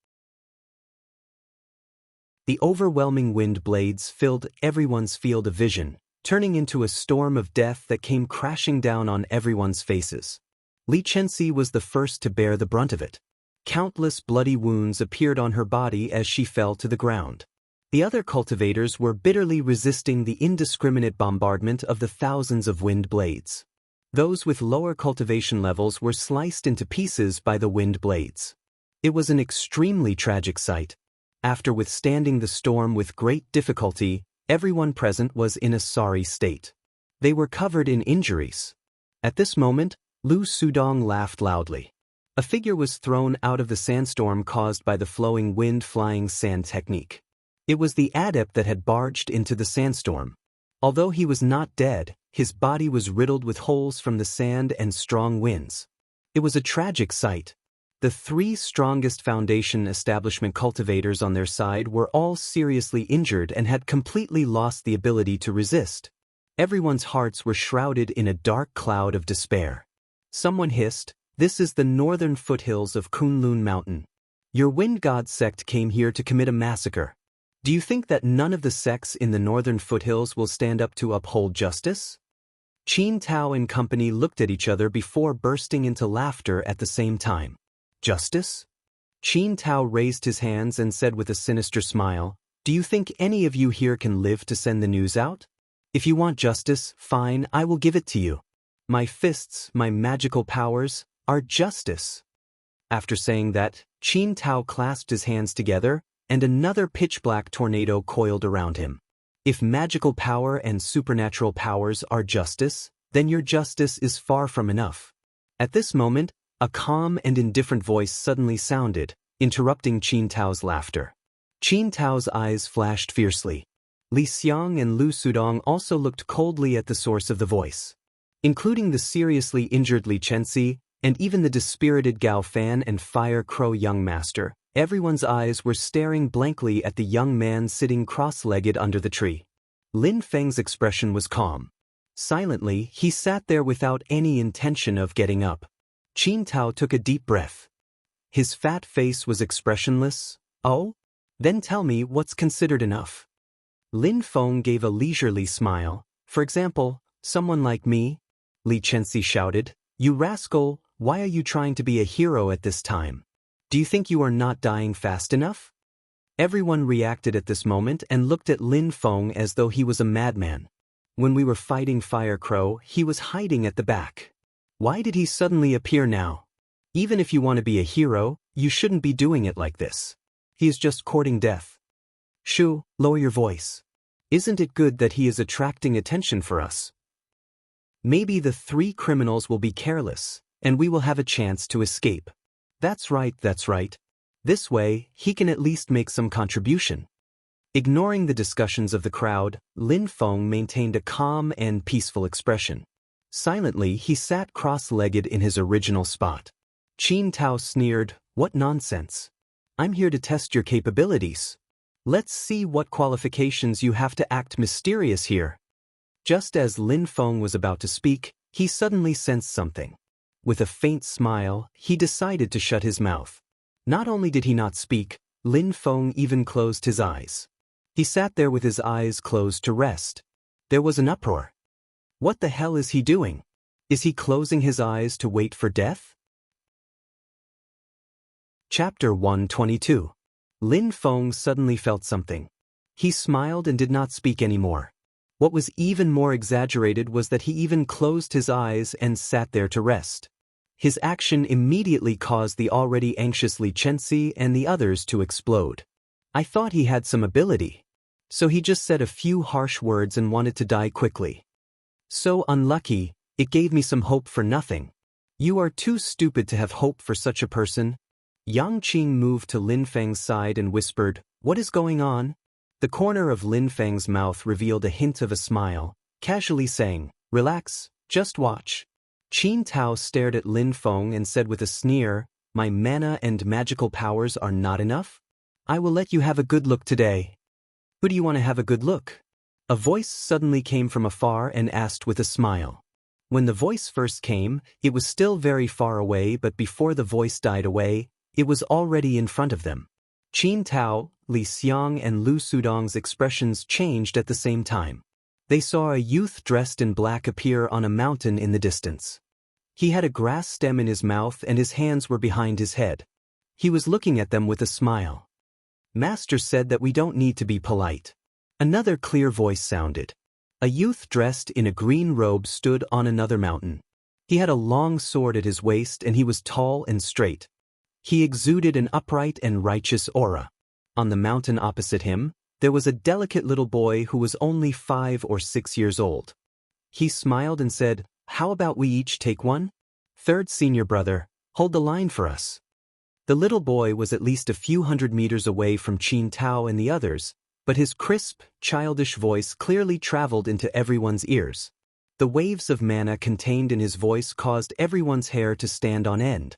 The overwhelming wind blades filled everyone's field of vision, turning into a storm of death that came crashing down on everyone's faces. Li Chenxi was the first to bear the brunt of it. Countless bloody wounds appeared on her body as she fell to the ground. The other cultivators were bitterly resisting the indiscriminate bombardment of the thousands of wind blades. Those with lower cultivation levels were sliced into pieces by the wind blades. It was an extremely tragic sight. After withstanding the storm with great difficulty, everyone present was in a sorry state. They were covered in injuries. At this moment, Lu Sudong laughed loudly. A figure was thrown out of the sandstorm caused by the flowing wind flying sand technique. It was the adept that had barged into the sandstorm. Although he was not dead, his body was riddled with holes from the sand and strong winds. It was a tragic sight. The three strongest Foundation establishment cultivators on their side were all seriously injured and had completely lost the ability to resist. Everyone's hearts were shrouded in a dark cloud of despair. Someone hissed, "This is the northern foothills of Kunlun Mountain. Your wind god sect came here to commit a massacre. Do you think that none of the sects in the northern foothills will stand up to uphold justice?" Qin Tao and company looked at each other before bursting into laughter at the same time. Justice? Qin Tao raised his hands and said with a sinister smile, "Do you think any of you here can live to send the news out? If you want justice, fine, I will give it to you. My fists, my magical powers, are justice." After saying that, Qin Tao clasped his hands together, and another pitch-black tornado coiled around him. If magical power and supernatural powers are justice, then your justice is far from enough. At this moment, a calm and indifferent voice suddenly sounded, interrupting Qin Tao's laughter. Qin Tao's eyes flashed fiercely. Li Xiang and Lu Sudong also looked coldly at the source of the voice. Including the seriously injured Li Chenxi, and even the dispirited Gao Fan and Fire Crow young master, everyone's eyes were staring blankly at the young man sitting cross-legged under the tree. Lin Feng's expression was calm. Silently, he sat there without any intention of getting up. Qin Tao took a deep breath. His fat face was expressionless. "Oh? Then tell me what's considered enough." Lin Feng gave a leisurely smile. "For example, someone like me?" Li Chenxi shouted. "You rascal, why are you trying to be a hero at this time? Do you think you are not dying fast enough?" Everyone reacted at this moment and looked at Lin Feng as though he was a madman. When we were fighting Fire Crow, he was hiding at the back. Why did he suddenly appear now? Even if you want to be a hero, you shouldn't be doing it like this. He is just courting death. Shu, lower your voice. Isn't it good that he is attracting attention for us? Maybe the three criminals will be careless, and we will have a chance to escape. That's right, that's right. This way, he can at least make some contribution. Ignoring the discussions of the crowd, Lin Feng maintained a calm and peaceful expression. Silently, he sat cross-legged in his original spot. Qin Tao sneered, "What nonsense. I'm here to test your capabilities. Let's see what qualifications you have to act mysterious here." Just as Lin Feng was about to speak, he suddenly sensed something. With a faint smile, he decided to shut his mouth. Not only did he not speak, Lin Feng even closed his eyes. He sat there with his eyes closed to rest. There was an uproar. What the hell is he doing? Is he closing his eyes to wait for death? Chapter 122. Lin Feng suddenly felt something. He smiled and did not speak anymore. What was even more exaggerated was that he even closed his eyes and sat there to rest. His action immediately caused the already anxious Li Chenxi and the others to explode. I thought he had some ability. So he just said a few harsh words and wanted to die quickly. So unlucky, it gave me some hope for nothing. You are too stupid to have hope for such a person. Yang Qing moved to Lin Feng's side and whispered, "What is going on?" The corner of Lin Feng's mouth revealed a hint of a smile, casually saying, "Relax, just watch." Qin Tao stared at Lin Feng and said with a sneer, "My mana and magical powers are not enough? I will let you have a good look today." "Who do you want to have a good look?" A voice suddenly came from afar and asked with a smile. When the voice first came, it was still very far away, but before the voice died away, it was already in front of them. Qin Tao, Li Xiang and Lu Sudong's expressions changed at the same time. They saw a youth dressed in black appear on a mountain in the distance. He had a grass stem in his mouth and his hands were behind his head. He was looking at them with a smile. "Master said that we don't need to be polite." Another clear voice sounded. A youth dressed in a green robe stood on another mountain. He had a long sword at his waist and he was tall and straight. He exuded an upright and righteous aura. On the mountain opposite him, there was a delicate little boy who was only 5 or 6 years old. He smiled and said, "How about we each take one? Third senior brother, hold the line for us." The little boy was at least a few hundred meters away from Qin Tao and the others, but his crisp, childish voice clearly traveled into everyone's ears. The waves of mana contained in his voice caused everyone's hair to stand on end.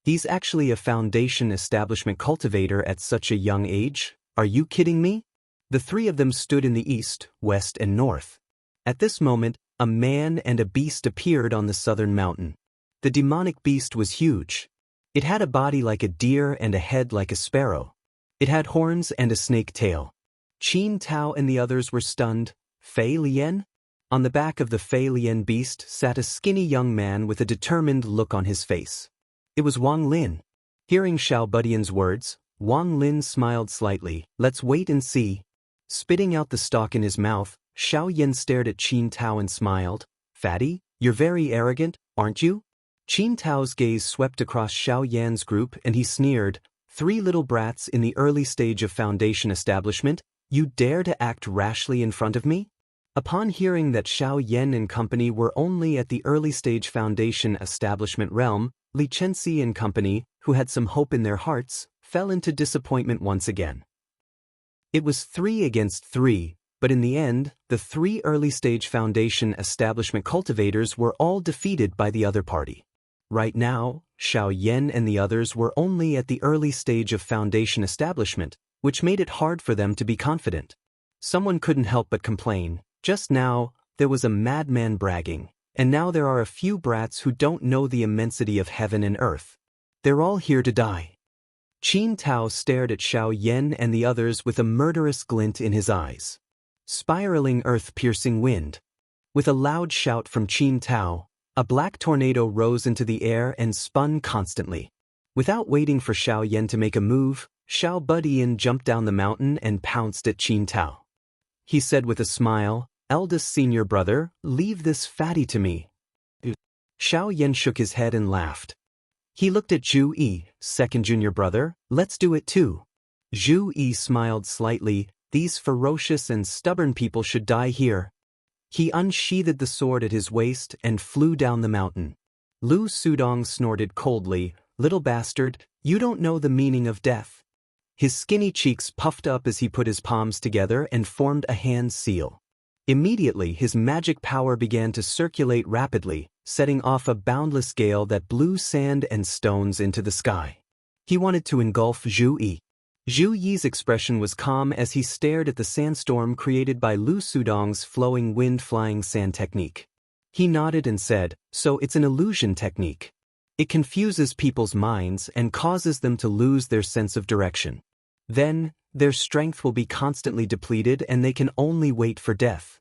"He's actually a foundation establishment cultivator at such a young age? Are you kidding me?" The three of them stood in the east, west and north. At this moment, a man and a beast appeared on the southern mountain. The demonic beast was huge. It had a body like a deer and a head like a sparrow. It had horns and a snake tail. Qin Tao and the others were stunned. Fei Lian? On the back of the Fei Lian beast sat a skinny young man with a determined look on his face. It was Wang Lin. Hearing Xiao Budian's words, Wang Lin smiled slightly. "Let's wait and see." Spitting out the stalk in his mouth, Xiao Yan stared at Qin Tao and smiled. "Fatty, you're very arrogant, aren't you?" Qin Tao's gaze swept across Xiao Yan's group and he sneered, "3 little brats in the early stage of foundation establishment, you dare to act rashly in front of me?" Upon hearing that Xiao Yan and company were only at the early stage foundation establishment realm, Li Chenxi and company, who had some hope in their hearts, fell into disappointment once again. It was 3 against 3, but in the end, the 3 early-stage foundation establishment cultivators were all defeated by the other party. Right now, Xiao Yan and the others were only at the early stage of foundation establishment, which made it hard for them to be confident. Someone couldn't help but complain. Just now, there was a madman bragging, and now there are a few brats who don't know the immensity of heaven and earth. They're all here to die. Qin Tao stared at Xiao Yan and the others with a murderous glint in his eyes. Spiraling earth-piercing wind. With a loud shout from Qin Tao, a black tornado rose into the air and spun constantly. Without waiting for Xiao Yan to make a move, Xiao Budian jumped down the mountain and pounced at Qin Tao. He said with a smile, "Eldest senior brother, leave this fatty to me." Xiao Yan shook his head and laughed. He looked at Zhu Yi, "Second junior brother, let's do it too." Zhu Yi smiled slightly, "These ferocious and stubborn people should die here." He unsheathed the sword at his waist and flew down the mountain. Lu Sudong snorted coldly, "Little bastard, you don't know the meaning of death." His skinny cheeks puffed up as he put his palms together and formed a hand seal. Immediately his magic power began to circulate rapidly, setting off a boundless gale that blew sand and stones into the sky. He wanted to engulf Zhu Yi. Zhu Yi's expression was calm as he stared at the sandstorm created by Lu Sudong's flowing wind-flying sand technique. He nodded and said, "So it's an illusion technique. It confuses people's minds and causes them to lose their sense of direction. Then, their strength will be constantly depleted and they can only wait for death.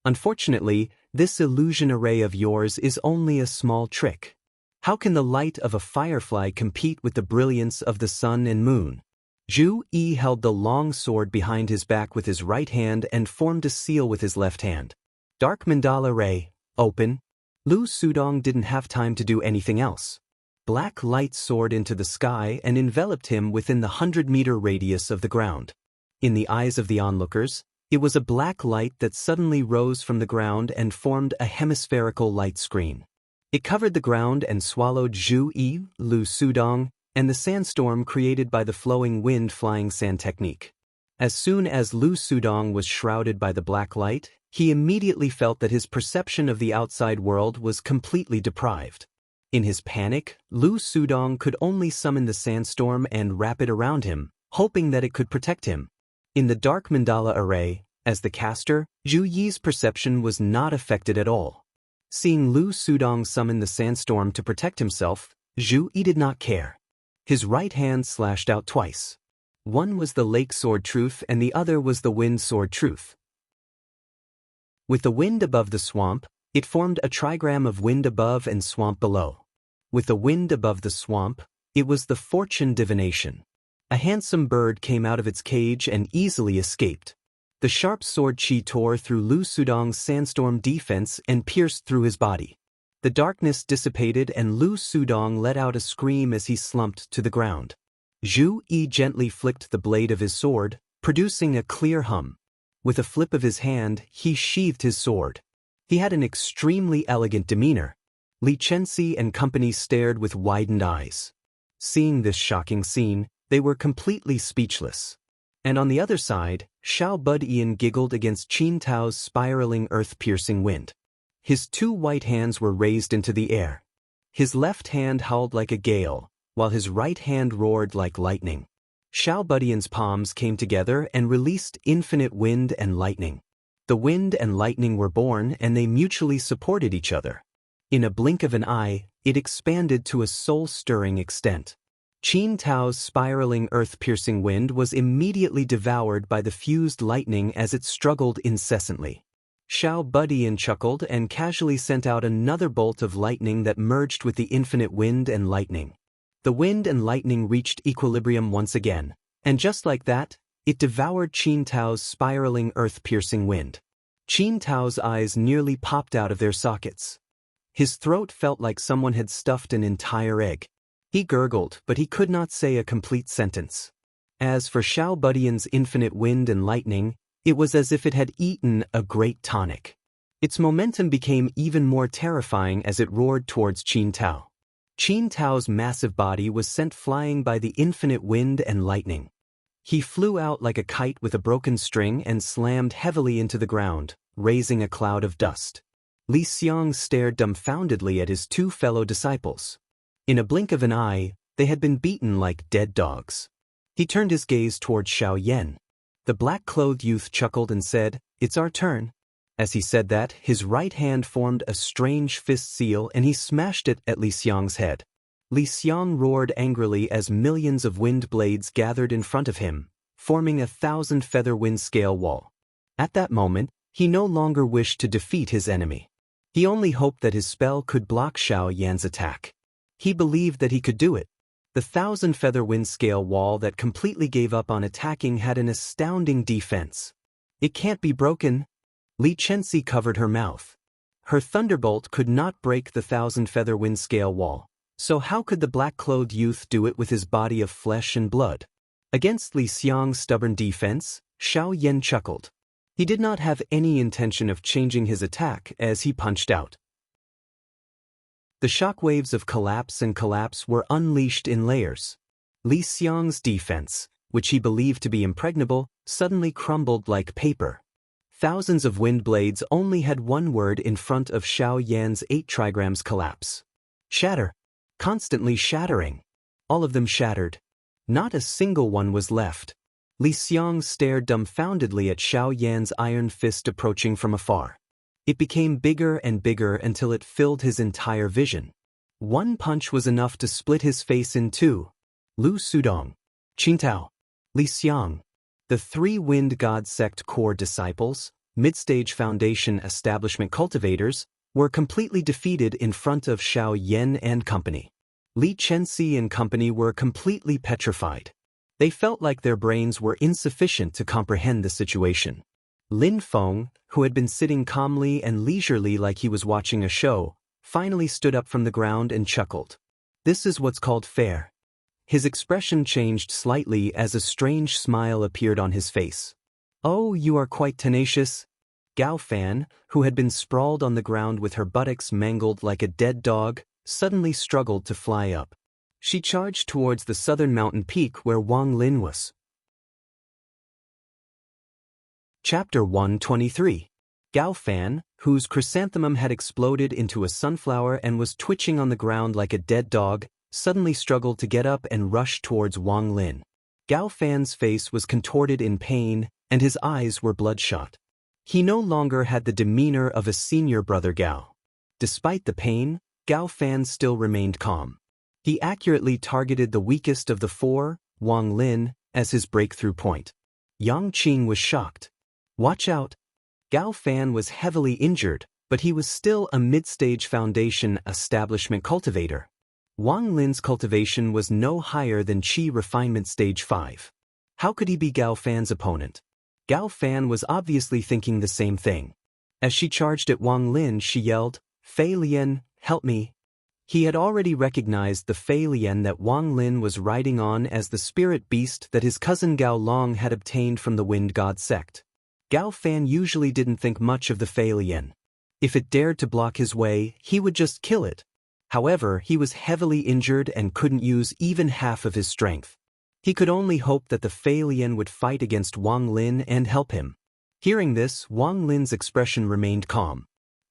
Unfortunately, this illusion array of yours is only a small trick. How can the light of a firefly compete with the brilliance of the sun and moon?" Zhu Yi held the long sword behind his back with his right hand and formed a seal with his left hand. Dark mandala ray, open. Lu Sudong didn't have time to do anything else. Black light soared into the sky and enveloped him within the 100-meter radius of the ground. In the eyes of the onlookers, it was a black light that suddenly rose from the ground and formed a hemispherical light screen. It covered the ground and swallowed Zhu Yi, Lu Sudong, and the sandstorm created by the flowing wind-flying sand technique. As soon as Lu Sudong was shrouded by the black light, he immediately felt that his perception of the outside world was completely deprived. In his panic, Lu Sudong could only summon the sandstorm and wrap it around him, hoping that it could protect him. In the dark mandala array, as the caster, Zhu Yi's perception was not affected at all. Seeing Lu Sudong summon the sandstorm to protect himself, Zhu Yi did not care. His right hand slashed out twice. One was the lake sword truth and the other was the wind sword truth. With the wind above the swamp, it formed a trigram of wind above and swamp below. With the wind above the swamp, it was the fortune divination. A handsome bird came out of its cage and easily escaped. The sharp sword chi tore through Lu Sudong's sandstorm defense and pierced through his body. The darkness dissipated and Lu Sudong let out a scream as he slumped to the ground. Zhu Yi gently flicked the blade of his sword, producing a clear hum. With a flip of his hand, he sheathed his sword. He had an extremely elegant demeanor. Li Chenxi and company stared with widened eyes. Seeing this shocking scene, they were completely speechless. And on the other side, Xiao Budian giggled against Qin Tao's spiraling earth-piercing wind. His two white hands were raised into the air. His left hand howled like a gale, while his right hand roared like lightning. Xiao Budian's palms came together and released infinite wind and lightning. The wind and lightning were born and they mutually supported each other. In a blink of an eye, it expanded to a soul-stirring extent. Qin Tao's spiraling earth-piercing wind was immediately devoured by the fused lightning as it struggled incessantly. Xiao Budian chuckled and casually sent out another bolt of lightning that merged with the infinite wind and lightning. The wind and lightning reached equilibrium once again, and just like that, it devoured Qin Tao's spiraling earth-piercing wind. Qin Tao's eyes nearly popped out of their sockets. His throat felt like someone had stuffed an entire egg. He gurgled, but he could not say a complete sentence. As for Xiao Budian's infinite wind and lightning, it was as if it had eaten a great tonic. Its momentum became even more terrifying as it roared towards Qin Tao. Qin Tao's massive body was sent flying by the infinite wind and lightning. He flew out like a kite with a broken string and slammed heavily into the ground, raising a cloud of dust. Li Xiang stared dumbfoundedly at his two fellow disciples. In a blink of an eye, they had been beaten like dead dogs. He turned his gaze toward Xiao Yan. The black-clothed youth chuckled and said, "It's our turn." As he said that, his right hand formed a strange fist seal and he smashed it at Li Xiang's head. Li Xiang roared angrily as millions of wind blades gathered in front of him, forming a 1,000-feather wind scale wall. At that moment, he no longer wished to defeat his enemy. He only hoped that his spell could block Xiao Yan's attack. He believed that he could do it. The 1,000-feather wind scale wall that completely gave up on attacking had an astounding defense. "It can't be broken." Li Chenxi covered her mouth. Her thunderbolt could not break the 1,000-feather wind scale wall, so how could the black-clothed youth do it with his body of flesh and blood? Against Li Xiang's stubborn defense, Xiao Yan chuckled. He did not have any intention of changing his attack as he punched out. The shockwaves of collapse and collapse were unleashed in layers. Li Xiang's defense, which he believed to be impregnable, suddenly crumbled like paper. Thousands of wind blades only had one word in front of Xiao Yan's 8 trigrams: collapse. Shatter. Constantly shattering. All of them shattered. Not a single one was left. Li Xiang stared dumbfoundedly at Xiao Yan's iron fist approaching from afar. It became bigger and bigger until it filled his entire vision. One punch was enough to split his face in two. Lu Sudong, Qingtao, Li Xiang, the 3 Wind God Sect core disciples, mid-stage foundation establishment cultivators, were completely defeated in front of Xiao Yan and company. Li Chenxi and company were completely petrified. They felt like their brains were insufficient to comprehend the situation. Lin Feng, who had been sitting calmly and leisurely like he was watching a show, finally stood up from the ground and chuckled. This is what's called fair. His expression changed slightly as a strange smile appeared on his face. Oh, you are quite tenacious. Gao Fan, who had been sprawled on the ground with her buttocks mangled like a dead dog, suddenly struggled to fly up. She charged towards the southern mountain peak where Wang Lin was. Chapter 123. Gao Fan, whose chrysanthemum had exploded into a sunflower and was twitching on the ground like a dead dog, suddenly struggled to get up and rush towards Wang Lin. Gao Fan's face was contorted in pain, and his eyes were bloodshot. He no longer had the demeanor of a senior brother Gao. Despite the pain, Gao Fan still remained calm. He accurately targeted the weakest of the 4, Wang Lin, as his breakthrough point. Yang Qing was shocked. Watch out! Gao Fan was heavily injured, but he was still a mid-stage foundation establishment cultivator. Wang Lin's cultivation was no higher than Qi refinement stage 5. How could he be Gao Fan's opponent? Gao Fan was obviously thinking the same thing. As she charged at Wang Lin, she yelled, "Fei Lian, help me." He had already recognized the Fei Lian that Wang Lin was riding on as the spirit beast that his cousin Gao Long had obtained from the Wind God Sect. Gao Fan usually didn't think much of the Fei Lian. If it dared to block his way, he would just kill it. However, he was heavily injured and couldn't use even half of his strength. He could only hope that the Fei Lian would fight against Wang Lin and help him. Hearing this, Wang Lin's expression remained calm.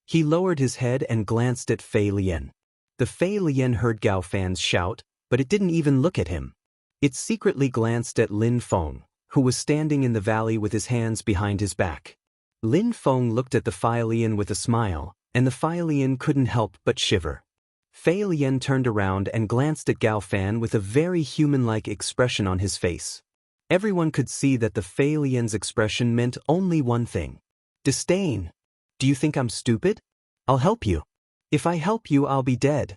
He lowered his head and glanced at Fei Lian. The Fei Lian heard Gao Fan's shout, but it didn't even look at him. It secretly glanced at Lin Feng, who was standing in the valley with his hands behind his back. Lin Feng looked at the Fei Lian with a smile, and the Fei Lian couldn't help but shiver. Fei Lian turned around and glanced at Gao Fan with a very human-like expression on his face. Everyone could see that the Fei Lian's expression meant only one thing: disdain. Do you think I'm stupid? I'll help you. If I help you, I'll be dead.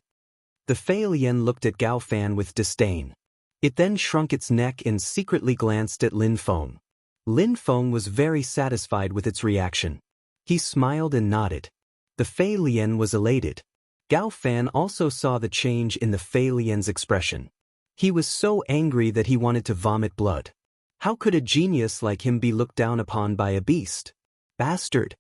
The Fei Lian looked at Gao Fan with disdain. It then shrunk its neck and secretly glanced at Lin Feng. Lin Feng was very satisfied with its reaction. He smiled and nodded. The Fei Lian was elated. Gao Fan also saw the change in the Fei Lian's expression. He was so angry that he wanted to vomit blood. How could a genius like him be looked down upon by a beast? Bastard!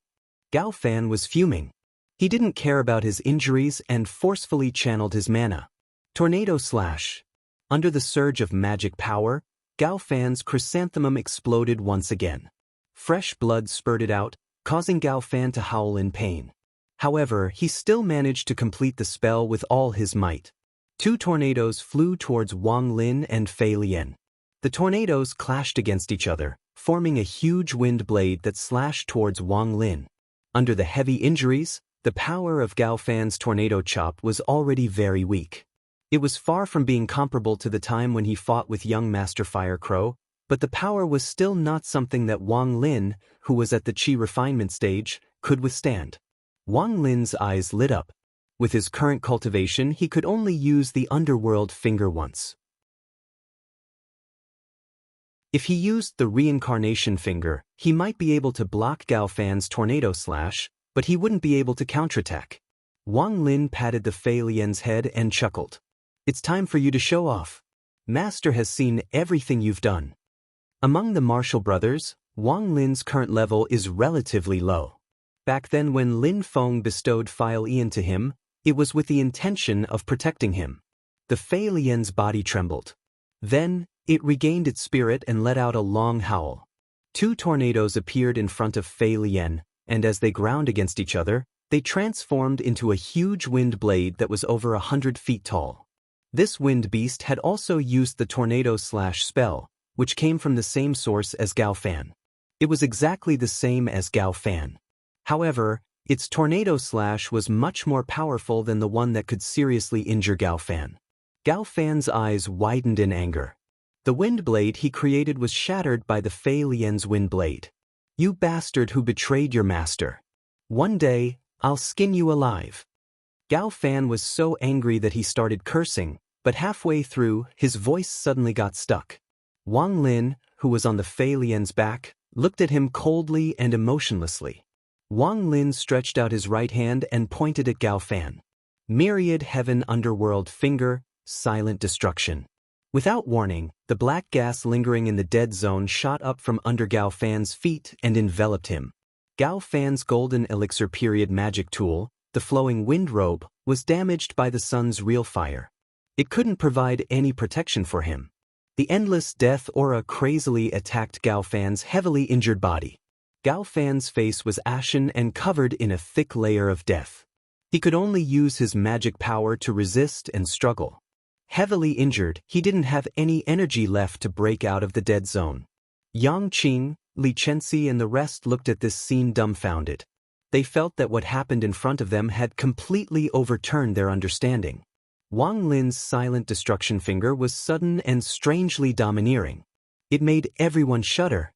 Gao Fan was fuming. He didn't care about his injuries and forcefully channeled his mana. Tornado Slash. Under the surge of magic power, Gao Fan's chrysanthemum exploded once again. Fresh blood spurted out, causing Gao Fan to howl in pain. However, he still managed to complete the spell with all his might. 2 tornadoes flew towards Wang Lin and Fei Lian. The tornadoes clashed against each other, forming a huge wind blade that slashed towards Wang Lin. Under the heavy injuries, the power of Gao Fan's tornado chop was already very weak. It was far from being comparable to the time when he fought with young Master Fire Crow, but the power was still not something that Wang Lin, who was at the Qi refinement stage, could withstand. Wang Lin's eyes lit up. With his current cultivation, he could only use the underworld finger once. If he used the reincarnation finger, he might be able to block Gao Fan's tornado slash, but he wouldn't be able to counterattack. Wang Lin patted the Fei Lian's head and chuckled. It's time for you to show off. Master has seen everything you've done. Among the Marshall brothers, Wang Lin's current level is relatively low. Back then when Lin Feng bestowed Fei Lian to him, it was with the intention of protecting him. The Fei Lian's body trembled. Then, it regained its spirit and let out a long howl. Two tornadoes appeared in front of Fei Lian, and as they ground against each other, they transformed into a huge wind blade that was over 100 feet tall. This wind beast had also used the tornado/spell, which came from the same source as Gao Fan. It was exactly the same as Gao Fan. However, its tornado slash was much more powerful than the one that could seriously injure Gao Fan. Gao Fan's eyes widened in anger. The wind blade he created was shattered by the Fei Lian's wind blade. You bastard who betrayed your master. One day, I'll skin you alive. Gao Fan was so angry that he started cursing, but halfway through, his voice suddenly got stuck. Wang Lin, who was on the Fei Lian's back, looked at him coldly and emotionlessly. Wang Lin stretched out his right hand and pointed at Gao Fan. Myriad Heaven Underworld Finger, Silent Destruction. Without warning, the black gas lingering in the dead zone shot up from under Gao Fan's feet and enveloped him. Gao Fan's golden elixir period magic tool, the flowing wind robe, was damaged by the sun's real fire. It couldn't provide any protection for him. The endless death aura crazily attacked Gao Fan's heavily injured body. Gao Fan's face was ashen and covered in a thick layer of death. He could only use his magic power to resist and struggle. Heavily injured, he didn't have any energy left to break out of the dead zone. Yang Qing, Li Chenxi and the rest looked at this scene dumbfounded. They felt that what happened in front of them had completely overturned their understanding. Wang Lin's silent destruction finger was sudden and strangely domineering. It made everyone shudder.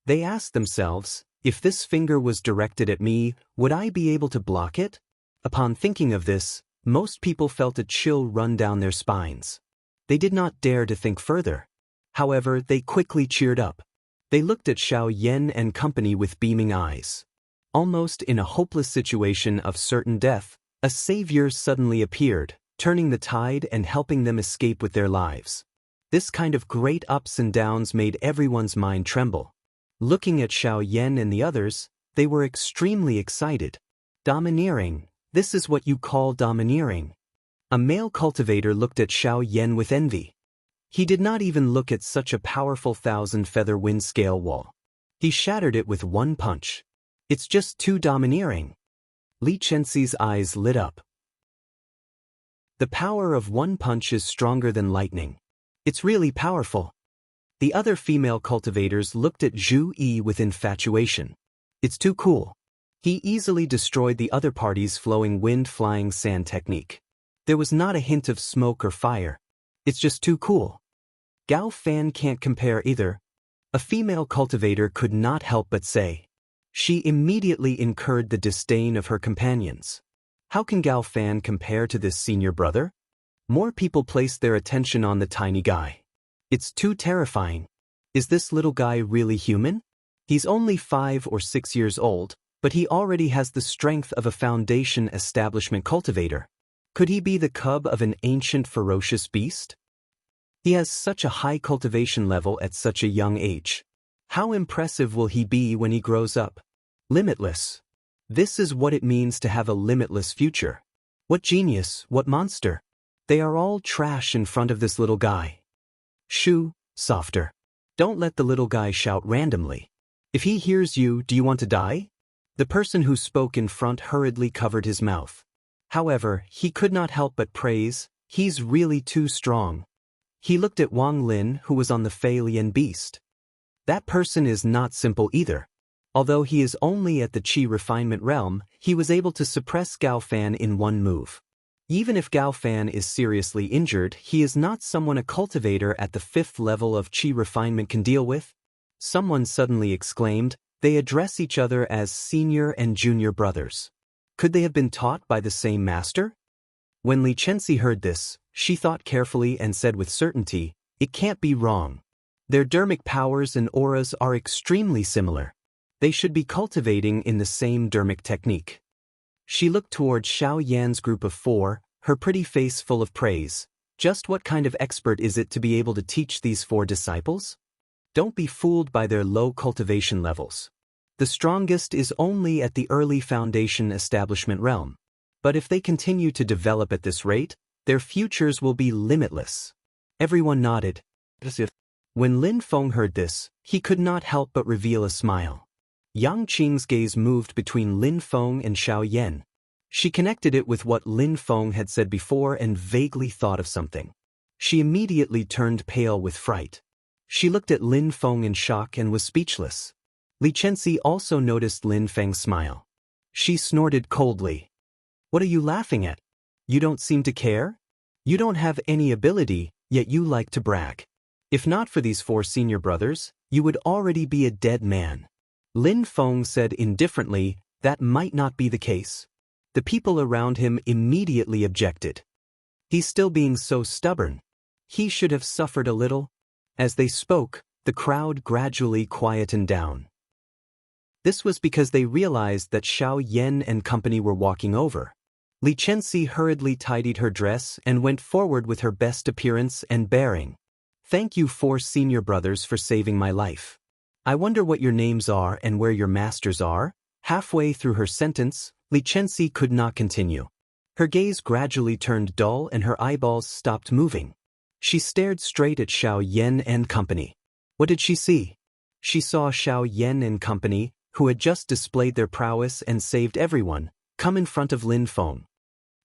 They asked themselves, if this finger was directed at me, would I be able to block it? Upon thinking of this, most people felt a chill run down their spines. They did not dare to think further. However, they quickly cheered up. They looked at Xiao Yan and company with beaming eyes. Almost in a hopeless situation of certain death, a savior suddenly appeared, turning the tide and helping them escape with their lives. This kind of great ups and downs made everyone's mind tremble. Looking at Xiao Yan and the others, they were extremely excited. Domineering, this is what you call domineering. A male cultivator looked at Xiao Yan with envy. He did not even look at such a powerful 1,000-feather wind scale wall. He shattered it with one punch. It's just too domineering. Li Chenxi's eyes lit up. The power of one punch is stronger than lightning. It's really powerful. The other female cultivators looked at Zhu Yi with infatuation. It's too cool. He easily destroyed the other party's flowing wind flying sand technique. There was not a hint of smoke or fire. It's just too cool. Gao Fan can't compare either. A female cultivator could not help but say. She immediately incurred the disdain of her companions. How can Gao Fan compare to this senior brother? More people placed their attention on the tiny guy. It's too terrifying. Is this little guy really human? He's only 5 or 6 years old, but he already has the strength of a foundation establishment cultivator. Could he be the cub of an ancient ferocious beast? He has such a high cultivation level at such a young age. How impressive will he be when he grows up? Limitless. This is what it means to have a limitless future. What genius, what monster. They are all trash in front of this little guy. Shoo, softer. Don't let the little guy shout randomly. If he hears you, do you want to die? The person who spoke in front hurriedly covered his mouth. However, he could not help but praise, he's really too strong. He looked at Wang Lin, who was on the Fei Lian beast. That person is not simple either. Although he is only at the Qi refinement realm, he was able to suppress Gao Fan in one move. Even if Gao Fan is seriously injured, he is not someone a cultivator at the 5th level of Qi refinement can deal with. Someone suddenly exclaimed, they address each other as senior and junior brothers. Could they have been taught by the same master? When Li Chenxi heard this, she thought carefully and said with certainty, it can't be wrong. Their dermic powers and auras are extremely similar. They should be cultivating in the same dermic technique. She looked toward Xiao Yan's group of 4, her pretty face full of praise. Just what kind of expert is it to be able to teach these 4 disciples? Don't be fooled by their low cultivation levels. The strongest is only at the early foundation establishment realm. But if they continue to develop at this rate, their futures will be limitless. Everyone nodded. When Lin Feng heard this, he could not help but reveal a smile. Yang Qing's gaze moved between Lin Feng and Xiao Yan. She connected it with what Lin Feng had said before and vaguely thought of something. She immediately turned pale with fright. She looked at Lin Feng in shock and was speechless. Li Chenxi also noticed Lin Feng's smile. She snorted coldly. "What are you laughing at? You don't seem to care? You don't have any ability, yet you like to brag. If not for these 4 senior brothers, you would already be a dead man." Lin Feng said indifferently, "That might not be the case." The people around him immediately objected. "He's still being so stubborn. He should have suffered a little." As they spoke, the crowd gradually quietened down. This was because they realized that Xiao Yan and company were walking over. Li Chenxi hurriedly tidied her dress and went forward with her best appearance and bearing. "Thank you 4 senior brothers for saving my life. I wonder what your names are and where your masters are." Halfway through her sentence, Li Chenxi could not continue. Her gaze gradually turned dull and her eyeballs stopped moving. She stared straight at Xiao Yan and company. What did she see? She saw Xiao Yan and company, who had just displayed their prowess and saved everyone, come in front of Lin Feng.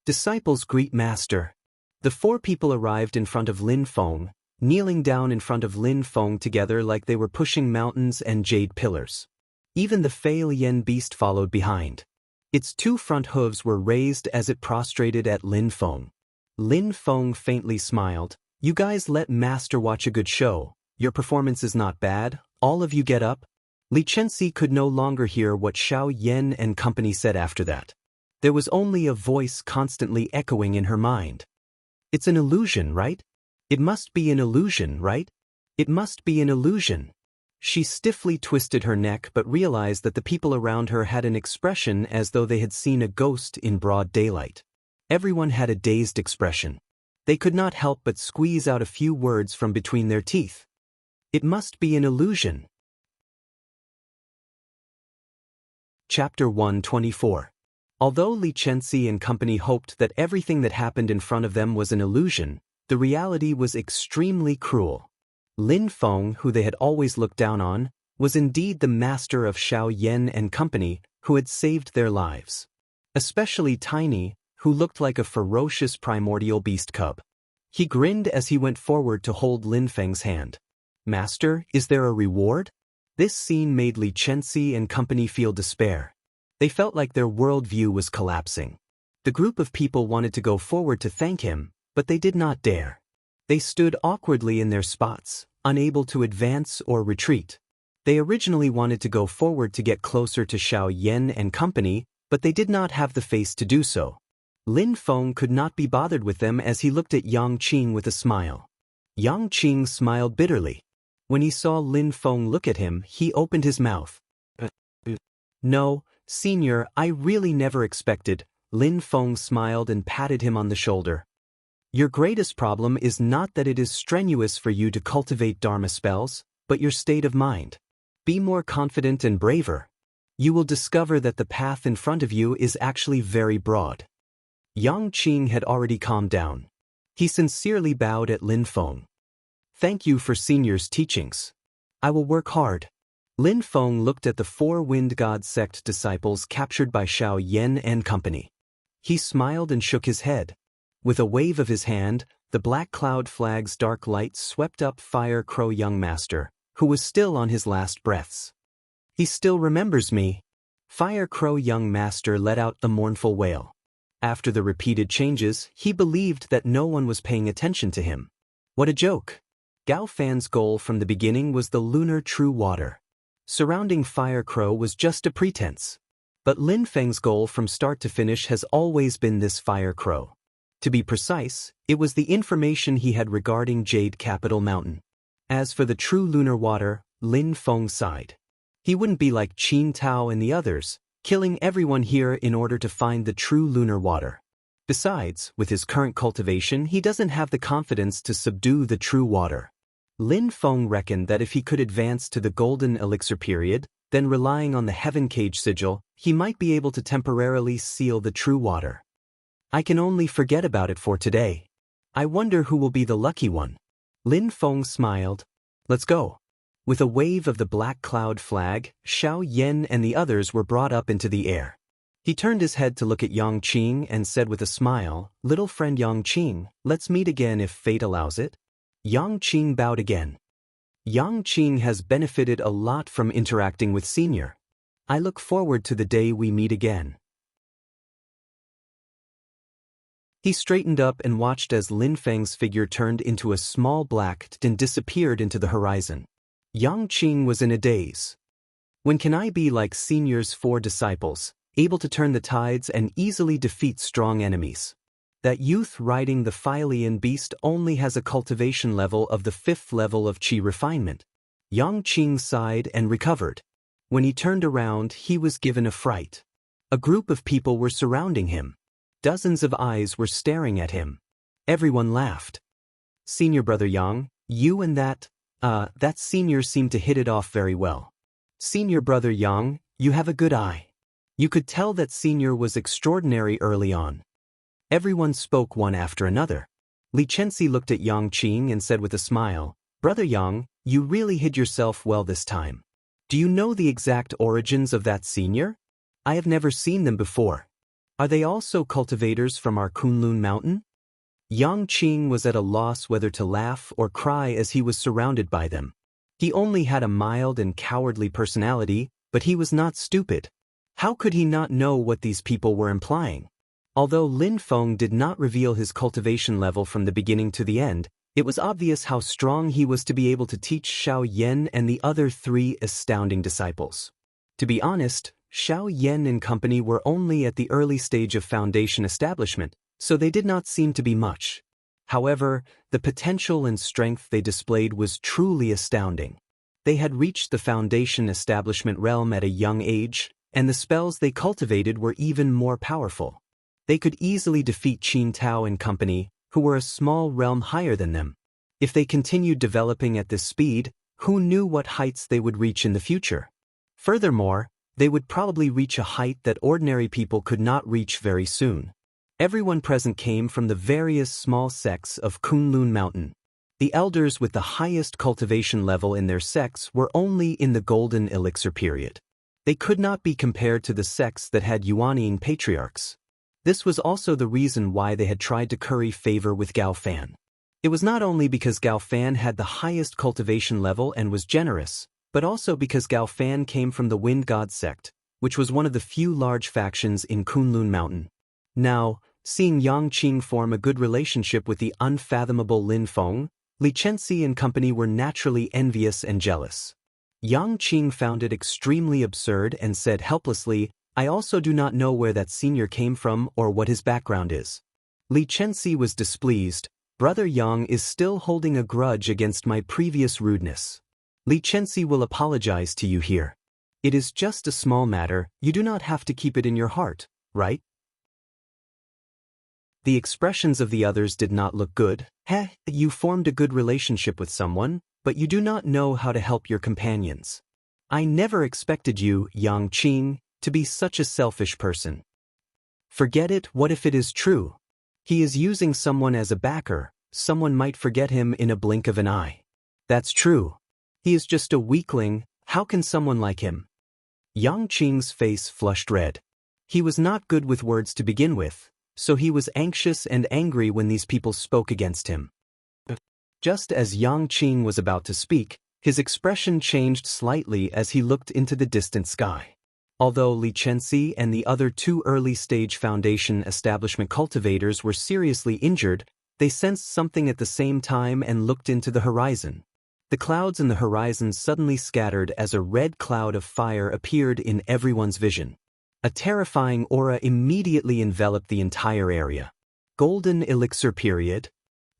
"Disciples greet master." The 4 people arrived in front of Lin Feng, kneeling down in front of Lin Feng together like they were pushing mountains and jade pillars. Even the Fei Lian beast followed behind. Its 2 front hooves were raised as it prostrated at Lin Feng. Lin Feng faintly smiled. "You guys let master watch a good show. Your performance is not bad. All of you get up." Li Chenxi could no longer hear what Xiao Yan and company said after that. There was only a voice constantly echoing in her mind. "It's an illusion, right? It must be an illusion, right? It must be an illusion." She stiffly twisted her neck but realized that the people around her had an expression as though they had seen a ghost in broad daylight. Everyone had a dazed expression. They could not help but squeeze out a few words from between their teeth. "It must be an illusion." Chapter 124. Although Li Chenxi and company hoped that everything that happened in front of them was an illusion, the reality was extremely cruel. Lin Feng, who they had always looked down on, was indeed the master of Xiao Yan and company who had saved their lives. Especially Tiny, who looked like a ferocious primordial beast cub. He grinned as he went forward to hold Lin Feng's hand. "Master, is there a reward?" This scene made Li Chenxi and company feel despair. They felt like their worldview was collapsing. The group of people wanted to go forward to thank him, but they did not dare. They stood awkwardly in their spots, unable to advance or retreat. They originally wanted to go forward to get closer to Xiao Yan and company, but they did not have the face to do so. Lin Feng could not be bothered with them as he looked at Yang Qing with a smile. Yang Qing smiled bitterly. When he saw Lin Feng look at him, he opened his mouth. "No, senior, I really never expected." Lin Feng smiled and patted him on the shoulder. "Your greatest problem is not that it is strenuous for you to cultivate Dharma spells, but your state of mind. Be more confident and braver. You will discover that the path in front of you is actually very broad." Yang Qing had already calmed down. He sincerely bowed at Lin Feng. "Thank you for senior's teachings. I will work hard." Lin Feng looked at the 4 Wind God sect disciples captured by Xiao Yan and company. He smiled and shook his head. With a wave of his hand, the black cloud flag's dark light swept up Fire Crow Young Master, who was still on his last breaths. "He still remembers me." Fire Crow Young Master let out the mournful wail. After the repeated changes, he believed that no one was paying attention to him. What a joke! Gao Fan's goal from the beginning was the lunar true water. Surrounding Fire Crow was just a pretense. But Lin Feng's goal from start to finish has always been this Fire Crow. To be precise, it was the information he had regarding Jade Capital Mountain. As for the true lunar water, Lin Feng sighed. He wouldn't be like Qin Tao and the others, killing everyone here in order to find the true lunar water. Besides, with his current cultivation, he doesn't have the confidence to subdue the true water. Lin Feng reckoned that if he could advance to the golden elixir period, then relying on the heaven cage sigil, he might be able to temporarily seal the true water. "I can only forget about it for today. I wonder who will be the lucky one." Lin Feng smiled. Let's go. With a wave of the black cloud flag, Xiao Yan and the others were brought up into the air. He turned his head to look at Yang Qing and said with a smile, "Little friend Yang Qing, let's meet again if fate allows it." Yang Qing bowed again. Yang Qing has benefited a lot from interacting with Senior. I look forward to the day we meet again. He straightened up and watched as Lin Feng's figure turned into a small black and disappeared into the horizon. Yang Qing was in a daze. When can I be like Senior's 4 disciples, able to turn the tides and easily defeat strong enemies? That youth riding the Philian beast only has a cultivation level of the 5th level of Qi refinement. Yang Qing sighed and recovered. When he turned around, he was given a fright. A group of people were surrounding him. Dozens of eyes were staring at him. Everyone laughed. Senior brother Yang, you and that Senior seemed to hit it off very well. Senior brother Yang, you have a good eye. You could tell that Senior was extraordinary early on. Everyone spoke one after another. Li Chenxi looked at Yang Qing and said with a smile, "Brother Yang, you really hid yourself well this time. Do you know the exact origins of that Senior? I have never seen them before. Are they also cultivators from our Kunlun mountain?" Yang Qing was at a loss whether to laugh or cry as he was surrounded by them. He only had a mild and cowardly personality, but he was not stupid. How could he not know what these people were implying? Although Lin Feng did not reveal his cultivation level from the beginning to the end, it was obvious how strong he was to be able to teach Xiao Yan and the other 3 astounding disciples. To be honest, Xiao Yan and company were only at the early stage of foundation establishment, so they did not seem to be much. However, the potential and strength they displayed was truly astounding. They had reached the foundation establishment realm at a young age, and the spells they cultivated were even more powerful. They could easily defeat Qin Tao and company, who were a small realm higher than them. If they continued developing at this speed, who knew what heights they would reach in the future? Furthermore, they would probably reach a height that ordinary people could not reach very soon. Everyone present came from the various small sects of Kunlun Mountain. The elders with the highest cultivation level in their sects were only in the golden elixir period. They could not be compared to the sects that had Yuanyin patriarchs. This was also the reason why they had tried to curry favor with Gao Fan. It was not only because Gao Fan had the highest cultivation level and was generous, but also because Gao Fan came from the Wind God sect, which was one of the few large factions in Kunlun Mountain. Now, seeing Yang Qing form a good relationship with the unfathomable Lin Feng, Li Chenxi and company were naturally envious and jealous. Yang Qing found it extremely absurd and said helplessly, "I also do not know where that Senior came from or what his background is." Li Chenxi was displeased. "Brother Yang is still holding a grudge against my previous rudeness. Li Chenxi will apologize to you here. It is just a small matter, you do not have to keep it in your heart, right?" The expressions of the others did not look good. You formed a good relationship with someone, but you do not know how to help your companions. I never expected you, Yang Qing, to be such a selfish person. Forget it, what if it is true? He is using someone as a backer, someone might forget him in a blink of an eye. That's true. He is just a weakling, how can someone like him? Yang Qing's face flushed red. He was not good with words to begin with, so he was anxious and angry when these people spoke against him. Just as Yang Qing was about to speak, his expression changed slightly as he looked into the distant sky. Although Li Chenxi and the other 2 early-stage foundation establishment cultivators were seriously injured, they sensed something at the same time and looked into the horizon. The clouds in the horizon suddenly scattered as a red cloud of fire appeared in everyone's vision. A terrifying aura immediately enveloped the entire area. Golden elixir period?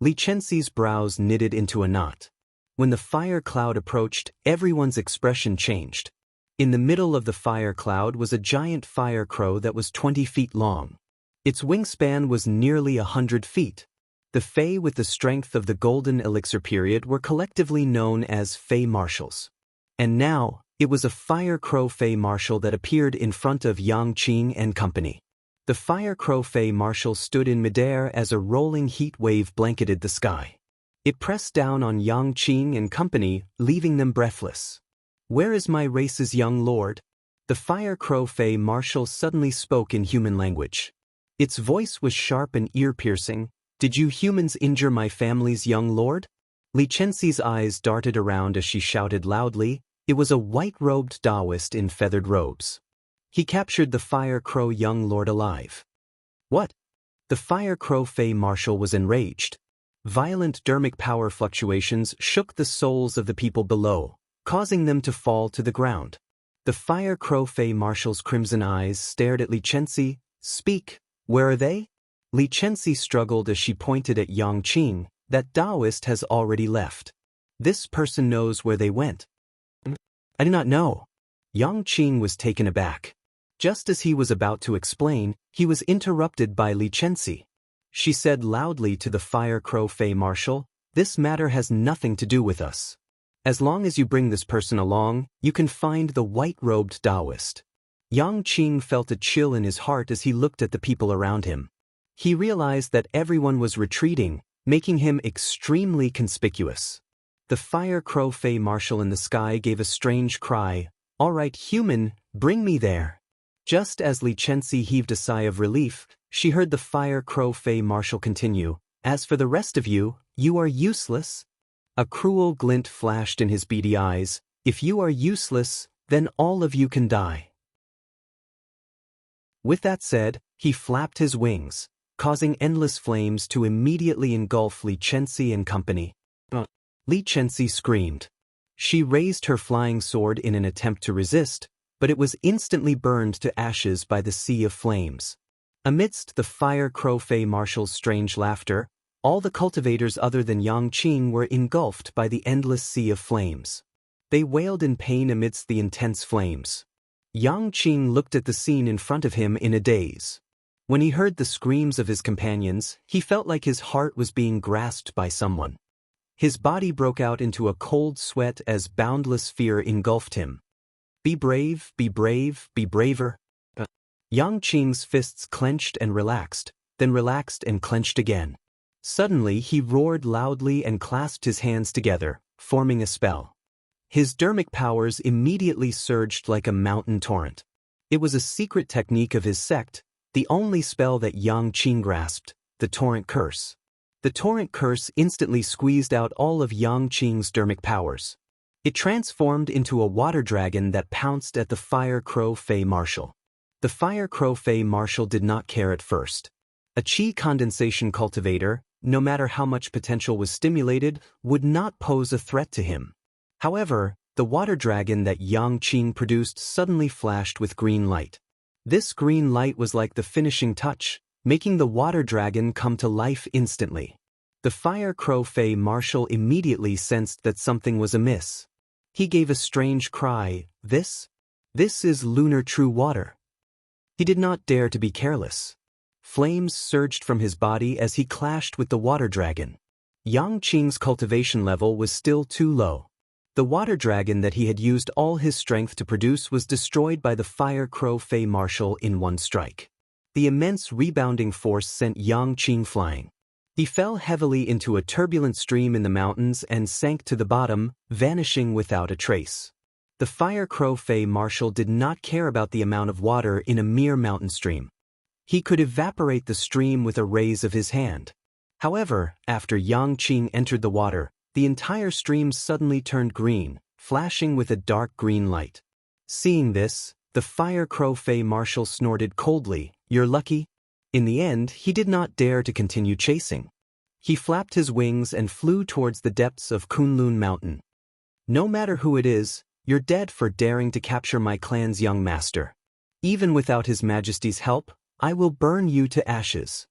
Li Chenxi's brows knitted into a knot. When the fire cloud approached, everyone's expression changed. In the middle of the fire cloud was a giant fire crow that was 20 feet long. Its wingspan was nearly 100 feet. The Fae with the strength of the golden elixir period were collectively known as Fae Marshals. And now, it was a fire crow Fae Marshal that appeared in front of Yang Qing and company. The fire crow Fae Marshal stood in midair as a rolling heat wave blanketed the sky. It pressed down on Yang Qing and company, leaving them breathless. "Where is my race's young lord?" The Fire Crow Fey Marshal suddenly spoke in human language. Its voice was sharp and ear-piercing. "Did you humans injure my family's young lord?" Li Chenxi's eyes darted around as she shouted loudly. It was a white-robed Taoist in feathered robes. "He captured the Fire Crow young lord alive." "What?" The Fire Crow Fey Marshal was enraged. Violent dermic power fluctuations shook the souls of the people below, causing them to fall to the ground. The Fire Crow Fey Marshal's crimson eyes stared at Li Chenxi. "Speak, where are they?" Li Chenxi struggled as she pointed at Yang Qing. "That Taoist has already left. This person knows where they went." "I do not know." Yang Qing was taken aback. Just as he was about to explain, he was interrupted by Li Chenxi. She said loudly to the Fire Crow Fey Marshal, "This matter has nothing to do with us. As long as you bring this person along, you can find the white-robed Taoist." Yang Qing felt a chill in his heart as he looked at the people around him. He realized that everyone was retreating, making him extremely conspicuous. The Fire Crow Fey Marshal in the sky gave a strange cry. "All right, human, bring me there." Just as Li Chenxi heaved a sigh of relief, she heard the Fire Crow Fey Marshal continue, "As for the rest of you, you are useless." A cruel glint flashed in his beady eyes. "If you are useless, then all of you can die." With that said, he flapped his wings, causing endless flames to immediately engulf Li Chenxi and company. Li Chenxi screamed. She raised her flying sword in an attempt to resist, but it was instantly burned to ashes by the sea of flames. Amidst the Fire Crow Fey Marshal's strange laughter, all the cultivators other than Yang Qing were engulfed by the endless sea of flames. They wailed in pain amidst the intense flames. Yang Qing looked at the scene in front of him in a daze. When he heard the screams of his companions, he felt like his heart was being grasped by someone. His body broke out into a cold sweat as boundless fear engulfed him. "Be brave, be brave, be braver." Yang Qing's fists clenched and relaxed, then relaxed and clenched again. Suddenly he roared loudly and clasped his hands together, forming a spell. His dermic powers immediately surged like a mountain torrent. It was a secret technique of his sect, the only spell that Yang Qing grasped, the Torrent Curse. The Torrent Curse instantly squeezed out all of Yang Qing's dermic powers. It transformed into a water dragon that pounced at the Fire Crow Fey Marshal. The Fire Crow Fey Marshal did not care at first. A chi condensation cultivator, no matter how much potential was stimulated, would not pose a threat to him. However, the water dragon that Yang Qing produced suddenly flashed with green light. This green light was like the finishing touch, making the water dragon come to life instantly. The Fire Crow Fey Marshal immediately sensed that something was amiss. He gave a strange cry, This is lunar true water." He did not dare to be careless. Flames surged from his body as he clashed with the water dragon. Yang Qing's cultivation level was still too low. The water dragon that he had used all his strength to produce was destroyed by the Fire Crow Fey Marshal in one strike. The immense rebounding force sent Yang Qing flying. He fell heavily into a turbulent stream in the mountains and sank to the bottom, vanishing without a trace. The Fire Crow Fey Marshal did not care about the amount of water in a mere mountain stream. He could evaporate the stream with a raise of his hand. However, after Yang Qing entered the water, the entire stream suddenly turned green, flashing with a dark green light. Seeing this, the Fire Crow Fey Marshal snorted coldly, "You're lucky?" In the end, he did not dare to continue chasing. He flapped his wings and flew towards the depths of Kunlun Mountain. "No matter who it is, you're dead for daring to capture my clan's young master. Even without His Majesty's help, I will burn you to ashes."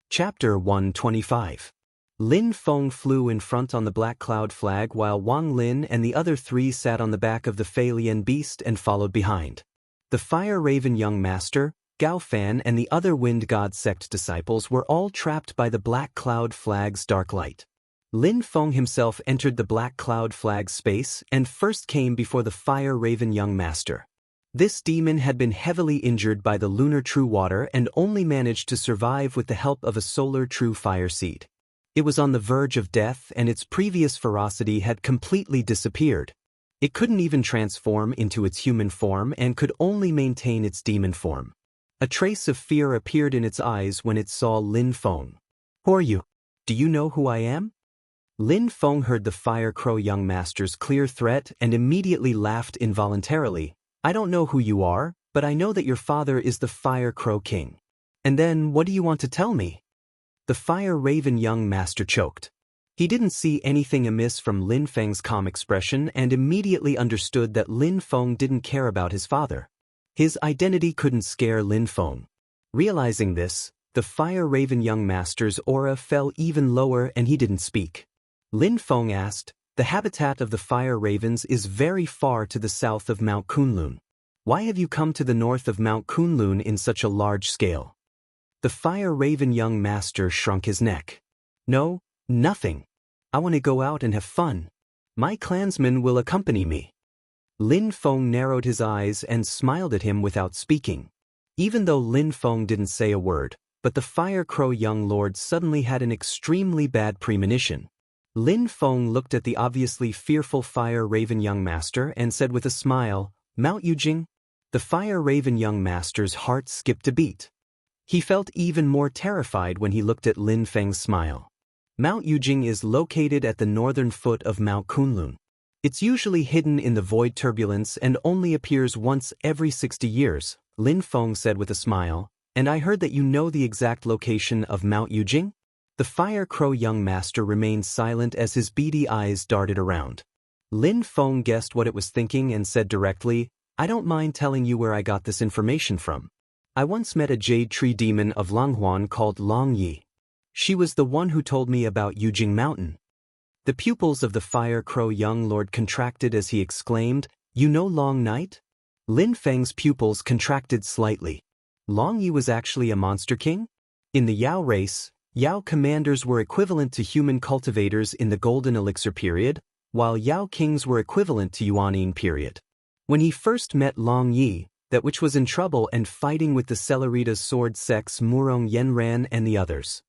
Chapter 125. Lin Feng flew in front on the black cloud flag while Wang Lin and the other three sat on the back of the Fei Lian beast and followed behind. The Fire Raven young master, Gao Fan and the other Wind God sect disciples were all trapped by the black cloud flag's dark light. Lin Feng himself entered the black cloud flag's space and first came before the Fire Raven young master. This demon had been heavily injured by the lunar true water and only managed to survive with the help of a solar true fire seed. It was on the verge of death and its previous ferocity had completely disappeared. It couldn't even transform into its human form and could only maintain its demon form. A trace of fear appeared in its eyes when it saw Lin Feng. "Who are you? Do you know who I am?" Lin Feng heard the Fire Crow young master's clear threat and immediately laughed involuntarily. "I don't know who you are, but I know that your father is the Fire Crow King. And then, what do you want to tell me?" The Fire Raven young master choked. He didn't see anything amiss from Lin Feng's calm expression and immediately understood that Lin Feng didn't care about his father. His identity couldn't scare Lin Feng. Realizing this, the Fire Raven young master's aura fell even lower and he didn't speak. Lin Feng asked, "The habitat of the Fire Ravens is very far to the south of Mount Kunlun. Why have you come to the north of Mount Kunlun in such a large scale?" The Fire Raven young master shrunk his neck. "No, nothing. I want to go out and have fun. My clansmen will accompany me." Lin Feng narrowed his eyes and smiled at him without speaking. Even though Lin Feng didn't say a word, but the Fire Crow young lord suddenly had an extremely bad premonition. Lin Feng looked at the obviously fearful Fire Raven young master and said with a smile, "Mount Yujing?" The Fire Raven young master's heart skipped a beat. He felt even more terrified when he looked at Lin Feng's smile. Mount Yujing is located at the northern foot of Mount Kunlun. It's usually hidden in the void turbulence and only appears once every 60 years, Lin Feng said with a smile, "And I heard that you know the exact location of Mount Yujing?" The Fire Crow young master remained silent as his beady eyes darted around. Lin Feng guessed what it was thinking and said directly, "I don't mind telling you where I got this information from. I once met a jade tree demon of Longhuan called Long Yi. She was the one who told me about Yujing Mountain." The pupils of the Fire Crow young lord contracted as he exclaimed, "You know Long Night?" Lin Feng's pupils contracted slightly. Long Yi was actually a monster king? In the Yao race, Yao commanders were equivalent to human cultivators in the Golden Elixir period, while Yao kings were equivalent to Yuanning period. When he first met Long Yi, that which was in trouble and fighting with the Celerita's sword sex Murong Yenran and the others.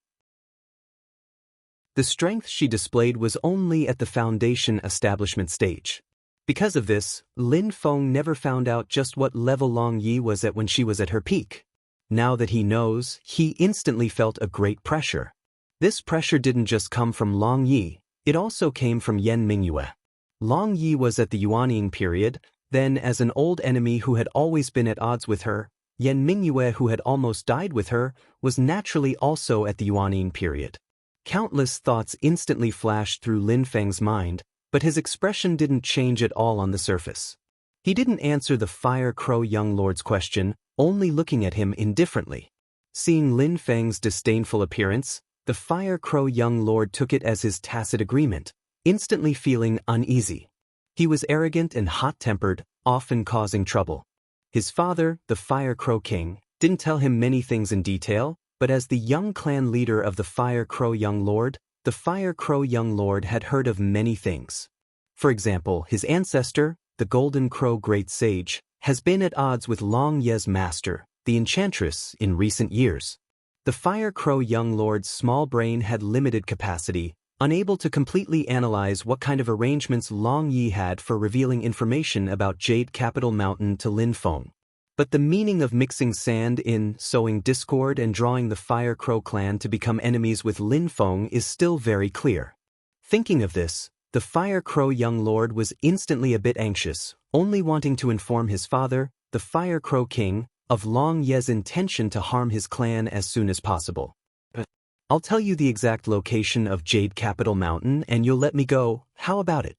The strength she displayed was only at the foundation establishment stage. Because of this, Lin Feng never found out just what level Long Yi was at when she was at her peak. Now that he knows, he instantly felt a great pressure. This pressure didn't just come from Long Yi, it also came from Yan Mingyue. Long Yi was at the Yuanning period, then as an old enemy who had always been at odds with her, Yan Mingyue who had almost died with her, was naturally also at the Yuanning period. Countless thoughts instantly flashed through Lin Feng's mind, but his expression didn't change at all on the surface. He didn't answer the Fire Crow young lord's question, only looking at him indifferently. Seeing Lin Feng's disdainful appearance, the Fire Crow young lord took it as his tacit agreement, instantly feeling uneasy. He was arrogant and hot-tempered, often causing trouble. His father, the Fire Crow King, didn't tell him many things in detail, but as the young clan leader of the Fire Crow young lord, the Fire Crow young lord had heard of many things. For example, his ancestor, the Golden Crow Great Sage, has been at odds with Long Ye's master, the Enchantress, in recent years. The Fire Crow young lord's small brain had limited capacity, unable to completely analyze what kind of arrangements Long Yi had for revealing information about Jade Capital Mountain to Lin Feng. But the meaning of mixing sand in, sowing discord and drawing the Fire Crow clan to become enemies with Lin Feng is still very clear. Thinking of this, the Fire Crow young lord was instantly a bit anxious, only wanting to inform his father, the Fire Crow King, of Long Ye's intention to harm his clan as soon as possible. "But I'll tell you the exact location of Jade Capital Mountain and you'll let me go, how about it?"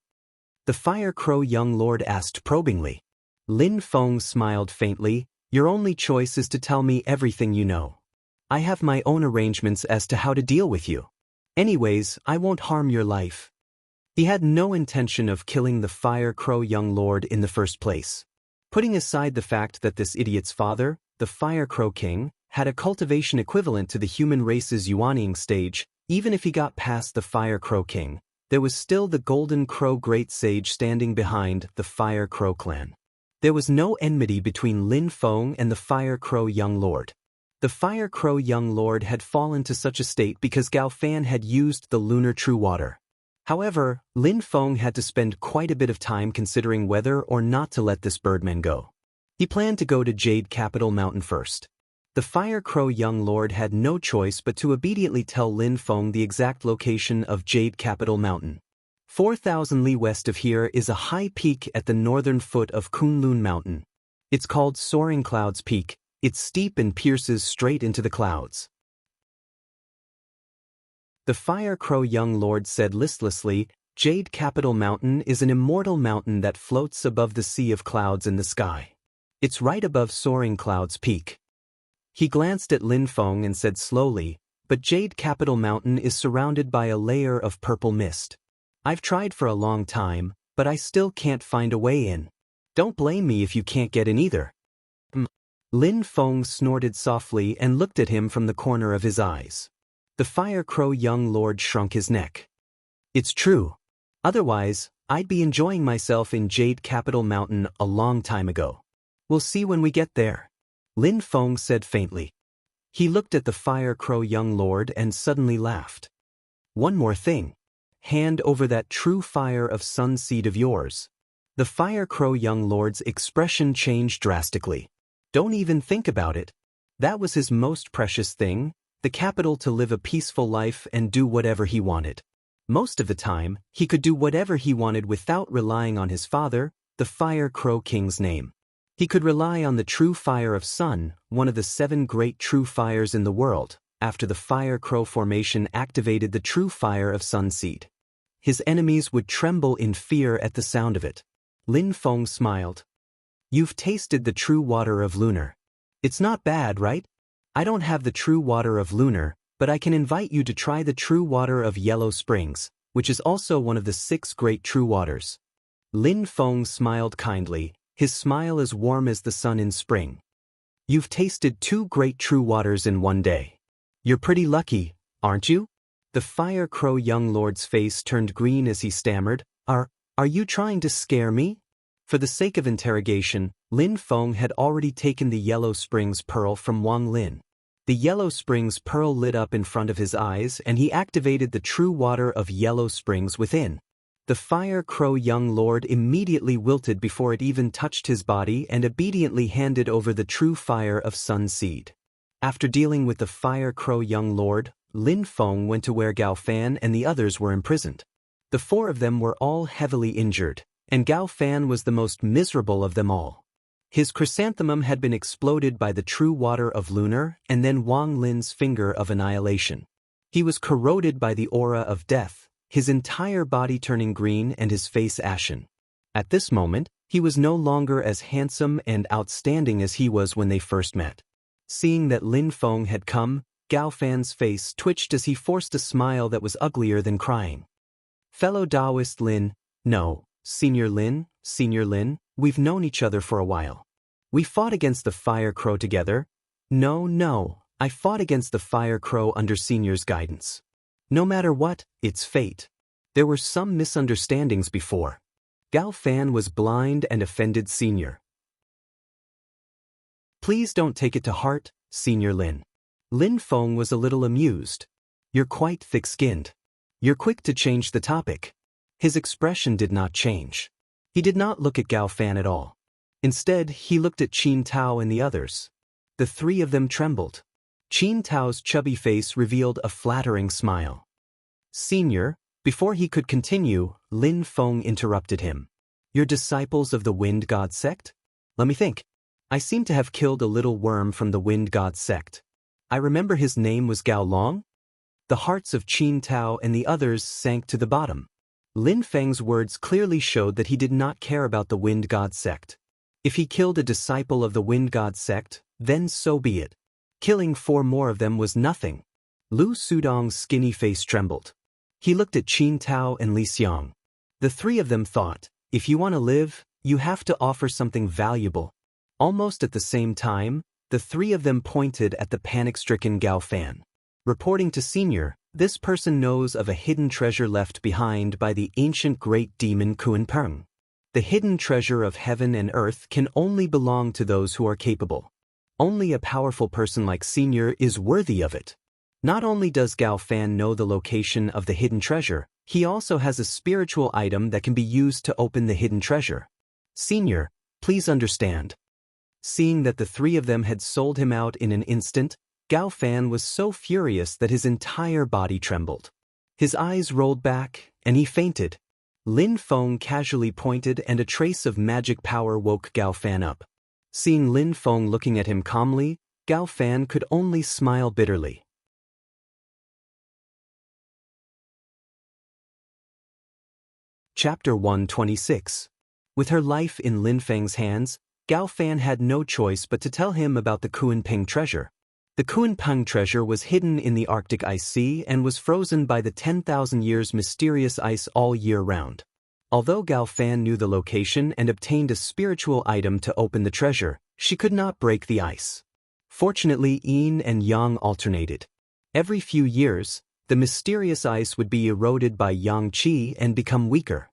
The Fire Crow young lord asked probingly. Lin Feng smiled faintly, "Your only choice is to tell me everything you know. I have my own arrangements as to how to deal with you. Anyways, I won't harm your life." He had no intention of killing the Fire Crow young lord in the first place. Putting aside the fact that this idiot's father, the Fire Crow King, had a cultivation equivalent to the human race's Yuanning stage, even if he got past the Fire Crow King, there was still the Golden Crow Great Sage standing behind the Fire Crow clan. There was no enmity between Lin Feng and the Fire Crow Young Lord. The Fire Crow Young Lord had fallen to such a state because Gao Fan had used the lunar true water. However, Lin Feng had to spend quite a bit of time considering whether or not to let this birdman go. He planned to go to Jade Capital Mountain first. The Fire Crow Young Lord had no choice but to obediently tell Lin Feng the exact location of Jade Capital Mountain. 4,000 li west of here is a high peak at the northern foot of Kunlun Mountain. It's called Soaring Clouds Peak. It's steep and pierces straight into the clouds. The Fire Crow Young Lord said listlessly, Jade Capital Mountain is an immortal mountain that floats above the sea of clouds in the sky. It's right above Soaring Clouds Peak. He glanced at Lin Feng and said slowly, but Jade Capital Mountain is surrounded by a layer of purple mist. I've tried for a long time, but I still can't find a way in. Don't blame me if you can't get in either. Lin Feng snorted softly and looked at him from the corner of his eyes. The Fire Crow Young Lord shrunk his neck. It's true. Otherwise, I'd be enjoying myself in Jade Capital Mountain a long time ago. We'll see when we get there. Lin Feng said faintly. He looked at the Fire Crow Young Lord and suddenly laughed. One more thing. Hand over that true fire of sun seed of yours. The Fire Crow Young Lord's expression changed drastically. Don't even think about it. That was his most precious thing, the capital to live a peaceful life and do whatever he wanted. Most of the time, he could do whatever he wanted without relying on his father, the Fire Crow King's name. He could rely on the true fire of sun, one of the 7 great true fires in the world, after the Fire Crow formation activated the true fire of sunseed. His enemies would tremble in fear at the sound of it. Lin Feng smiled. You've tasted the true water of lunar. It's not bad, right? I don't have the true water of lunar, but I can invite you to try the true water of Yellow Springs, which is also one of the 6 great true waters. Lin Feng smiled kindly, his smile as warm as the sun in spring. You've tasted 2 great true waters in one day. You're pretty lucky, aren't you? The Fire Crow Young Lord's face turned green as he stammered, Are you trying to scare me? For the sake of interrogation, Lin Feng had already taken the Yellow Springs Pearl from Wang Lin. The Yellow Springs Pearl lit up in front of his eyes and he activated the true water of Yellow Springs within. The Fire Crow Young Lord immediately wilted before it even touched his body and obediently handed over the true fire of sun seed. After dealing with the Fire Crow Young Lord, Lin Feng went to where Gao Fan and the others were imprisoned. The 4 of them were all heavily injured, and Gao Fan was the most miserable of them all. His chrysanthemum had been exploded by the true water of lunar and then Wang Lin's finger of annihilation. He was corroded by the aura of death, his entire body turning green and his face ashen. At this moment, he was no longer as handsome and outstanding as he was when they first met. Seeing that Lin Feng had come, Gao Fan's face twitched as he forced a smile that was uglier than crying. Fellow Taoist Lin, no, Senior Lin, we've known each other for a while. We fought against the Fire Crow together. No, I fought against the Fire Crow under Senior's guidance. No matter what, it's fate. There were some misunderstandings before. Gao Fan was blind and offended Senior. Please don't take it to heart, Senior Lin. Lin Feng was a little amused. You're quite thick-skinned. You're quick to change the topic. His expression did not change. He did not look at Gao Fan at all. Instead, he looked at Qin Tao and the others. The 3 of them trembled. Qin Tao's chubby face revealed a flattering smile. Senior, before he could continue, Lin Feng interrupted him. You're disciples of the Wind God sect? Let me think. I seem to have killed a little worm from the Wind God sect. I remember his name was Gao Long? The hearts of Qin Tao and the others sank to the bottom. Lin Feng's words clearly showed that he did not care about the Wind God sect. If he killed a disciple of the Wind God sect, then so be it. Killing 4 more of them was nothing. Lu Sudong's skinny face trembled. He looked at Qin Tao and Li Xiang. The 3 of them thought, if you want to live, you have to offer something valuable. Almost at the same time, the 3 of them pointed at the panic-stricken Gao Fan. Reporting to Senior, this person knows of a hidden treasure left behind by the ancient great demon Kuan Peng. The hidden treasure of heaven and earth can only belong to those who are capable. Only a powerful person like Senior is worthy of it. Not only does Gao Fan know the location of the hidden treasure, he also has a spiritual item that can be used to open the hidden treasure. Senior, please understand. Seeing that the three of them had sold him out in an instant, Gao Fan was so furious that his entire body trembled. His eyes rolled back, and he fainted. Lin Feng casually pointed and a trace of magic power woke Gao Fan up. Seeing Lin Feng looking at him calmly, Gao Fan could only smile bitterly. Chapter 126. With her life in Lin Feng's hands, Gao Fan had no choice but to tell him about the Kuanping treasure. The Kuanping treasure was hidden in the Arctic Ice Sea and was frozen by the 10,000 years mysterious ice all year round. Although Gao Fan knew the location and obtained a spiritual item to open the treasure, she could not break the ice. Fortunately, yin and yang alternated. Every few years, the mysterious ice would be eroded by yang qi and become weaker.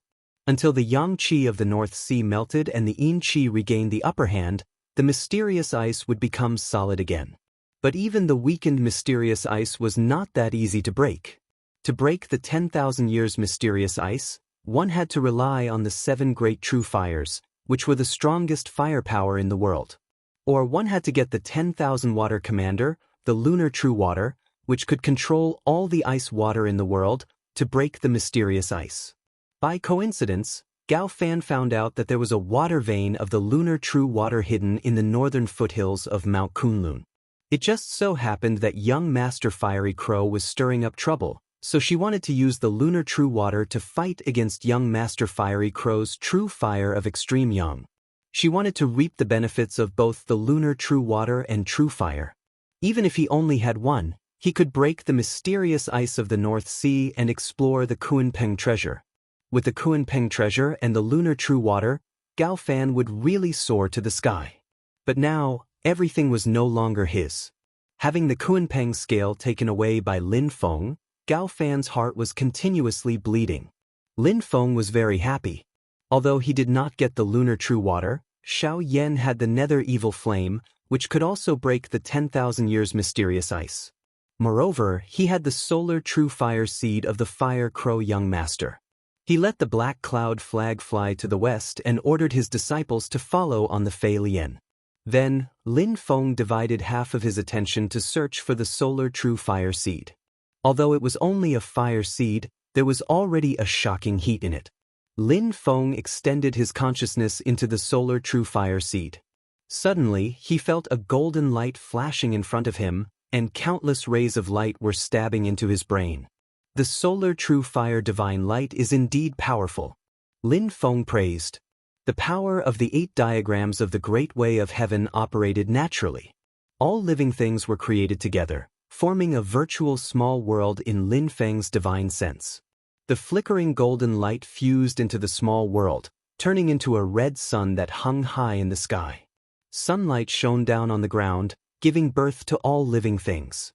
Until the yang qi of the North Sea melted and the yin qi regained the upper hand, the mysterious ice would become solid again. But even the weakened mysterious ice was not that easy to break. To break the 10,000 years mysterious ice, one had to rely on the 7 great true fires, which were the strongest firepower in the world. Or one had to get the 10,000 water commander, the lunar true water, which could control all the ice water in the world, to break the mysterious ice. By coincidence, Gao Fan found out that there was a water vein of the lunar true water hidden in the northern foothills of Mount Kunlun. It just so happened that young Master Fiery Crow was stirring up trouble, so she wanted to use the lunar true water to fight against young Master Fiery Crow's true fire of extreme yang. She wanted to reap the benefits of both the lunar true water and true fire. Even if he only had one, he could break the mysterious ice of the North Sea and explore the Kuanping treasure. With the Kuanping treasure and the lunar true water, Gao Fan would really soar to the sky. But now, everything was no longer his. Having the Kuanping scale taken away by Lin Feng, Gao Fan's heart was continuously bleeding. Lin Feng was very happy. Although he did not get the lunar true water, Xiao Yan had the nether evil flame, which could also break the 10,000 years mysterious ice. Moreover, he had the solar true fire seed of the Fire Crow young master. He let the black cloud flag fly to the west and ordered his disciples to follow on the Fei Lian. Then, Lin Feng divided half of his attention to search for the solar true fire seed. Although it was only a fire seed, there was already a shocking heat in it. Lin Feng extended his consciousness into the solar true fire seed. Suddenly, he felt a golden light flashing in front of him, and countless rays of light were stabbing into his brain. The solar true fire divine light is indeed powerful. Lin Feng praised. The power of the 8 diagrams of the Great Way of Heaven operated naturally. All living things were created together, forming a virtual small world in Lin Feng's divine sense. The flickering golden light fused into the small world, turning into a red sun that hung high in the sky. Sunlight shone down on the ground, giving birth to all living things.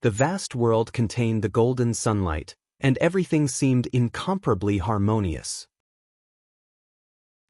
The vast world contained the golden sunlight, and everything seemed incomparably harmonious.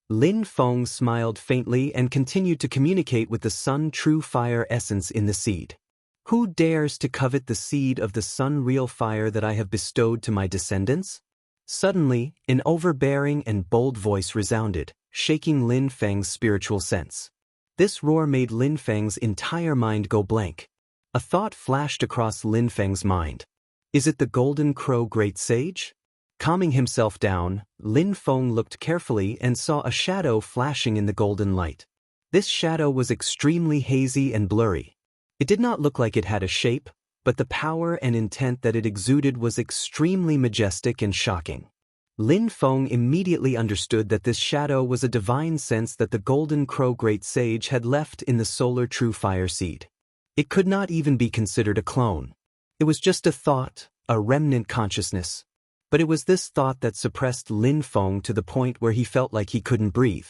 Lin Feng smiled faintly and continued to communicate with the sun true fire essence in the seed. Who dares to covet the seed of the sun real fire that I have bestowed to my descendants? Suddenly, an overbearing and bold voice resounded, shaking Lin Feng's spiritual sense. This roar made Lin Feng's entire mind go blank. A thought flashed across Lin Feng's mind. Is it the Golden Crow Great Sage? Calming himself down, Lin Feng looked carefully and saw a shadow flashing in the golden light. This shadow was extremely hazy and blurry. It did not look like it had a shape, but the power and intent that it exuded was extremely majestic and shocking. Lin Feng immediately understood that this shadow was a divine sense that the Golden Crow Great Sage had left in the solar true fire seed. It could not even be considered a clone. It was just a thought, a remnant consciousness. But it was this thought that suppressed Lin Feng to the point where he felt like he couldn't breathe.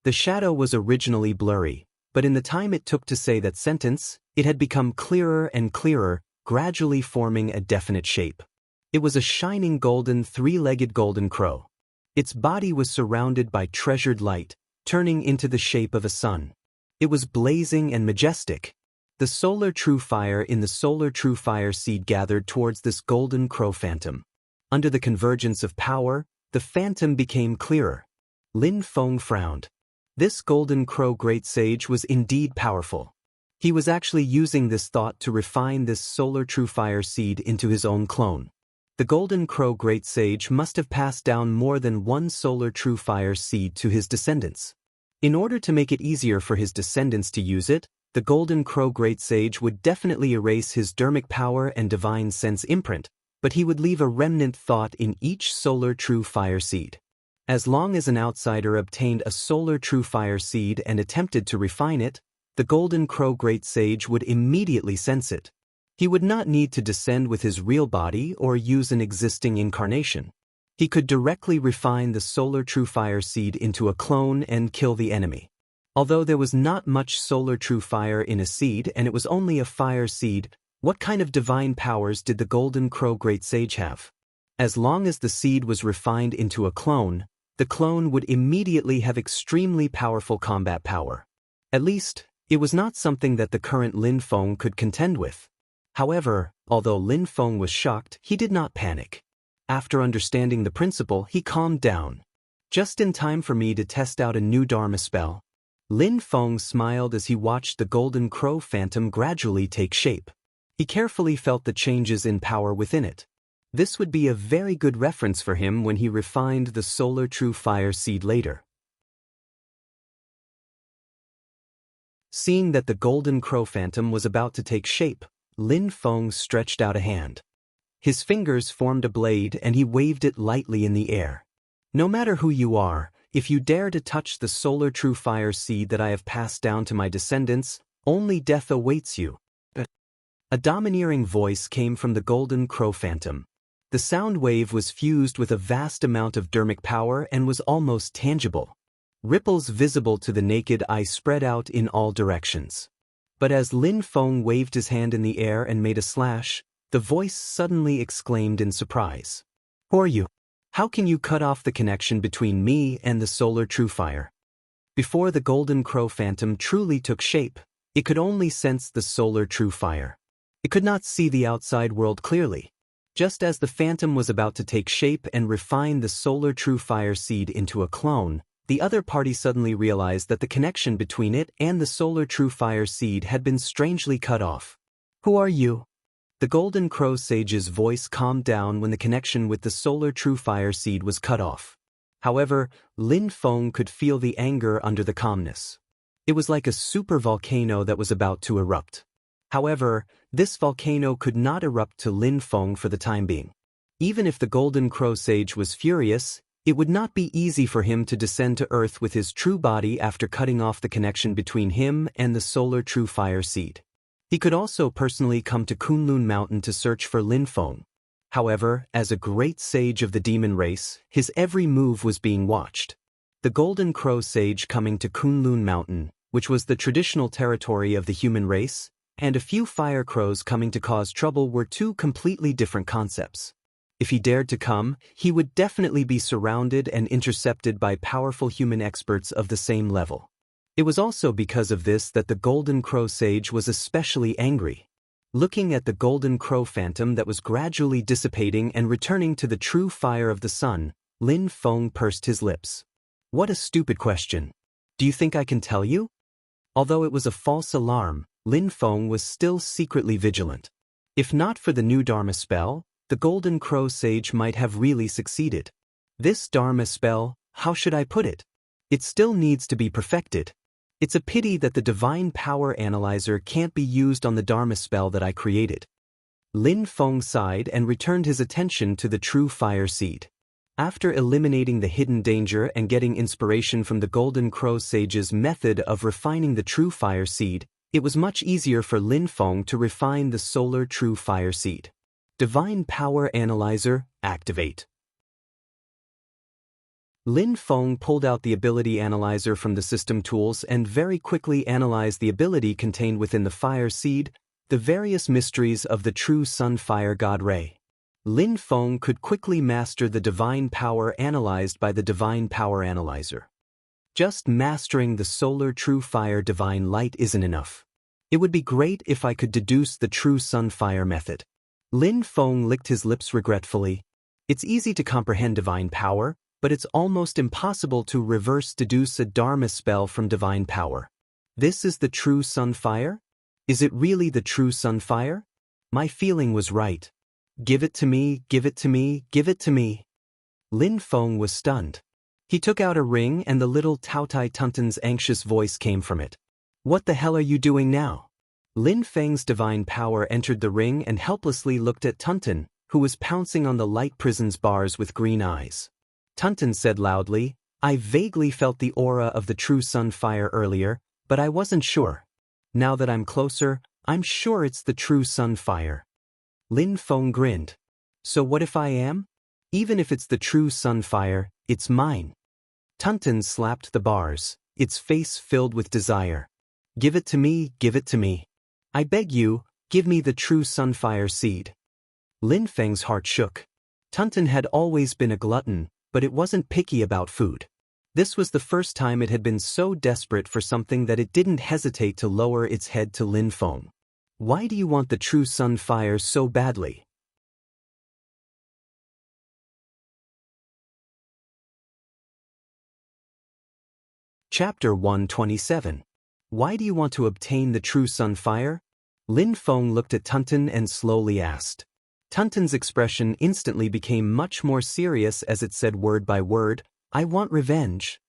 The shadow was originally blurry, but in the time it took to say that sentence, it had become clearer and clearer, gradually forming a definite shape. It was a shining golden 3-legged golden crow. Its body was surrounded by treasured light, turning into the shape of a sun. It was blazing and majestic. The solar true fire in the solar true fire seed gathered towards this golden crow phantom. Under the convergence of power, the phantom became clearer. Lin Feng frowned. This golden crow great sage was indeed powerful. He was actually using this thought to refine this solar true fire seed into his own clone. The golden crow great sage must have passed down more than one solar true fire seed to his descendants. In order to make it easier for his descendants to use it, the golden crow great sage would definitely erase his dharmic power and divine sense imprint, but he would leave a remnant thought in each solar true fire seed. As long as an outsider obtained a solar true fire seed and attempted to refine it, the golden crow great sage would immediately sense it. He would not need to descend with his real body or use an existing incarnation. He could directly refine the solar true fire seed into a clone and kill the enemy. Although there was not much solar true fire in a seed and it was only a fire seed, what kind of divine powers did the golden crow great sage have? As long as the seed was refined into a clone, the clone would immediately have extremely powerful combat power. At least, it was not something that the current Lin Feng could contend with. However, although Lin Feng was shocked, he did not panic. After understanding the principle, he calmed down. Just in time for me to test out a new Dharma spell. Lin Feng smiled as he watched the golden crow phantom gradually take shape. He carefully felt the changes in power within it. This would be a very good reference for him when he refined the solar true fire seed later. Seeing that the golden crow phantom was about to take shape, Lin Feng stretched out a hand. His fingers formed a blade and he waved it lightly in the air. No matter who you are, if you dare to touch the solar true fire seed that I have passed down to my descendants, only death awaits you. A domineering voice came from the golden crow phantom. The sound wave was fused with a vast amount of dharmic power and was almost tangible. Ripples visible to the naked eye spread out in all directions. But as Lin Feng waved his hand in the air and made a slash, the voice suddenly exclaimed in surprise. "Who are you? How can you cut off the connection between me and the solar true fire?" Before the golden crow phantom truly took shape, it could only sense the solar true fire. It could not see the outside world clearly. Just as the phantom was about to take shape and refine the solar true fire seed into a clone, the other party suddenly realized that the connection between it and the solar true fire seed had been strangely cut off. "Who are you?" The golden crow sage's voice calmed down when the connection with the solar true fire seed was cut off. However, Lin Feng could feel the anger under the calmness. It was like a super volcano that was about to erupt. However, this volcano could not erupt to Lin Feng for the time being. Even if the golden crow sage was furious, it would not be easy for him to descend to Earth with his true body after cutting off the connection between him and the solar true fire seed. He could also personally come to Kunlun Mountain to search for Lin Feng. However, as a great sage of the demon race, his every move was being watched. The golden crow sage coming to Kunlun Mountain, which was the traditional territory of the human race, and a few fire crows coming to cause trouble were two completely different concepts. If he dared to come, he would definitely be surrounded and intercepted by powerful human experts of the same level. It was also because of this that the golden crow sage was especially angry. Looking at the golden crow phantom that was gradually dissipating and returning to the true fire of the sun, Lin Feng pursed his lips. "What a stupid question. Do you think I can tell you?" Although it was a false alarm, Lin Feng was still secretly vigilant. If not for the new Dharma spell, the golden crow sage might have really succeeded. This Dharma spell, how should I put it? It still needs to be perfected. It's a pity that the divine power analyzer can't be used on the Dharma spell that I created. Lin Feng sighed and returned his attention to the true fire seed. After eliminating the hidden danger and getting inspiration from the golden crow sage's method of refining the true fire seed, it was much easier for Lin Feng to refine the solar true fire seed. Divine Power Analyzer, activate. Lin Feng pulled out the ability analyzer from the system tools and very quickly analyzed the ability contained within the fire seed, the various mysteries of the true sun fire god ray. Lin Feng could quickly master the divine power analyzed by the divine power analyzer. Just mastering the solar true fire divine light isn't enough. It would be great if I could deduce the true sun fire method. Lin Feng licked his lips regretfully. It's easy to comprehend divine power, but it's almost impossible to reverse deduce a dharma spell from divine power. This is the true sun fire? Is it really the true sun fire? My feeling was right. Give it to me, give it to me, give it to me. Lin Feng was stunned. He took out a ring and the little Taotai Tuntun's anxious voice came from it. What the hell are you doing now? Lin Feng's divine power entered the ring and helplessly looked at Tuntun, who was pouncing on the light prison's bars with green eyes. Tuntun said loudly, I vaguely felt the aura of the true sun fire earlier, but I wasn't sure. Now that I'm closer, I'm sure it's the true sun fire. Lin Feng grinned. So what if I am? Even if it's the true sun fire, it's mine. Tuntun slapped the bars, its face filled with desire. Give it to me, give it to me. I beg you, give me the true sunfire seed. Lin Feng's heart shook. Tuntun had always been a glutton, but it wasn't picky about food. This was the first time it had been so desperate for something that it didn't hesitate to lower its head to Lin Feng. Why do you want the true sunfire so badly? Chapter 127. Why do you want to obtain the true sun fire? Lin Feng looked at Tuntun and slowly asked. Tuntun's expression instantly became much more serious as it said word by word, I want revenge.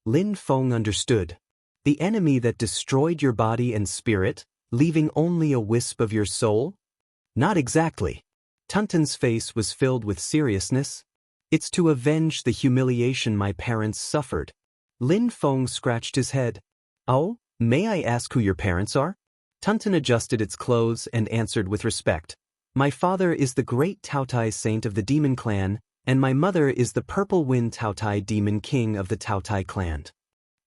Lin Feng understood. The enemy that destroyed your body and spirit, leaving only a wisp of your soul? Not exactly. Tuntun's face was filled with seriousness. It's to avenge the humiliation my parents suffered. Lin Feng scratched his head. Oh, may I ask who your parents are? Tuntun adjusted its clothes and answered with respect. My father is the great Taotai saint of the demon clan, and my mother is the purple wind Taotai demon king of the Taotai clan.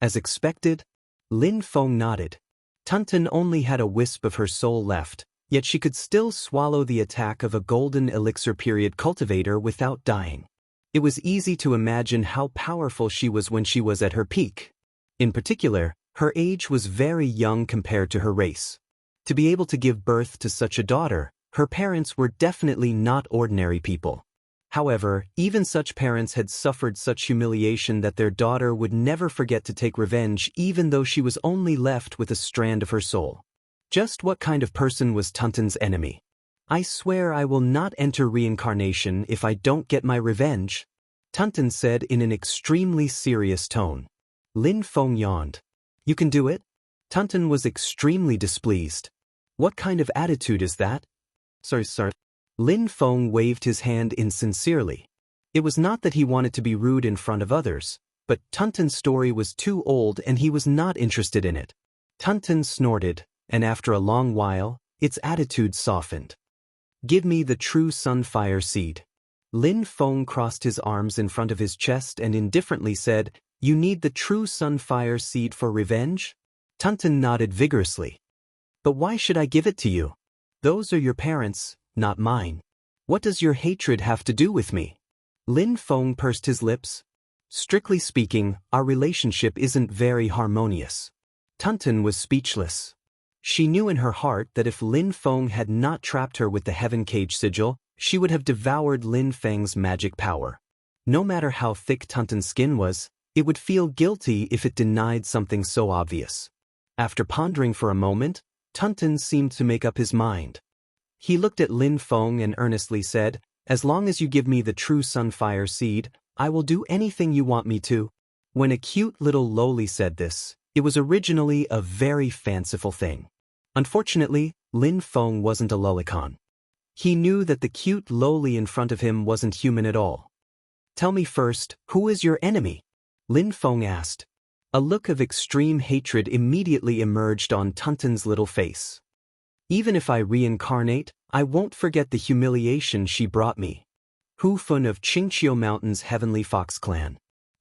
As expected, Lin Feng nodded. Tuntun only had a wisp of her soul left, yet she could still swallow the attack of a golden elixir period cultivator without dying. It was easy to imagine how powerful she was when she was at her peak. In particular, her age was very young compared to her race. To be able to give birth to such a daughter, her parents were definitely not ordinary people. However, even such parents had suffered such humiliation that their daughter would never forget to take revenge even though she was only left with a strand of her soul. Just what kind of person was Tuntun's enemy? I swear I will not enter reincarnation if I don't get my revenge, Tuntun said in an extremely serious tone. Lin Feng yawned. You can do it? Tuntun was extremely displeased. What kind of attitude is that? Sorry. Lin Feng waved his hand insincerely. It was not that he wanted to be rude in front of others, but Tuntun's story was too old and he was not interested in it. Tuntun snorted, and after a long while, its attitude softened. Give me the true sunfire seed. Lin Feng crossed his arms in front of his chest and indifferently said, You need the true sunfire seed for revenge? Tuntun nodded vigorously. But why should I give it to you? Those are your parents, not mine. What does your hatred have to do with me? Lin Feng pursed his lips. Strictly speaking, our relationship isn't very harmonious. Tuntun was speechless. She knew in her heart that if Lin Feng had not trapped her with the Heaven Cage sigil, she would have devoured Lin Feng's magic power. No matter how thick Tuntun's skin was, it would feel guilty if it denied something so obvious. After pondering for a moment, Tuntun seemed to make up his mind. He looked at Lin Feng and earnestly said, As long as you give me the true sunfire seed, I will do anything you want me to. When a cute little loli said this, it was originally a very fanciful thing. Unfortunately, Lin Feng wasn't a lolicon. He knew that the cute loli in front of him wasn't human at all. Tell me first, who is your enemy? Lin Feng asked. A look of extreme hatred immediately emerged on Tuntun's little face. Even if I reincarnate, I won't forget the humiliation she brought me. Hu Fun of Qingqiu Mountain's Heavenly Fox Clan.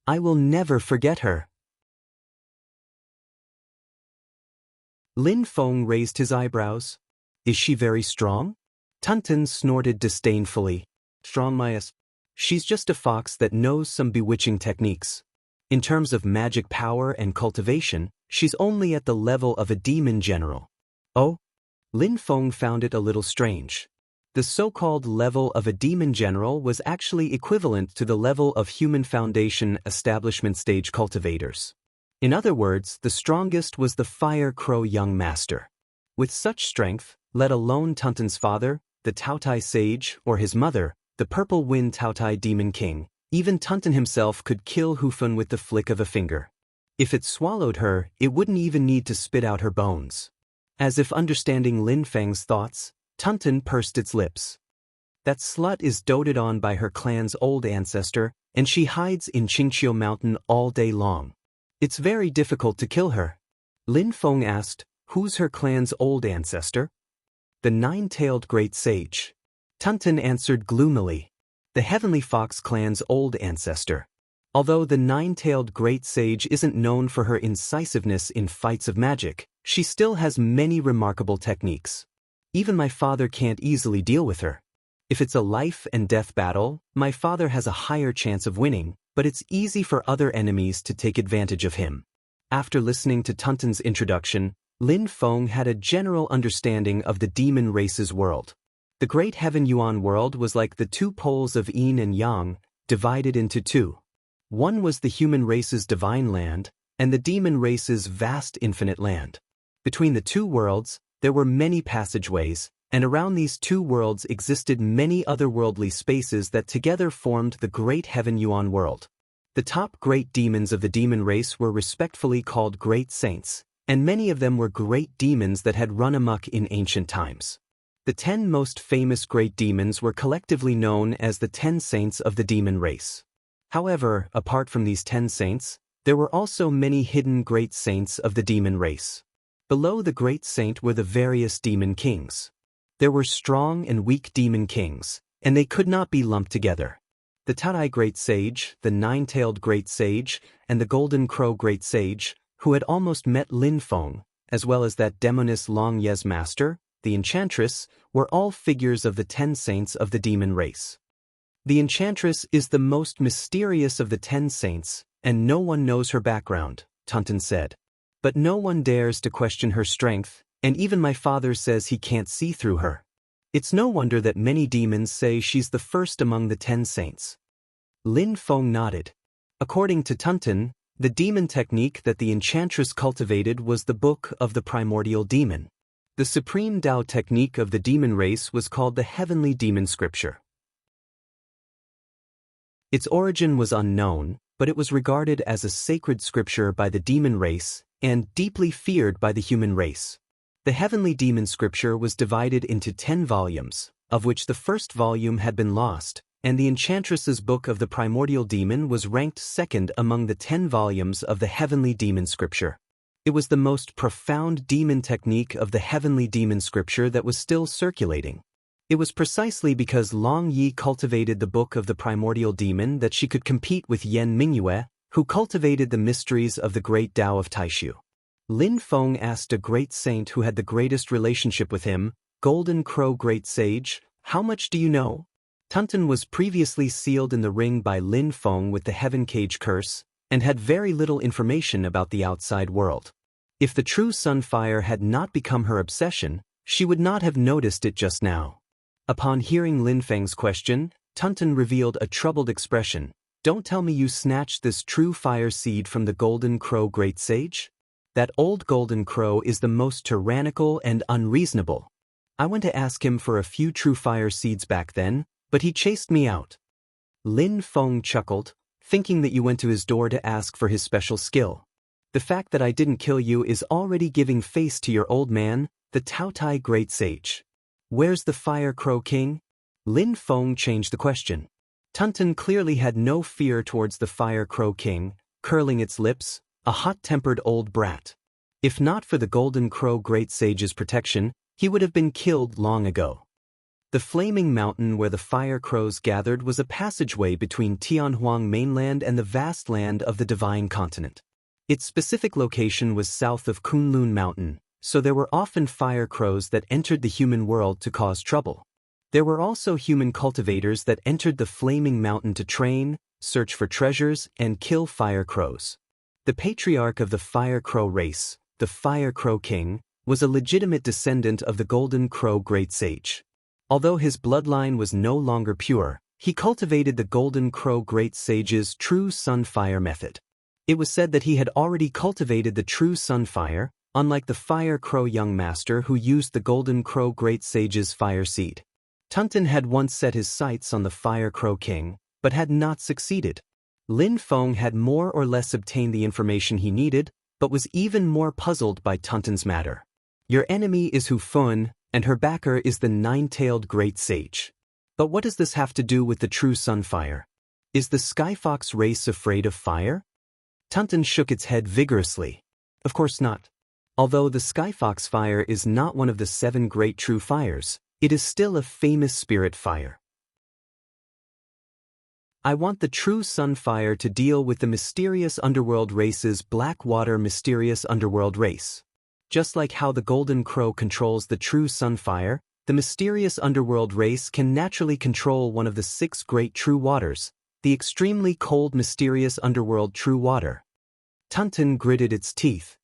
I will never forget her. Lin Feng raised his eyebrows. Is she very strong? Tuntun snorted disdainfully. Strongmyas. She's just a fox that knows some bewitching techniques. In terms of magic power and cultivation, she's only at the level of a demon general. Oh? Lin Feng found it a little strange. The so-called level of a demon general was actually equivalent to the level of human foundation establishment stage cultivators. In other words, the strongest was the Fire Crow young master. With such strength, let alone Tuntun's father, the Taotai sage, or his mother, the Purple Wind Taotai demon king, even Tuntun himself could kill Hufun with the flick of a finger. If it swallowed her, it wouldn't even need to spit out her bones. As if understanding Lin Feng's thoughts, Tuntun pursed its lips. That slut is doted on by her clan's old ancestor, and she hides in Qingqiu Mountain all day long. It's very difficult to kill her. Lin Feng asked, who's her clan's old ancestor? The nine-tailed great sage. Tuntun answered gloomily. The Heavenly Fox clan's old ancestor. Although the nine-tailed great sage isn't known for her incisiveness in fights of magic, she still has many remarkable techniques. Even my father can't easily deal with her. If it's a life and death battle, my father has a higher chance of winning, but it's easy for other enemies to take advantage of him. After listening to Tuntun's introduction, Lin Feng had a general understanding of the demon race's world. The Great Heaven Yuan world was like the two poles of yin and yang, divided into two. One was the human race's divine land, and the demon race's vast infinite land. Between the two worlds, there were many passageways, and around these two worlds existed many otherworldly spaces that together formed the Great Heaven Yuan world. The top great demons of the demon race were respectfully called Great Saints, and many of them were great demons that had run amok in ancient times. The 10 most famous great demons were collectively known as the 10 saints of the demon race. However, apart from these 10 saints, there were also many hidden great saints of the demon race. Below the great saint were the various demon kings. There were strong and weak demon kings, and they could not be lumped together. The Taotai Great Sage, the Nine-Tailed Great Sage, and the Golden Crow Great Sage, who had almost met Lin Feng, as well as that demoness Long Ye's master, the Enchantress, were all figures of the 10 saints of the demon race. The Enchantress is the most mysterious of the 10 saints, and no one knows her background, Tuntun said. But no one dares to question her strength, and even my father says he can't see through her. It's no wonder that many demons say she's the first among the 10 saints. Lin Feng nodded. According to Tuntun, the demon technique that the Enchantress cultivated was the Book of the Primordial Demon. The supreme Tao technique of the demon race was called the Heavenly Demon Scripture. Its origin was unknown, but it was regarded as a sacred scripture by the demon race, and deeply feared by the human race. The Heavenly Demon Scripture was divided into 10 volumes, of which the first volume had been lost, and the Enchantress's Book of the Primordial Demon was ranked second among the 10 volumes of the Heavenly Demon Scripture. It was the most profound demon technique of the Heavenly Demon Scripture that was still circulating. It was precisely because Long Yi cultivated the Book of the Primordial Demon that she could compete with Yan Mingyue, who cultivated the mysteries of the great Tao of Taishu. Lin Feng asked a great saint who had the greatest relationship with him, Golden Crow Great Sage, how much do you know? Tuntun was previously sealed in the ring by Lin Feng with the Heaven Cage Curse, and had very little information about the outside world. If the true Sunfire had not become her obsession, she would not have noticed it just now. Upon hearing Lin Feng's question, Tuntun revealed a troubled expression. Don't tell me you snatched this true fire seed from the Golden Crow Great Sage? That old Golden Crow is the most tyrannical and unreasonable. I went to ask him for a few true fire seeds back then, but he chased me out. Lin Feng chuckled, thinking that you went to his door to ask for his special skill. The fact that I didn't kill you is already giving face to your old man, the Taotai Great Sage. Where's the Fire Crow King? Lin Feng changed the question. Tuntun clearly had no fear towards the Fire Crow King, curling its lips, a hot-tempered old brat. If not for the Golden Crow Great Sage's protection, he would have been killed long ago. The flaming mountain where the fire crows gathered was a passageway between Tianhuang mainland and the vast land of the Divine Continent. Its specific location was south of Kunlun Mountain, so there were often fire crows that entered the human world to cause trouble. There were also human cultivators that entered the flaming mountain to train, search for treasures, and kill fire crows. The patriarch of the fire crow race, the Fire Crow King, was a legitimate descendant of the Golden Crow Great Sage. Although his bloodline was no longer pure, he cultivated the Golden Crow Great Sage's true sunfire method. It was said that he had already cultivated the true sunfire, unlike the Fire Crow young master who used the Golden Crow Great Sage's fire seed. Tunton had once set his sights on the Fire Crow King, but had not succeeded. Lin Feng had more or less obtained the information he needed, but was even more puzzled by Tunton's matter. Your enemy is Hu Fun, and her backer is the nine-tailed Great Sage. But what does this have to do with the true sunfire? Is the Skyfox race afraid of fire? Tunton shook its head vigorously. Of course not. Although the Skyfox fire is not one of the 7 great true fires, it is still a famous spirit fire. I want the true sunfire to deal with the mysterious underworld race's Blackwater mysterious underworld race. Just like how the Golden Crow controls the true sunfire, the mysterious underworld race can naturally control one of the 6 great true waters, the extremely cold mysterious underworld true water. Tunton gritted its teeth.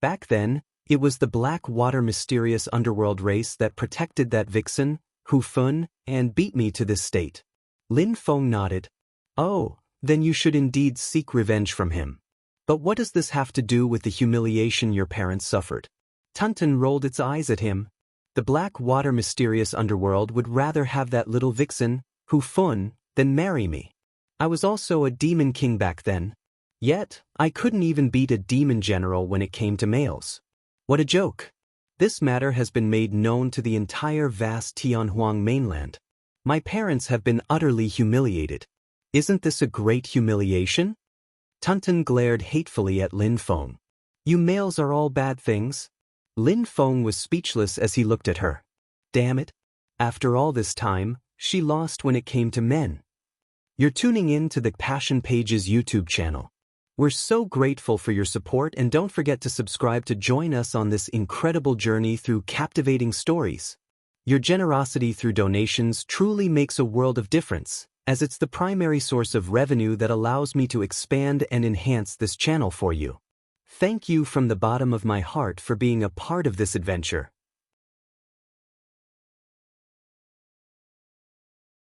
Back then, it was the Blackwater mysterious underworld race that protected that vixen, Hu Fun, and beat me to this state. Lin Feng nodded. Oh, then you should indeed seek revenge from him. But what does this have to do with the humiliation your parents suffered? Tunton rolled its eyes at him. The Blackwater mysterious underworld would rather have that little vixen, Hu Fun, than marry me. I was also a demon king back then. Yet, I couldn't even beat a demon general when it came to males. What a joke. This matter has been made known to the entire vast Tianhuang mainland. My parents have been utterly humiliated. Isn't this a great humiliation? Tunton glared hatefully at Lin Feng. You males are all bad things. Lin Feng was speechless as he looked at her. Damn it. After all this time, she lost when it came to men. You're tuning in to the Passion Pages YouTube channel. We're so grateful for your support, and don't forget to subscribe to join us on this incredible journey through captivating stories. Your generosity through donations truly makes a world of difference, as it's the primary source of revenue that allows me to expand and enhance this channel for you. Thank you from the bottom of my heart for being a part of this adventure.